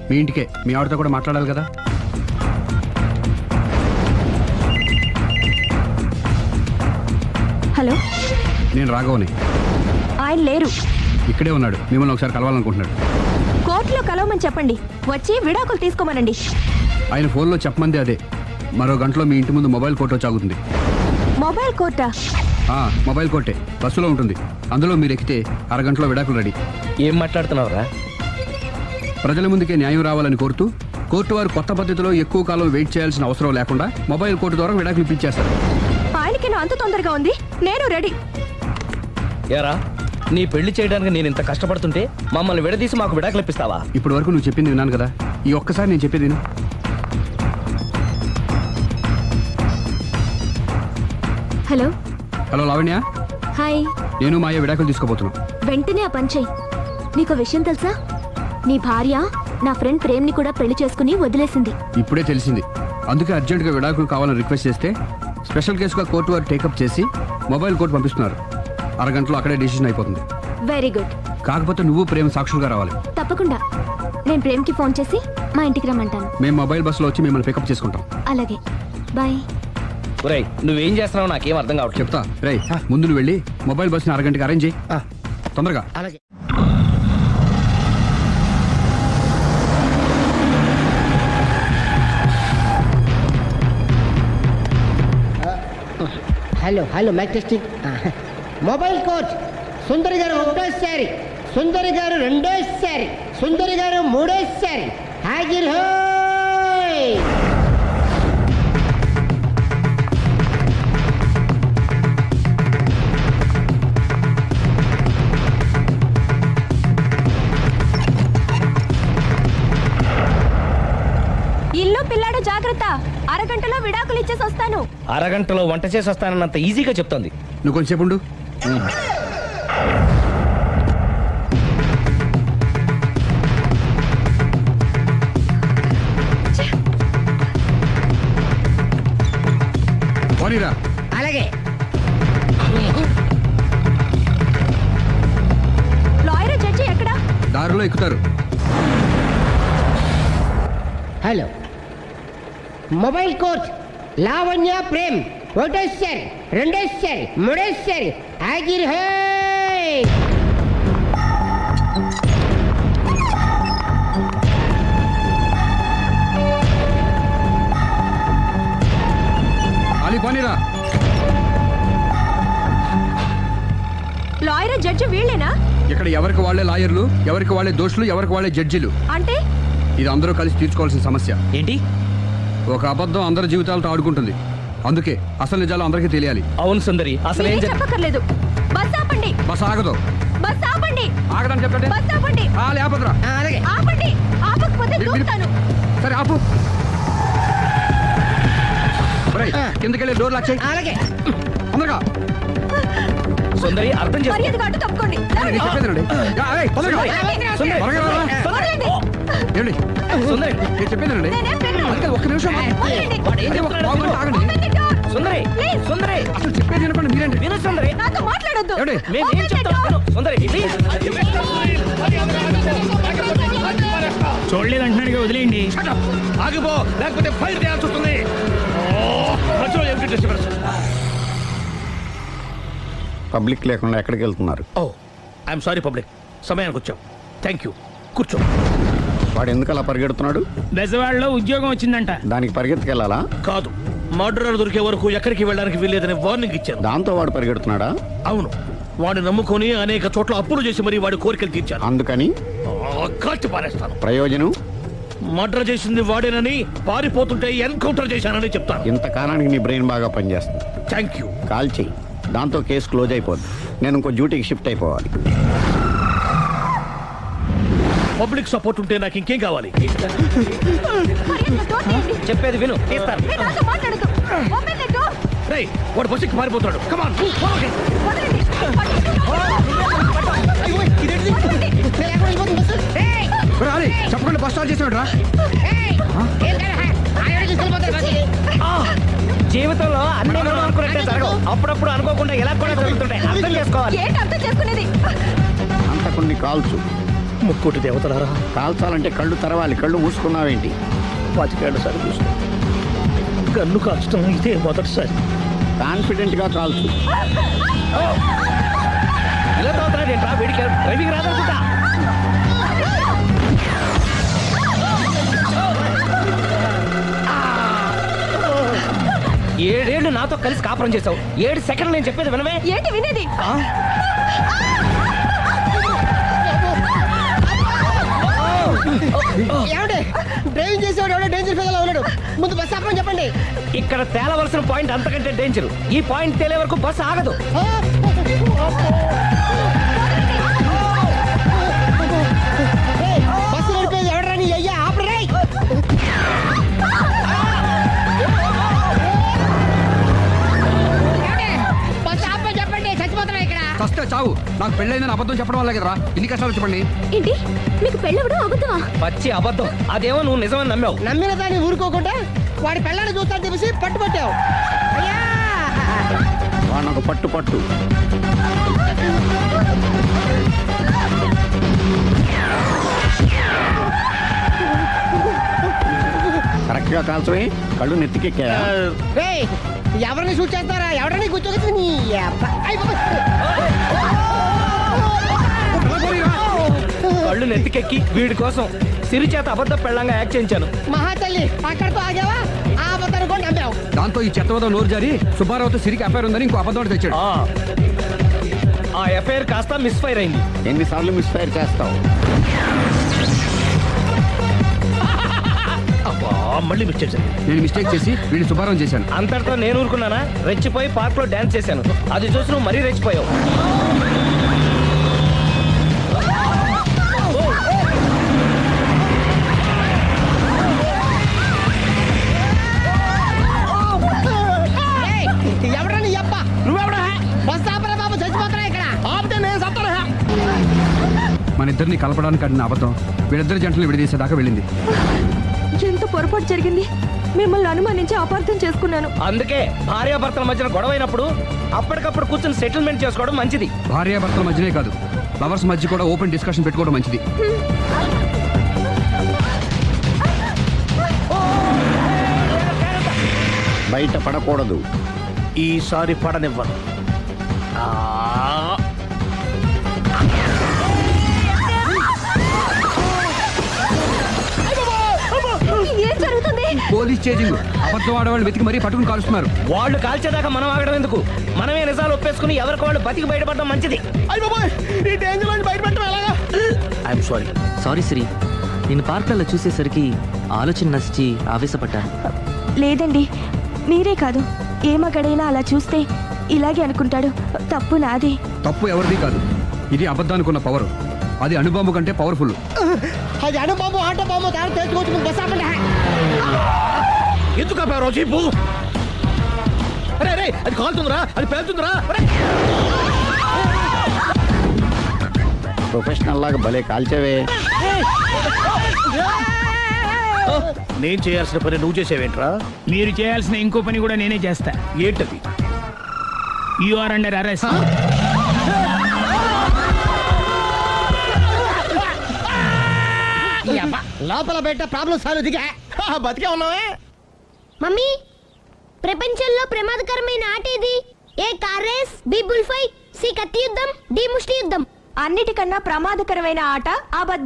మీ ఇంటికే, మీ ఆవిడతో కూడా మాట్లాడాలి కదా. హలో, నేను రాఘవని. ఆయన లేరు. ఇక్కడే ఉన్నాడు, మిమ్మల్ని ఒకసారి కలవాలనుకుంటున్నాడు. కోర్టులో కలవమని చెప్పండి, వచ్చి విడాకులు తీసుకోమనండి. ఆయన ఫోన్లో చెప్పమంది అదే. మరో గంటలో మీ ఇంటి ముందు మొబైల్ కోర్టు చాగుతుంది. మొబైల్ కోర్టా? మొబైల్ కోర్టే, బస్సులో ఉంటుంది. అందులో మీరు ఎక్కితే అరగంటలో విడాకులు రెడీ. ఏం మాట్లాడుతున్నావురా? ప్రజల ముందుకే న్యాయం రావాలని కోరుతూ కోర్టు వారు కొత్త పద్ధతిలో ఎక్కువ కాలం వెయిట్ చేయాల్సిన అవసరం లేకుండా మొబైల్ కోర్టు ద్వారా విడాకులు ఇప్పించేస్తారు. ఆయనకి అంత తొందరగా ఉంది, నేను రెడీ. యారా, నీ పెళ్లి చేయడానికి నేను ఇంత కష్టపడుతుంటే మమ్మల్ని విడదీసి మాకు విడాకులు ఇప్పిస్తావా? ఇప్పటి వరకు నువ్వు చెప్పింది విన్నాను కదా, ఈ ఒక్కసారి నేను చెప్పేది విను. హలో. హలో లావణ్య. హాయ్. నేను మాయ విడాకులు తీసుకోబోతున్నాను. వెంటనే ఆ పని చెయ్యి. నీకు విషయం తెలుసా? నీ భార్య నా ఫ్రెండ్ ప్రేమ్ని కూడా పెళ్లి చేసుకుని వదిలేసింది. ఇప్పుడే తెలిసింది. అందుకే అర్జెంటుగా విడాకులు కావాలని రిక్వెస్ట్ చేస్తే స్పెషల్ కేసుగా కోర్టు వారు టేకప్ చేసి మొబైల్ కోర్టు పంపిస్తున్నారు. అరగంటలో అక్కడే డిసిషన్ అయిపోతుంది. Very good. కాకపోతే నువ్వు ప్రేమ సాక్షులుగా రావాలి. తప్పకుండా. నేను ప్రేమ్కి ఫోన్ చేసి మా ఇంటికి రమ్మంటాను. మేము మొబైల్ బస్సులో వచ్చి మిమ్మల్ని పికప్ చేసుకుంటాం. అలాగే, బాయ్. ఒరేయ్, నువ్వేం చేస్తున్నావు నాకేం అర్థం కావట్లేదు. చెప్తా. రేయ్, ముందు నువ్వు వెళ్ళి మొబైల్ బస్ని అరగంటకి అరేంజ్ చేయి. తొందరగా. అలాగే. Hello hello, mike testing. Mobile coach Sundari గారు ఒకటోసారి, సుందరి గారు రెండోసారి, సుందరి గారు మూడోసారి. హాజర్ హోయ్. ఇల్లు పిల్లాడు జాగ్రత్త. అరగంటలో విడాకులు ఇచ్చేసి వస్తాను. అరగంటలో వంట చేసి వస్తానన్నంత ఈజీగా చెప్తుంది. నువ్వు కొంచెంసేపు ఉండు. పోనీరా. అలాగే. లాయర్ జడ్జి ఎక్కడా? దారిలో ఎక్కుతారు. Hello, mobile coach Lavanya Prem ఒకటోసారి, రెండోసారి, మూడోసారి. హాజర్ హోయ్. అలీ పోనీరా. లాయర్ జడ్జి వీళ్ళేనా? ఇక్కడ ఎవరికి వాళ్ళే లాయర్లు, ఎవరికి వాళ్ళే దోషులు, ఎవరికి వాళ్ళే జడ్జిలు. అంటే ఇది అందరూ కలిసి తీర్చుకోవాల్సిన సమస్య. ఏంటి? ఒక అబద్ధం అందరి జీవితాలతో ఆడుకుంటుంది. అందుకే అసలు నిజాలు అందరికీ తెలియాలి. అవును సుందరి, అసలు ఏం చెప్పక్కర్లేదు. బస్ ఆపండి. బస్ ఆగదు. బస్ ఆపండి. ఆగదని చెప్పండి. బస్ ఆపండి. లేపదురా. అలాగే. ఆపండి. ఆపకపోతే దూకుతాను. సరే ఆపు. కిందకెళ్ళి డోర్ లాక్ చేయి. అలాగే. తొందరగా. సుందరి, అర్థం చేసుకో. మర్యాదగా అడ్డు తప్పుకోండి. నేను చెప్పేదేనండి. తొందరగా. త్వరగా రారా. ఏమండి? సుందరి, నేను చెప్పేదేనండి. అందుకే ఒక్క నిమిషం ఒక పావుగంట ఆగండి. సుందరి, సుందరి, అసలు చెప్పేది వినపండి. మీరేంటి? విను సుందరి. నాతో మాట్లాడొద్దు. ఏమండి? మేము ఏం చెప్తాం? సుందరి, ప్లీజ్. చూడలేదంటున్నాడుగా, వదిలేయండి. ఆగిపో, లేకపోతే ఫైర్ చేయాల్సి వస్తుంది. పబ్లిక్ లేకుండా ఎక్కడికి వెళ్తున్నారు? ఓ, ఐఎమ్ సారీ పబ్లిక్, సమయానికి వచ్చాం. Thank you. కూర్చో. వాడు ఎందుకు అలా పరిగెడుతున్నాడు? బెజవాడలో ఉద్యోగం వచ్చిందంట. దానికి పరిగెత్తుకెళ్ళాలా? కాదు, మర్డరర్ దొరికే వరకు ఎక్కడికి వెళ్ళడానికి వీల్లేదని వార్నింగ్ ఇచ్చాను. దాంతో వాడు పరిగెడుతున్నాడా? అవును, వాడిని నమ్ముకొని అనేక చోట్ల అప్పులు చేసి మరి వాడి కోరికలు తీర్చాను. అందుకని కాల్చి పారేస్తాను. ప్రయోజనం? మర్డర్ చేసింది వాడేనని, పారిపోతుంటే ఎన్కౌంటర్ చేశానని చెప్తాను. ఇంతకాలానికి నీ బ్రెయిన్ బాగా పనిచేస్తుంది. Thank you. కాల్ చెయ్యి, దాంతో కేసు క్లోజ్ అయిపోద్ది. నేను ఇంకో డ్యూటీకి షిఫ్ట్ అయిపోవాలి. పబ్లిక్ సపోర్ట్ ఉంటే నాకు ఇంకేం కావాలి? చెప్పేది విను, తీస్తాను. రేయ్, వాడు బస్సుకి మారిపోతాడు. కమాన్ చెప్పకుండా బస్ స్టార్ట్ చేసాడు రా. జీవితంలో అన్ని మనం అనుకున్నట్టే జరగవు. అప్పుడప్పుడు అనుకోకుండా ఎలా కూడా జరుగుతుంటాయి. అర్థం చేసుకోవాలి. అంతకుని కాల్చు. ముక్కోటి దేవతలారా, కాల్చాలంటే కళ్ళు తెరవాలి. కళ్ళు మూసుకున్నావేంటి? 25 సార్లు చూసిన గన్ను కాల్చడం ఇదే మొదటిసారి. కాన్ఫిడెంట్ గా కాల్చు. ఇలా తోతున్నాడేంట్రా? వీడికి డ్రైవింగ్ రాదనుకుంటా. ఏడేళ్లు నాతో కలిసి కాపురం చేసావు. 7 సెకండ్లు నేను చెప్పేది వినవే. ఏంటి వినేది? డ్రైవింగ్ చేసేవాడు ఎవడో డేంజర్ ఫీల్ ఉన్నాడు. ముందు బస్ ఆపమని చెప్పండి. ఇక్కడ తేలవలసిన పాయింట్ అంతకంటే డేంజర్. ఈ పాయింట్ తేలే వరకు బస్సు ఆగదు. బస్సు నడిపేది ఎవడరాని అయ్యా ఆపరే. బస్ ఆపమని చెప్పండి. చచ్చిపోతున్నా ఇక్కడ. ఫస్ట్ చావు. నాకు పెళ్ళైందని అబద్ధం చెప్పడం వల్ల కదరా ఇన్ని కష్టాలు చెప్పండి. ఏంటి మీకు పెళ్ళవడం అబద్ధమా? పచ్చి అబద్ధం. అదేమో నువ్వు నిజమని నమ్మావు. నమ్మిన దాన్ని ఊరుకోకుండా వాడి పెళ్ళాన్ని చూస్తాను తెలిసి పట్టుబట్టావు. వాడినొక పట్టు పట్టు. కరెక్ట్ గా కాల్చవే. కళ్ళు నెత్తికెక్కా. ఎవరిని షూట్ చేస్తారా? ఎవరిని కూర్చోగచ్చు నీ కళ్ళు నెత్తికెక్కి వీడి కోసం సిరి చేత అబద్ధ పెళ్ళంగా యాక్ట్ చేయించాను. మహాతల్లి అక్కడితో ఆగావా? ఆ అబద్ధాన్ని కూడా నమ్మావు. దాంతో ఈ చెత్తవదో నోరు జారి సుబ్బారావుతో సిరికి అఫైర్ ఉందని ఇంకో అబద్ధం తెచ్చాడు. ఆ ఎఫ్ఐఆర్ కాస్త మిస్ఫైర్ అయింది. ఎన్నిసార్లు మిస్ఫైర్ చేస్తావు? మళ్ళీ మిస్టేక్. నేను మిస్టేక్ చేసి వీడిని సుబ్బారావు చేశాను. అంతటితో నేను ఊరుకున్నానా? రెచ్చిపోయి పార్క్ లో డాన్స్ చేశాను. అది చూసి నువ్వు మరీ రెచ్చిపోయావు. ఎవరని అప్ప నువ్వెవడా? బస్ ఆపరా బాబు, చచ్చిపోతారా ఇక్కడ. ఆపితే నేను సత్తరా. మన ఇద్దరిని కలపడానికి అడిగిన అబద్ధం వీళ్ళిద్దరి జంటలు విడదీసేదాకా వెళ్ళింది. ఎంత పొరపాటు జరిగింది. మిమ్మల్ని అనుమానించి అపార్థం చేసుకున్నాను. అందుకే భార్యాభర్తల మధ్యన గొడవ అయినప్పుడు అప్పటికప్పుడు కూర్చొని సెటిల్మెంట్ చేసుకోవడం మంచిది. భార్యాభర్తల మధ్యనే కాదు, లవర్స్ మధ్య కూడా ఓపెన్ డిస్కషన్ పెట్టుకోవడం మంచిది. బయట పడకూడదు. ఈసారి పడనివ్వను. ఏం జరుగుతుంది? Police chasing. అబద్ధం ఆడవాళ్ళు వెతికి మరీ పట్టుకుని కాలుస్తున్నారు. వాళ్ళు కాల్చేదాకా మనం ఆగడం ఎందుకు? మనమే నిజాలు ఒప్పేసుకుని ఎవరికి వాళ్ళు బతికి బయటపడడం మంచిది. I'm sorry. సారీ శ్రీ, నేను పార్కులలో చూసేసరికి ఆలోచన నచ్చి ఆవేశపడ్డాను. లేదండి, మీరే కాదు, ఏ మగాడైనా అలా చూస్తే ఇలాగే అనుకుంటాడు. తప్పు నాది. తప్పు ఎవరిది కాదు. ఇది అబద్ధానికున్న పవర్. అది అణుబాంబు కంటే పవర్ఫుల్. అది అణుబాంబు ఆటో బాంబు తయారు తెలుసుకోవచ్చు. బస్ ఆపండి. ఎందుకు ఆపారో చెప్పు. అరే అరే, అది కాలుతుందిరా, అది పేలుతుందిరా. ప్రొఫెషనల్ లాగా భలే కాల్చేవే. నేను చేయాల్సిన పని నువ్వు చేసేవేంట్రా? మీరు చేయాల్సిన ఇంకో పని కూడా నేనే చేస్తా. ఏంటది? You are under arrest. లోపల బయట ప్రాబ్లం సాల్వ్. దిగా బతికే ఉన్నావే. మమ్మీ, ప్రపంచంలో ప్రమాదకరమైన ఆట ఇది. A car race, B bull fight, C కత్తి యుద్ధం, డి ముష్టి యుద్ధం. అన్నిటికన్నా ప్రమాదకరమైన ఆట అబద్ధం.